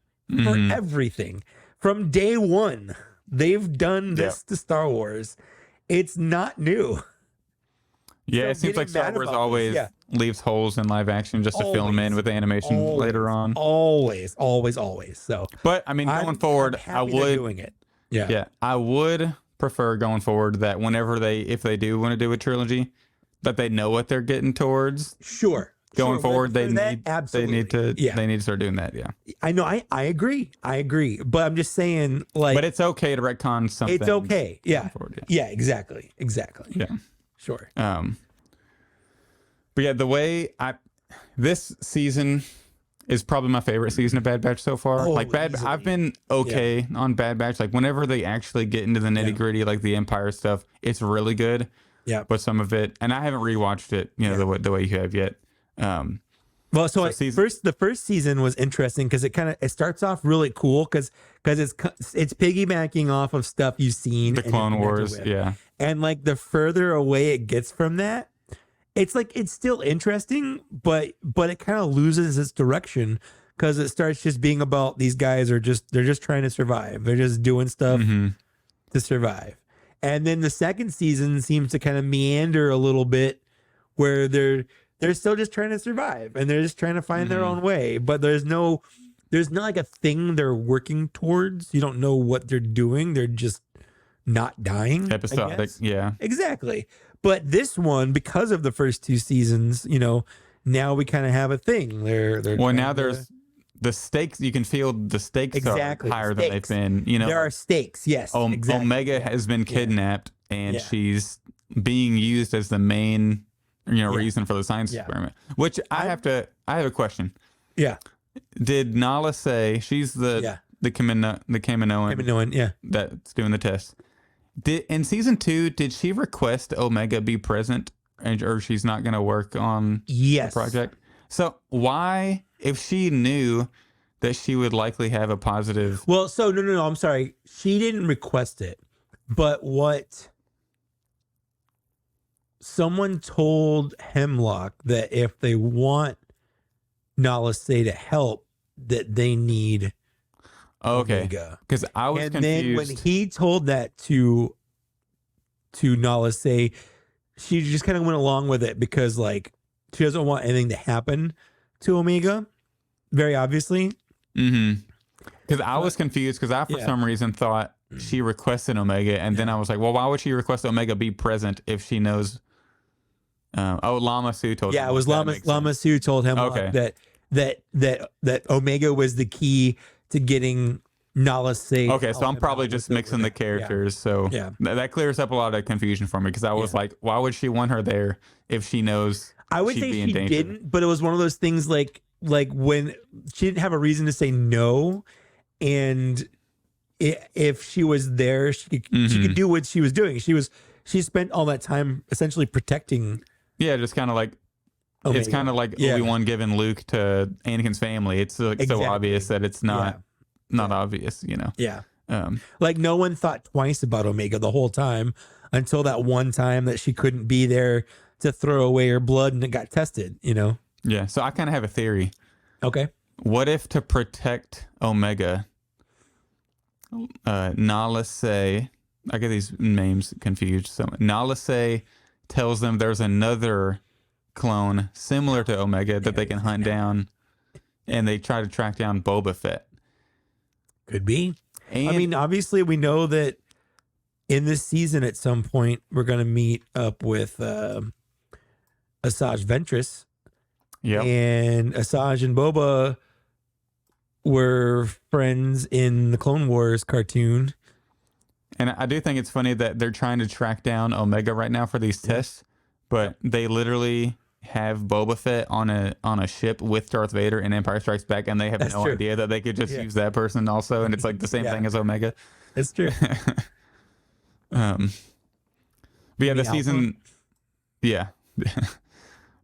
for everything from day one. They've done this to Star Wars. It's not new. Yeah, So it seems like getting mad Star Wars about always this, leaves holes in live action just to fill them in with the animation later on. Always. So, But I mean, going forward, I'm I happy they're would doing it. Yeah. Yeah, I would prefer going forward that whenever if they do want to do a trilogy, that they know what they're getting towards. Sure. Going Sure, forward, for that, absolutely. they need to start doing that. Yeah, I know. I agree. But I'm just saying, like, but it's okay to retcon something. it's okay. Yeah. Forward, Yeah. Exactly. Yeah. Sure. But yeah, the way this season is probably my favorite season of Bad Batch so far. Oh, Like easily. I've been okay on Bad Batch. Like whenever they actually get into the nitty gritty, like the Empire stuff, it's really good. Yeah. But some of it, and I haven't rewatched it, the way you have yet. Well, so the first season was interesting because it starts off really cool because it's piggybacking off of stuff you've seen, The Clone Wars, yeah. And like the further away it gets from that, it's like it's still interesting, but it kind of loses its direction because it starts just being about these guys they're just trying to survive. They're just doing stuff to survive. And then the second season seems to kind of meander a little bit where they're still just trying to survive and they're just trying to find their own way, but there's not like a thing they're working towards. You don't know what they're doing. They're just not dying. Episodic, yeah. Exactly. But this one, because of the first two seasons, now we kind of have a thing. They're now there's the stakes. You can feel the stakes are higher than they've been. There are stakes. Yes. Exactly. Omega has been kidnapped and she's being used as the main reason for the science experiment. Which I have a question. Yeah. Did Nala say she's the Kaminoan that's doing the test? In season 2, did she request Omega be present, or she's not going to work on the project? So why, if she knew that she would likely have a positive? Well, so no, I'm sorry. She didn't request it, but what someone told Hemlock that if they want Nala Say to help, that they need Omega. Because I was confused. Then when he told that to Nala Say, she just kind of went along with it because like she doesn't want anything to happen to Omega, very obviously. Because I was confused because I for some reason thought she requested Omega, and then I was like, well, why would she request Omega be present if she knows? Lama Su told him. Yeah, it was Lama Su told him that Omega was the key to getting Nala Say. Okay, so I'm probably just mixing the characters. So that clears up a lot of confusion for me because I was like, why would she want her there if she knows? I would say she didn't, but it was one of those things like when she didn't have a reason to say no, and if she was there, she could do what she was doing. She spent all that time essentially protecting. Yeah, just kind of like Omega. It's kind of like Obi-Wan giving Luke to Anakin's family. It's so obvious that it's not obvious, Yeah. Like no one thought twice about Omega the whole time until that one time that she couldn't be there to throw away her blood and it got tested, Yeah. So I kind of have a theory. Okay. What if to protect Omega, Nala Say, I get these names confused. So Nala Say tells them there's another clone similar to Omega that they can hunt down, and they try to track down Boba Fett. Could be. And, I mean, obviously we know that in this season at some point we're going to meet up with Asajj Ventress. Yeah. And Asajj and Boba were friends in the Clone Wars cartoon. And I do think it's funny that they're trying to track down Omega right now for these tests, but they literally have Boba Fett on a ship with Darth Vader in Empire Strikes Back, and they have no idea that they could just use that person also, and it's like the same thing as Omega. It's true. But yeah, the season,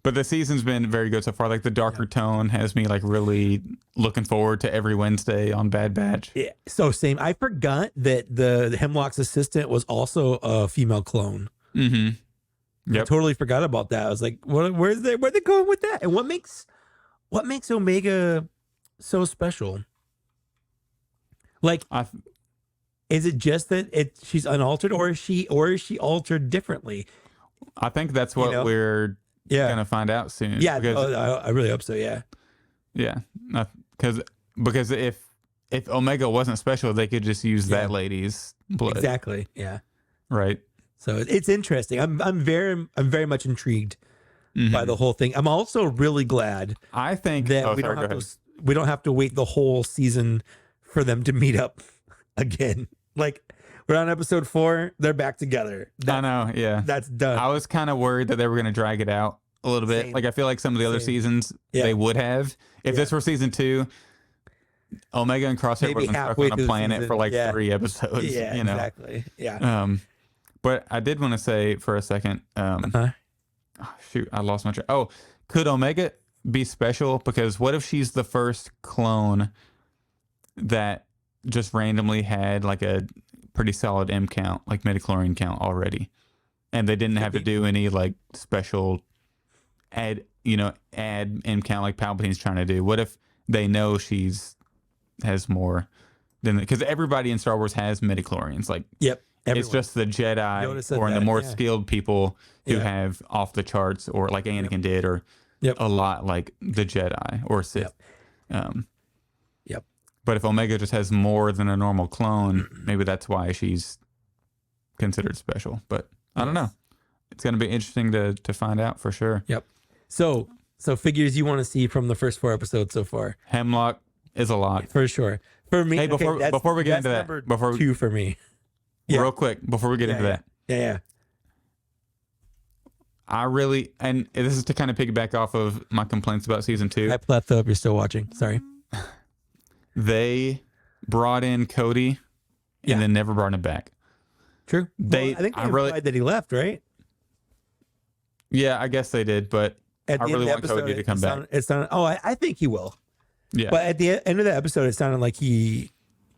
but the season's been very good so far. Like the darker tone has me like really looking forward to every Wednesday on Bad Batch. Yeah, so same. I forgot that the Hemlock's assistant was also a female clone. I Yep. totally forgot about that. I was like, where they going with that? And what makes Omega so special? Like, I is it just that she's unaltered, or is she altered differently? I think that's what know? we're Yeah. gonna find out soon. Yeah. Because I really hope so. Yeah. yeah, because if Omega wasn't special, they could just use that lady's blood. Exactly. Yeah. Right. So it's interesting. I'm very much intrigued by the whole thing. I'm also really glad I think that we don't have to wait the whole season for them to meet up again. Like, we're on episode 4, they're back together. I know, yeah. That's done. I was kind of worried that they were going to drag it out a little bit. Same. Like, I feel like some of the other seasons they would have. If this were season 2, Omega and Crosshair Maybe would have halfway been stuck on a through the planet season. for like Yeah. 3 episodes. Yeah, you know? exactly. Yeah. But I did want to say for a second, Uh-huh. shoot, I lost my track. Oh, could Omega be special? Because what if she's the first clone that just randomly had like a pretty solid M count, like midichlorian count already, and they didn't have to do any like special add M count like Palpatine's trying to do? What if they know has more than, because everybody in Star Wars has midichlorians, like Yep. it's just the Jedi or the more skilled people who have off the charts, or like Anakin did, or a lot like the Jedi or Sith. Yep. But if Omega just has more than a normal clone, maybe that's why she's considered special. But I don't know. It's going to be interesting to find out for sure. Yep. So figures you want to see from the first 4 episodes so far. Hemlock is a lot. For sure. For me, hey, before we get into that, before 2 for me. Yeah. Real quick, before we get into that. Yeah. I really, and this is to kind of piggyback off of my complaints about season 2. I left up. You're still watching. Sorry. They brought in Cody and then never brought him back. True. I think they implied that he left, right? Yeah, I guess they did, but At I the really end want of the Cody to come back. I think he will. Yeah. But at the end of the episode, it sounded like he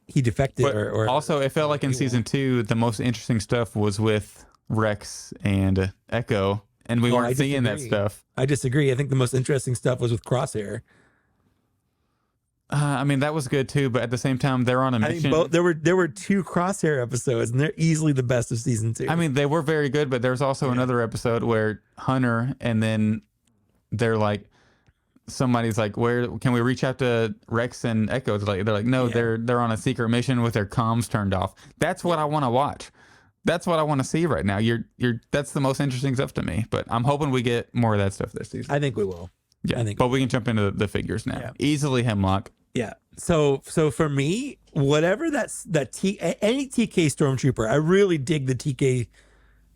defected, But or also, it felt like in season 2, the most interesting stuff was with Rex and Echo, and we weren't seeing that stuff. I disagree. I think the most interesting stuff was with Crosshair. I mean, that was good too, but at the same time, they're on a mission. There were 2 Crosshair episodes, and they're easily the best of season 2. I mean, they were very good, but there's also another episode where Hunter, and then they're like, somebody's like, where can we reach out to Rex and Echo? They're like, no, they're on a secret mission with their comms turned off. That's what I want to watch. That's what I want to see right now. That's the most interesting stuff to me. But I'm hoping we get more of that stuff this season. I think we will. Yeah, but we can jump into the figures now. Yeah. Easily Hemlock. Yeah. So for any TK Stormtrooper, I really dig the TK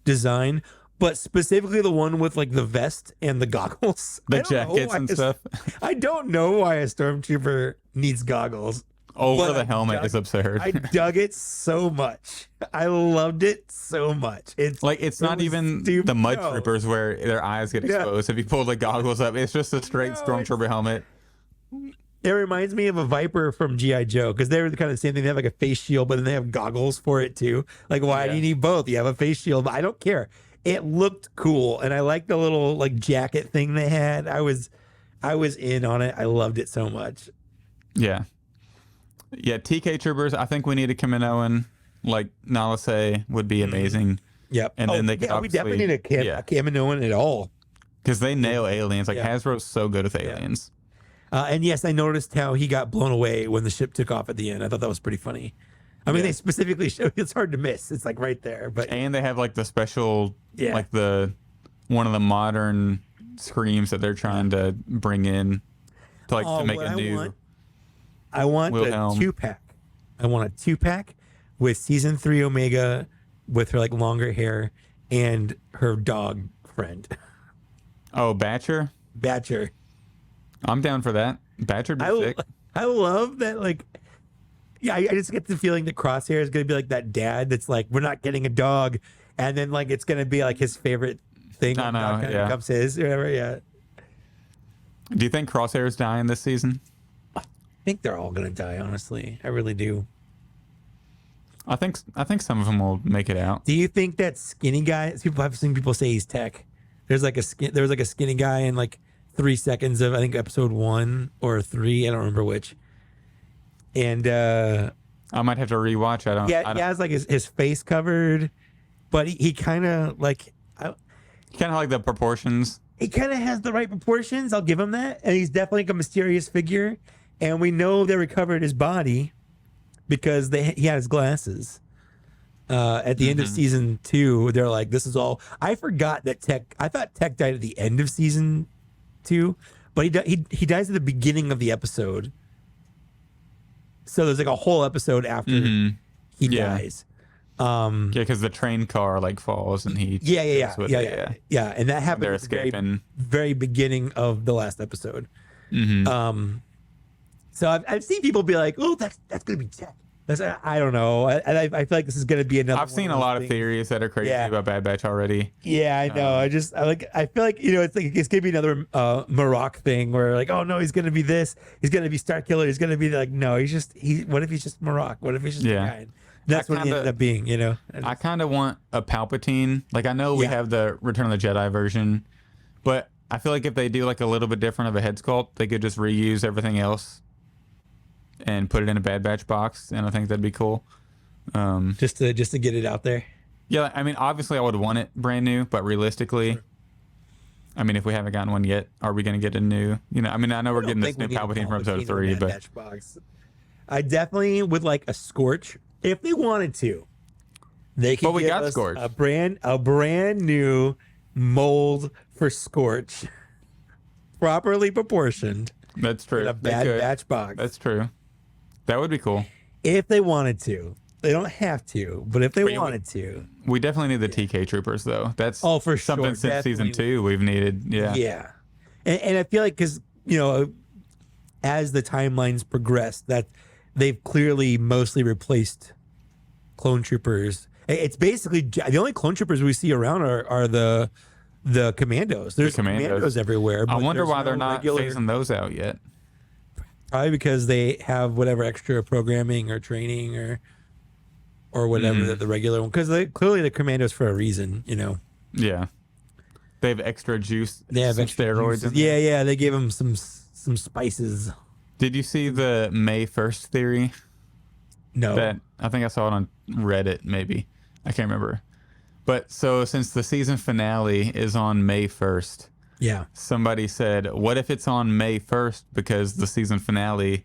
design, but specifically the one with like the vest and the goggles, the jackets and stuff. I don't know why a Stormtrooper needs goggles. Over the helmet is absurd. I dug it so much. I loved it so much. It's not even the mud troopers where their eyes get exposed. If you pull the goggles up, it's just a straight Stormtrooper helmet. It reminds me of a Viper from G.I. Joe, because they're the kind of the same thing. They have like a face shield, but then they have goggles for it too. Like, why do you need both? You have a face shield, but I don't care. It looked cool, and I like the little like jacket thing they had. I was in on it. I loved it so much. Yeah. Yeah, TK Troopers, I think we need a Kaminoan, like Nalase would be amazing. Yep. And then they could we definitely need a Kaminoan at all. Because they nail aliens. Like Hasbro's so good with aliens. And yes, I noticed how he got blown away when the ship took off at the end. I thought that was pretty funny. I mean, they specifically show it's hard to miss. It's like right there. And they have like the special, like one of the modern screams that they're trying to bring in to make a new. I want Wilhelm. a 2-pack. I want a 2-pack with season 3 Omega with her like longer hair and her dog friend. Oh, Batcher? Batcher. I'm down for that. Batcher be sick. I love that. Like, yeah, I just get the feeling that Crosshair is going to be like that dad that's like, we're not getting a dog. And then like, it's going to be like his favorite thing. I know, becomes his or whatever. Yeah. Do you think Crosshair is dying this season? I think they're all going to die, honestly. I really do. I think some of them will make it out. Do you think that skinny guy? I've seen people say he's tech. There was like a skinny guy in like 3 seconds of I think episode 1 or 3. I don't remember which. And I might have to rewatch. I don't. he has like his face covered, but he kind of like Kind of like the proportions. he kind of has the right proportions. I'll give him that, and he's definitely like a mysterious figure. And we know they recovered his body because he had his glasses. At the end of season 2, they're like, "This is all." I forgot that Tech. I thought Tech died at the end of season 2, but he dies at the beginning of the episode. So there's like a whole episode after he dies. Yeah, because the train car like falls and he. Yeah, and that happened They're at the very, escaping. very beginning of the last episode. So I've seen people be like, "Oh, that's gonna be Tech." I don't know. I feel like this is gonna be another. I've seen a lot of theories that are crazy about Bad Batch already. Yeah, I know. I feel like it's gonna be another Marok thing where like, oh no, he's gonna be this. He's gonna be Star Killer. He's gonna be like, no, what if he's just Marok? What if he's just a guy? That's what he ended up being. I kind of want a Palpatine. Like I know we have the Return of the Jedi version, but I feel like if they do like a little bit different of a head sculpt, they could just reuse everything else and put it in a Bad Batch box, and I think that'd be cool. Just to get it out there. Yeah, I mean, obviously I would want it brand new, but realistically, I mean, if we haven't gotten one yet, are we going to get a new? I mean, I know we're getting this new Palpatine from episode 3, but I definitely would like a Scorch if they wanted to. They could give us Scorch. a brand new mold for Scorch, properly proportioned. That's true. In a Bad Batch box. That's true. That would be cool. If they wanted to. They don't have to, but if they wanted to. We definitely need the TK troopers, though. That's for something sure. since season 2 we've needed. Yeah. Yeah. And I feel like because, as the timelines progress, that they've clearly mostly replaced clone troopers. It's basically the only clone troopers we see around are the commandos. There's commandos everywhere. I wonder why they're not phasing those out yet. Probably because they have whatever extra programming or training or whatever that the regular one. Because clearly the commandos for a reason, Yeah, they have extra juice. They have extra steroids. Yeah. They gave them some spices. Did you see the May 1st theory? No. I think I saw it on Reddit. Maybe I can't remember. But so since the season finale is on May 1st. Yeah. Somebody said, what if it's on May 1st because the season finale,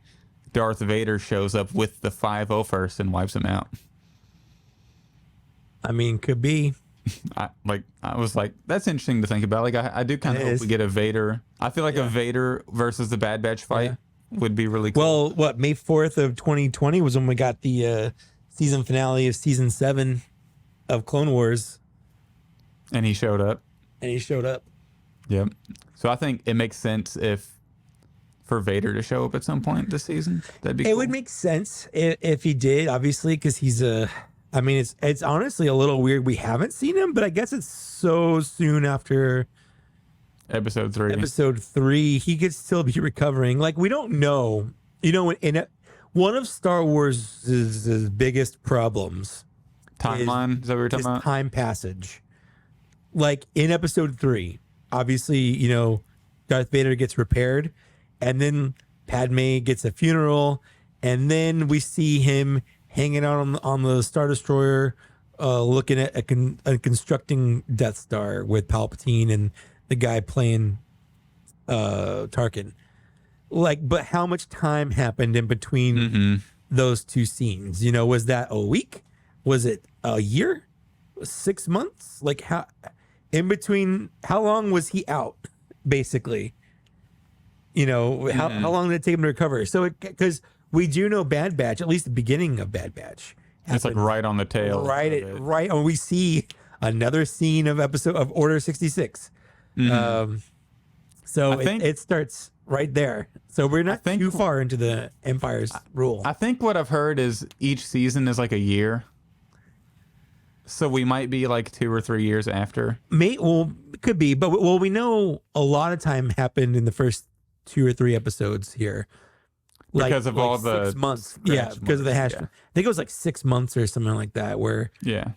Darth Vader shows up with the 501st and wipes him out? I mean, could be. I was like, that's interesting to think about. Like, I do kind of hope we get a Vader. I feel like a Vader versus the Bad Batch fight would be really cool. Well, May 4th of 2020 was when we got the season finale of season 7 of Clone Wars. And he showed up. Yep. So I think it makes sense for Vader to show up at some point this season. That'd be cool. It would make sense if he did, obviously, because he's I mean, it's honestly a little weird we haven't seen him, but I guess it's so soon after episode 3. Episode 3, he could still be recovering. Like, we don't know. One of Star Wars' biggest problems timeline is that what we're talking about? Time passage. Like in episode 3, obviously, Darth Vader gets repaired, and then Padme gets a funeral, and then we see him hanging out on the Star Destroyer, looking at a constructing Death Star with Palpatine and the guy playing Tarkin. Like, but how much time happened in between those two scenes? Was that a week? Was it a year? 6 months? Like, how in between? How long was he out? Basically, how long did it take him to recover? So, because we do know Bad Batch, at least the beginning of Bad Batch, it's like right on the tail. Right. And we see another scene of Order 66. So it starts right there. So we're not too far into the Empire's rule. I think what I've heard is each season is like a year. So we might be like 2 or 3 years after. It could be, but we know a lot of time happened in the first 2 or 3 episodes here. Because of all the 6 months. scratch Yeah, because of the hash. marks, I think it was like 6 months or something like that, where yeah.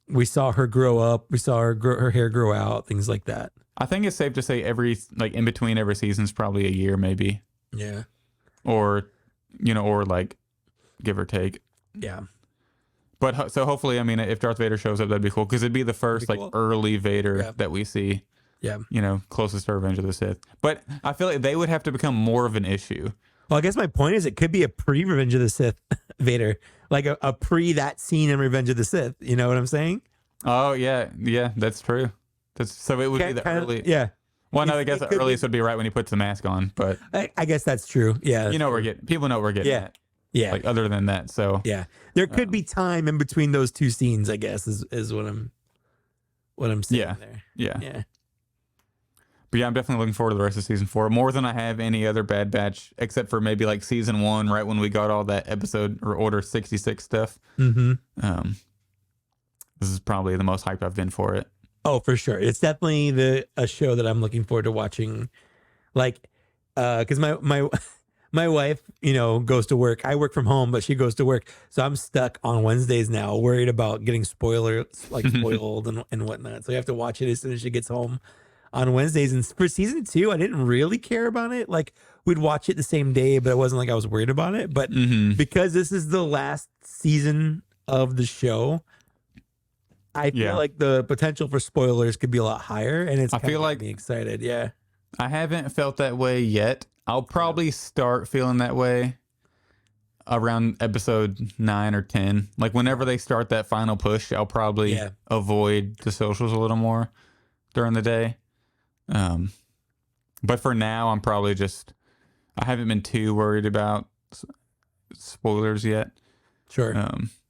we saw her grow up, we saw her hair grow out, things like that. I think it's safe to say in between every season's probably a year, maybe, Yeah. or or like give or take. Yeah. But so hopefully, I mean, if Darth Vader shows up, that'd be cool because it'd be the first That'd be like cool. early Vader Yeah. that we see. Yeah. Closest to Revenge of the Sith. But I feel like they would have to become more of an issue. Well, I guess my point is it could be a pre-Revenge of the Sith Vader, like a pre that scene in Revenge of the Sith. You know what I'm saying? Oh yeah, that's true. So it would be the early. Yeah. Well, no, I guess the could earliest would be right when he puts the mask on. But I guess that's true. Yeah. people know what we're getting. Yeah. At. Yeah. Like other than that, so Yeah. There could be time in between those two scenes, I guess, is what I'm saying there. yeah. Yeah. But yeah, I'm definitely looking forward to the rest of season 4 more than I have any other Bad Batch, except for maybe like season 1, right when we got all that episode or Order 66 stuff. Mm-hmm. This is probably the most hyped I've been for it. Oh, for sure. It's definitely a show that I'm looking forward to watching. Like, because my wife, goes to work. I work from home, but she goes to work. So I'm stuck on Wednesdays now, worried about getting spoiled and whatnot. So you have to watch it as soon as she gets home on Wednesdays. And for season 2, I didn't really care about it. Like, we'd watch it the same day, but it wasn't like I was worried about it. But because this is the last season of the show, I feel like the potential for spoilers could be a lot higher. And I feel like me excited. Yeah. I haven't felt that way yet. I'll probably start feeling that way around episode 9 or 10. Like whenever they start that final push, I'll probably avoid the socials a little more during the day. But for now, I'm probably I haven't been too worried about spoilers yet. Sure.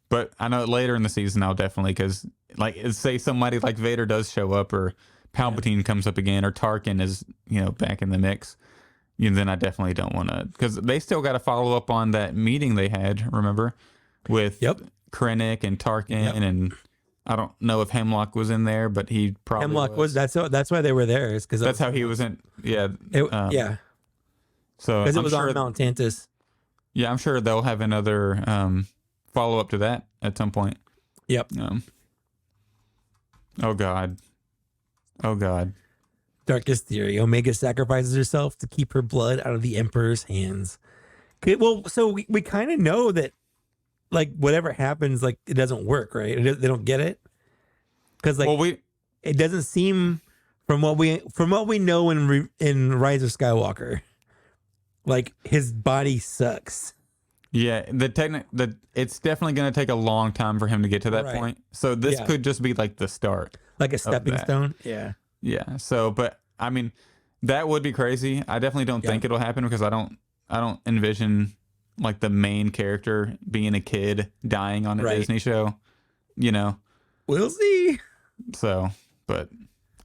But I know later in the season, I'll definitely, because like say somebody like Vader does show up or Palpatine comes up again or Tarkin is, back in the mix. Then I definitely don't want to, because they still got to follow up on that meeting they had, remember, with Krennic and Tarkin, and I don't know if Hemlock was in there, but he probably Hemlock was. That's why they were there, is because that's how he was in. Yeah, So because it was on Mount Tantus. Yeah, I'm sure they'll have another follow up to that at some point. Yep. Oh God. Darkest theory: Omega sacrifices herself to keep her blood out of the Emperor's hands. Okay, well, so we kind of know that, like, whatever happens, like, it doesn't work, right? They don't get it, because it doesn't seem from what we know in Rise of Skywalker, like his body sucks. Yeah, it's definitely going to take a long time for him to get to that point. So this could just be like the start, like a stepping stone. Yeah. Yeah. So, but I mean, that would be crazy. I definitely don't think it'll happen because I don't envision like the main character being a kid dying on a Disney show. We'll see. So, but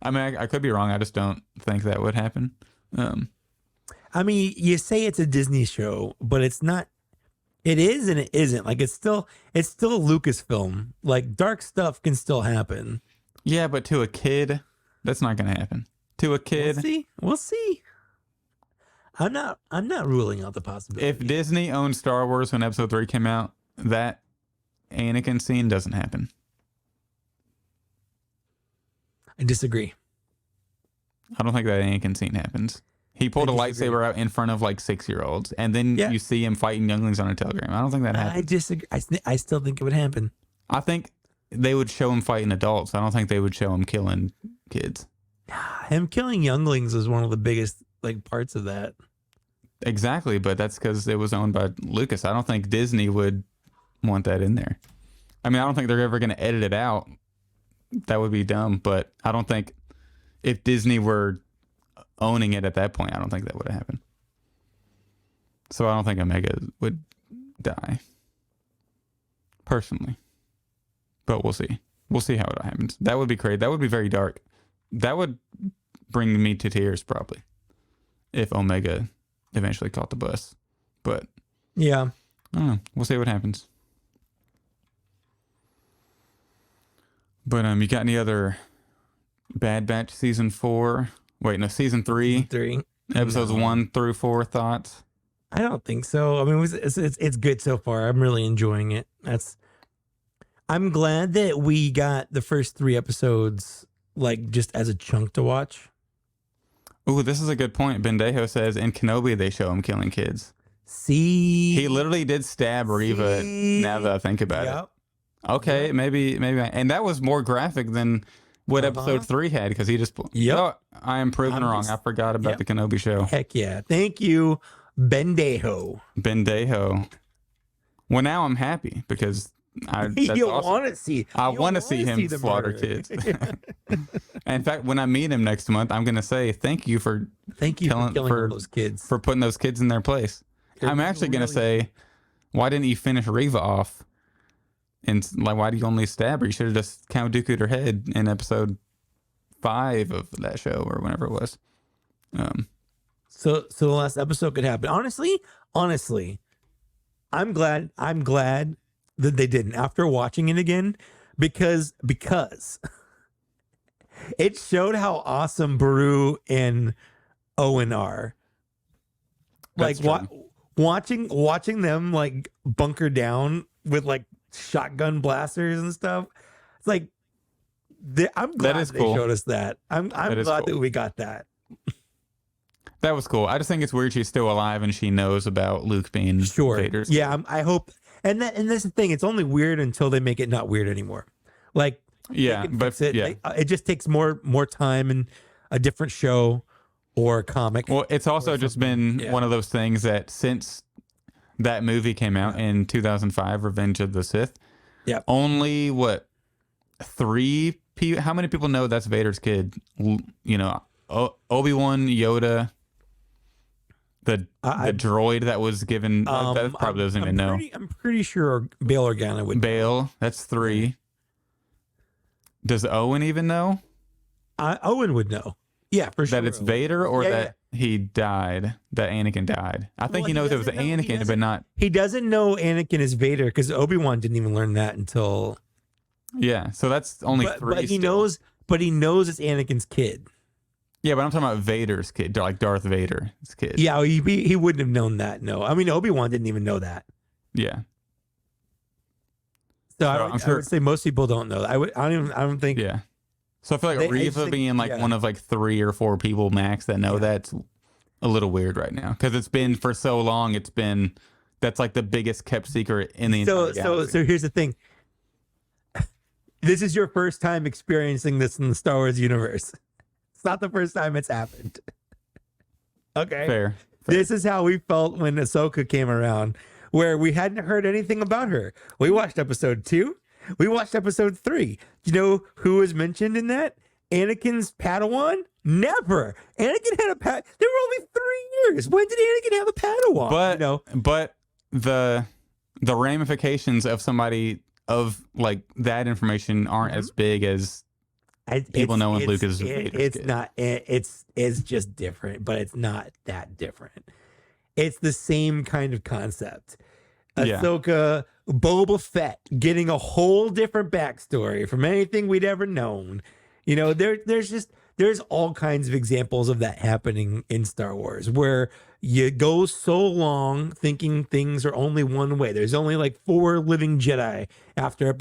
I mean, I could be wrong. I just don't think that would happen. I mean, you say it's a Disney show, but it's not. It is and it isn't. Like, it's still a Lucasfilm. Like, dark stuff can still happen. Yeah, but to a kid, that's not going to happen. To a kid, we'll see. I'm not ruling out the possibility. If Disney owned Star Wars when Episode 3 came out, that Anakin scene doesn't happen. I disagree. I don't think that Anakin scene happens. He pulled a lightsaber out in front of like 6-year-olds, and then you see him fighting younglings on a telegram. I don't think that happens. I disagree. I still think it would happen. I think they would show him fighting adults. I don't think they would show him killing kids. Him killing younglings was one of the biggest parts of that. Exactly, but that's because it was owned by Lucas. I don't think Disney would want that in there. I mean, I don't think they're ever going to edit it out. That would be dumb, but I don't think if Disney were owning it at that point, I don't think that would have happened. So I don't think Omega would die, personally. But we'll see. We'll see how it happens. That would be crazy. That would be very dark. That would bring me to tears, probably, if Omega eventually caught the bus. But yeah, I don't know. We'll see what happens. But you got any other Bad Batch season 4? Wait, no, season 3. Episodes 1 through 4 thoughts. I don't think so. I mean, it's good so far. I'm really enjoying it. I'm glad that we got the first 3 episodes like just as a chunk to watch. Ooh, this is a good point. Bendejo says in Kenobi they show him killing kids. See, He literally did stab Reva. Now that I think about it. Okay, Yep. maybe, and that was more graphic than what episode 3 had because he just. Yep. Oh, I am proven wrong. I forgot about the Kenobi show. Heck yeah! Thank you, Bendejo. Well, now I'm happy because You want to see? I want to see him slaughter kids. In fact, when I meet him next month, I'm gonna say thank you for killing all those kids, for putting those kids in their place. I'm actually gonna say, why didn't you finish Reva off? And like, why do you only stab her? You should have just Count Dooku'd her head in episode 5 of that show or whenever it was. So the last episode could happen. Honestly, I'm glad that they didn't after watching it again because it showed how awesome Baru and Owen are. Like watching them like bunker down with like shotgun blasters and stuff. It's like I'm glad they showed us that. I'm glad that we got that. That was cool. I just think it's weird she's still alive and she knows about Luke being Vader's. Yeah, I hope. And that's the thing. It's only weird until they make it not weird anymore. Like, yeah, but it just takes more time and a different show or a comic. Well, it's also just been one of those things that since that movie came out in 2005, Revenge of the Sith. Yeah. Only 3 people? How many people know that's Vader's kid? You know, Obi-Wan, Yoda. The droid that was given that probably doesn't even know. I'm pretty sure Bail Organa would. Bail, that's 3. Does Owen even know? Owen would know. Yeah, for sure. That it's Vader or that he died, that Anakin died. I think he knows it was Anakin, but not. He doesn't know Anakin is Vader because Obi-Wan didn't even learn that until. Yeah, so that's only 3. But he knows it's Anakin's kid. Yeah, but I'm talking about Vader's kid, like Darth Vader's kid. Yeah, he wouldn't have known that. No, I mean Obi-Wan didn't even know that. Yeah. So I would say most people don't know that. I don't think. Yeah. So I feel like Reva being like one of like 3 or 4 people max that know that's a little weird right now because it's been for so long. That's like the biggest kept secret in the entire galaxy. So here's the thing. This is your first time experiencing this in the Star Wars universe. It's not the first time it's happened. Okay. Fair. This is how we felt when Ahsoka came around, where we hadn't heard anything about her. We watched episode 2. We watched episode 3. You know who was mentioned in that? Anakin's Padawan? Never. Anakin had a Padawan. There were only 3 years. When did Anakin have a Padawan? But the ramifications of somebody of like that information aren't as big as people knowing Luke is Vader's kid. Not. It's just different, but it's not that different. It's the same kind of concept. Ahsoka, Boba Fett getting a whole different backstory from anything we'd ever known. You know, there's all kinds of examples of that happening in Star Wars where you go so long thinking things are only one way. There's only like 4 living Jedi after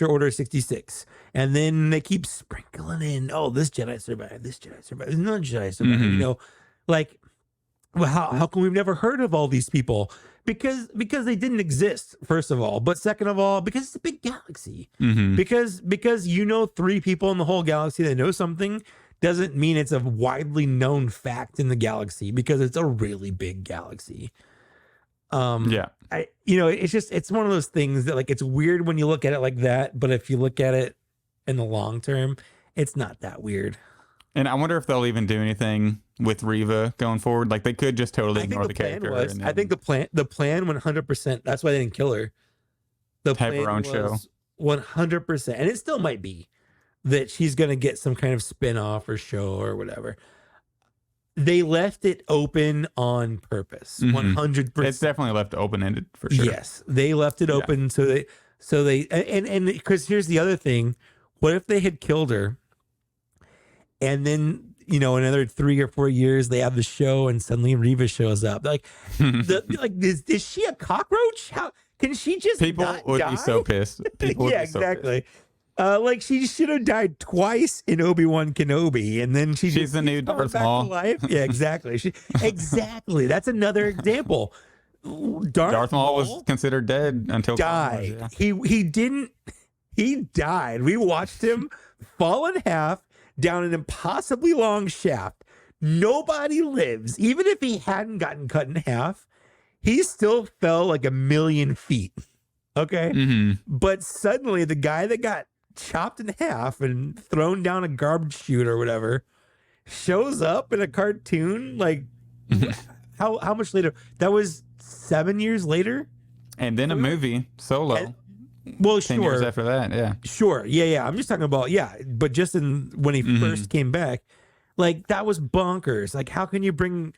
Order 66. And then they keep sprinkling in, this Jedi survived, this Jedi survived, another Jedi survived. You know, like, well, how come we've never heard of all these people? Because they didn't exist, first of all. But second of all, because it's a big galaxy. Because 3 people in the whole galaxy that know something doesn't mean it's a widely known fact in the galaxy because it's a really big galaxy. It's one of those things that like it's weird when you look at it like that, but if you look at it in the long term, it's not that weird. And I wonder if they'll even do anything with Reva going forward. Like they could just totally ignore the character. I think the plan 100%. That's why they didn't kill her. The have her own show 100%, and it still might be that she's gonna get some kind of spin-off or show or whatever. They left it open on purpose. 100%. It's definitely left open-ended for sure. Yes, they left it open so they and because here's the other thing: what if they had killed her, and then another 3 or 4 years, they have the show, and suddenly Reva shows up. Like, is she a cockroach? How can she just People not would die? be so pissed. People would Yeah, be so pissed. exactly. Like, she should have died twice in Obi-Wan Kenobi, and then she's the new coming Darth back to Maul. life. Yeah, exactly. Exactly. That's another example. Darth Maul was considered dead until died. Clone Wars, yeah. He didn't. He died. We watched him fall in half down an impossibly long shaft. Nobody lives. Even if he hadn't gotten cut in half, he still fell like 1,000,000 feet. Okay. Mm-hmm. But suddenly the guy that got chopped in half and thrown down a garbage chute or whatever shows up in a cartoon. Like, how much later? That was 7 years later. And then a movie, Solo. Well, 10 years after that, yeah. Sure. Yeah. I'm just talking about, but just when he first came back, like, that was bonkers. Like, how can you bring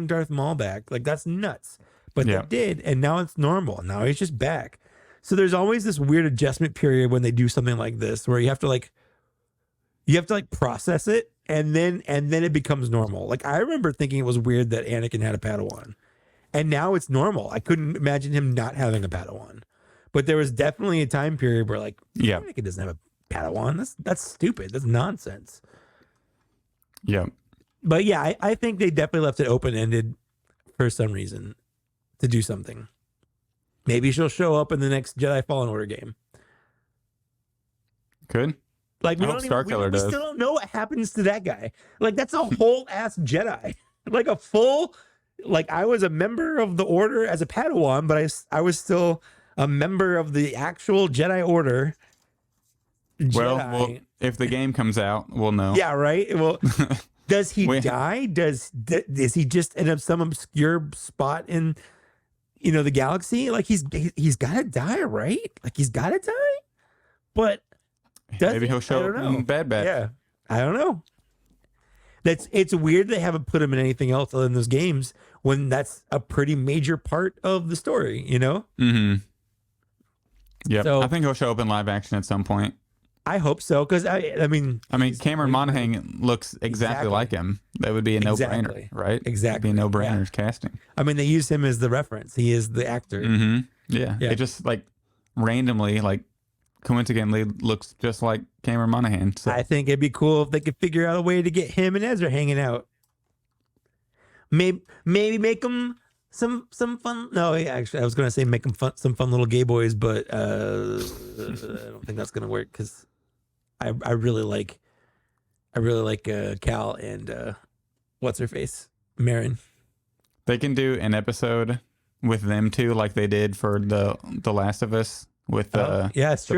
Darth Maul back? Like, that's nuts. But they did, and now it's normal. Now he's just back. So there's always this weird adjustment period when they do something like this, where you have to process it, and then it becomes normal. Like, I remember thinking it was weird that Anakin had a Padawan, and now it's normal. I couldn't imagine him not having a Padawan. But there was definitely a time period where, like, Anakin doesn't have a Padawan. That's stupid. That's nonsense. Yeah. But yeah, I think they definitely left it open-ended for some reason to do something. Maybe she'll show up in the next Jedi Fallen Order game. Could. Like, we still don't know what happens to that guy. Like, that's a whole ass Jedi. Like, a full, like, I was a member of the Order as a Padawan, but I was still a member of the actual Jedi Order. Well, if the game comes out, we'll know. Yeah, right. Well, does he die? Does he just end up some obscure spot in, the galaxy? Like, he's got to die, right? Like, he's got to die. But maybe he'll show up in Bad Batch. Yeah, I don't know. It's weird they haven't put him in anything else other than those games when that's a pretty major part of the story. Mm-hmm. Yeah, So, I think he'll show up in live action at some point. I hope so, because I mean, Cameron Monaghan looks exactly like him. That would be a no-brainer, right? Exactly. It'd be a no-brainer casting. I mean, they use him as the reference. He is the actor. Mm-hmm. Yeah. It just, like, randomly, like, coincidentally looks just like Cameron Monaghan. So I think it'd be cool if they could figure out a way to get him and Ezra hanging out. Maybe make them some fun. No, actually, I was going to say make them some fun little gay boys, but I don't think that's going to work because I really like Cal and what's her face, Marin. They can do an episode with them too, like they did for the Last of Us with the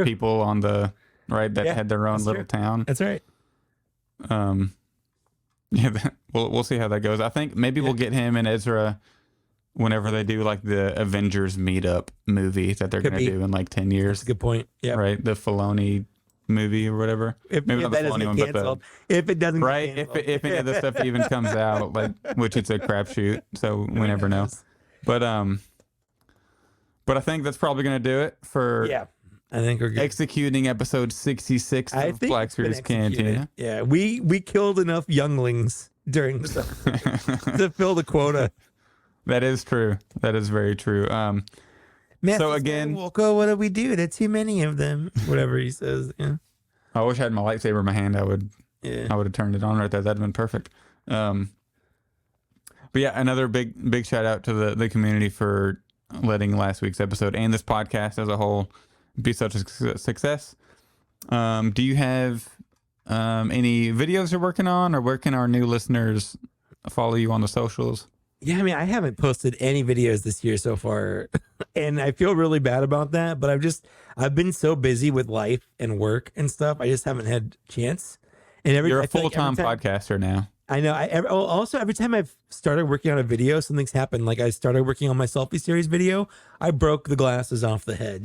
people on the right that had their own little town. That's right. We'll see how that goes. I think maybe we'll get him and Ezra whenever they do like the Avengers meetup movie that they're going to do in like 10 years. That's a good point. Yeah. Right. The Filoni movie or whatever. Maybe not the Filoni one, but if it doesn't, right. If any of this stuff even comes out, like, which it's a crapshoot, so we never know. But I think that's probably going to do it for. I think we're good. Executing episode 66 of Black Series Cantina. Yeah, we killed enough younglings during this to fill the quota. That is true. That is very true. So again, Wilco, what do we do? There's too many of them. Whatever he says. Yeah. I wish I had my lightsaber in my hand. I would have turned it on right there. That'd have been perfect. But yeah, another big shout out to the community for letting last week's episode and this podcast as a whole be such a success. Do you have any videos you're working on, or where can our new listeners follow you on the socials? Yeah, I mean, I haven't posted any videos this year so far, and I feel really bad about that, but I've been so busy with life and work and stuff, I just haven't had a chance. And you're a full-time podcaster now. I know. Also, every time I've started working on a video, something's happened. Like, I started working on my selfie series video, I broke the glasses off the head,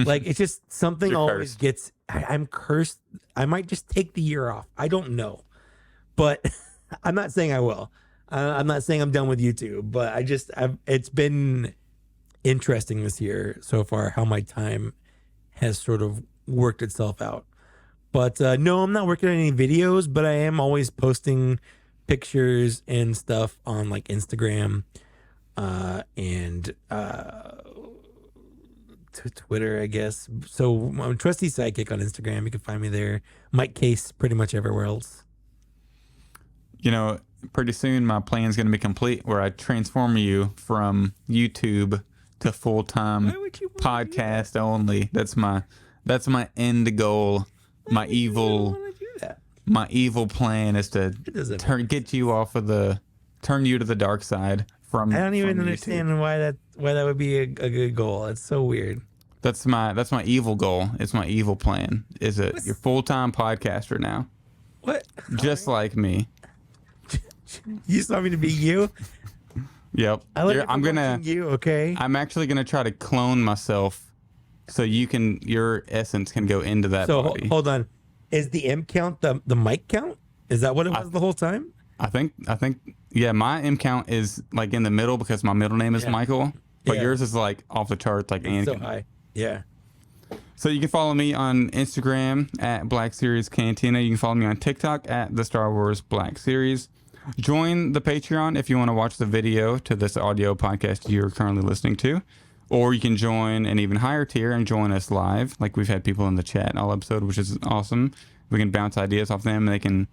like, it's just something always gets, I'm cursed. I might just take the year off. I don't know, but I'm not saying I will. I'm not saying I'm done with YouTube, but it's been interesting this year so far how my time has sort of worked itself out. But no, I'm not working on any videos, but I am always posting pictures and stuff on like Instagram and Twitter, I guess. So I'm Trusty Sidekick on Instagram. You can find me there. Mike Case pretty much everywhere else. You know, pretty soon my plan is going to be complete where I transform you from YouTube to full-time Why would you wanna do podcast only. That's my end goal. My evil plan is to get you off of turn you to the dark side from. I don't even from understand YouTube. why that would be a good goal. It's so weird. That's my evil goal. It's my evil plan. Is it you're full-time podcaster now, What? just like me. You just want me to be you? Yep. I'm actually gonna try to clone myself, so your essence can go into that body. Hold on. Is the M count the mic count? Is that what it was the whole time? I think yeah. My M count is like in the middle because my middle name is Michael, but yours is like off the charts, like Anakin. So high. Yeah. So you can follow me on Instagram at Black Series Cantina. You can follow me on TikTok at the Star Wars Black Series. Join the Patreon if you want to watch the video to this audio podcast you're currently listening to. Or you can join an even higher tier and join us live. Like we've had people in the chat all episode, which is awesome. We can bounce ideas off them and they can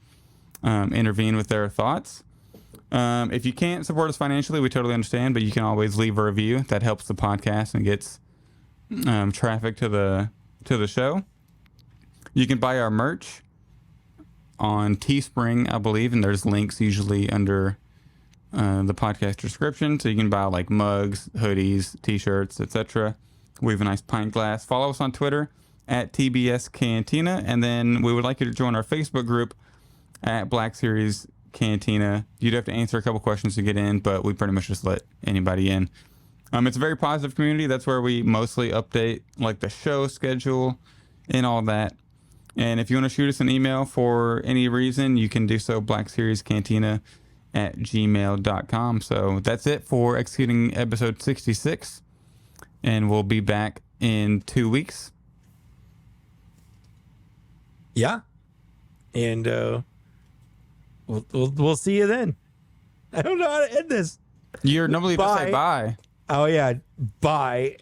intervene with their thoughts. If you can't support us financially, we totally understand, but you can always leave a review. That helps the podcast and gets traffic to the show. You can buy our merch on Teespring, I believe, and there's links usually under the podcast description, so you can buy like mugs, hoodies, t-shirts, etc. We have a nice pint glass. Follow us on Twitter at TBS Cantina, and then we would like you to join our Facebook group at Black Series Cantina. You'd have to answer a couple questions to get in, but we pretty much just let anybody in. It's a very positive community. That's where we mostly update like the show schedule and all that. And if you want to shoot us an email for any reason, you can do so, blackseriescantina@gmail.com. So that's it for executing episode 66. And we'll be back in 2 weeks. Yeah. And we'll see you then. I don't know how to end this. You're nobody to say bye. Oh yeah. Bye.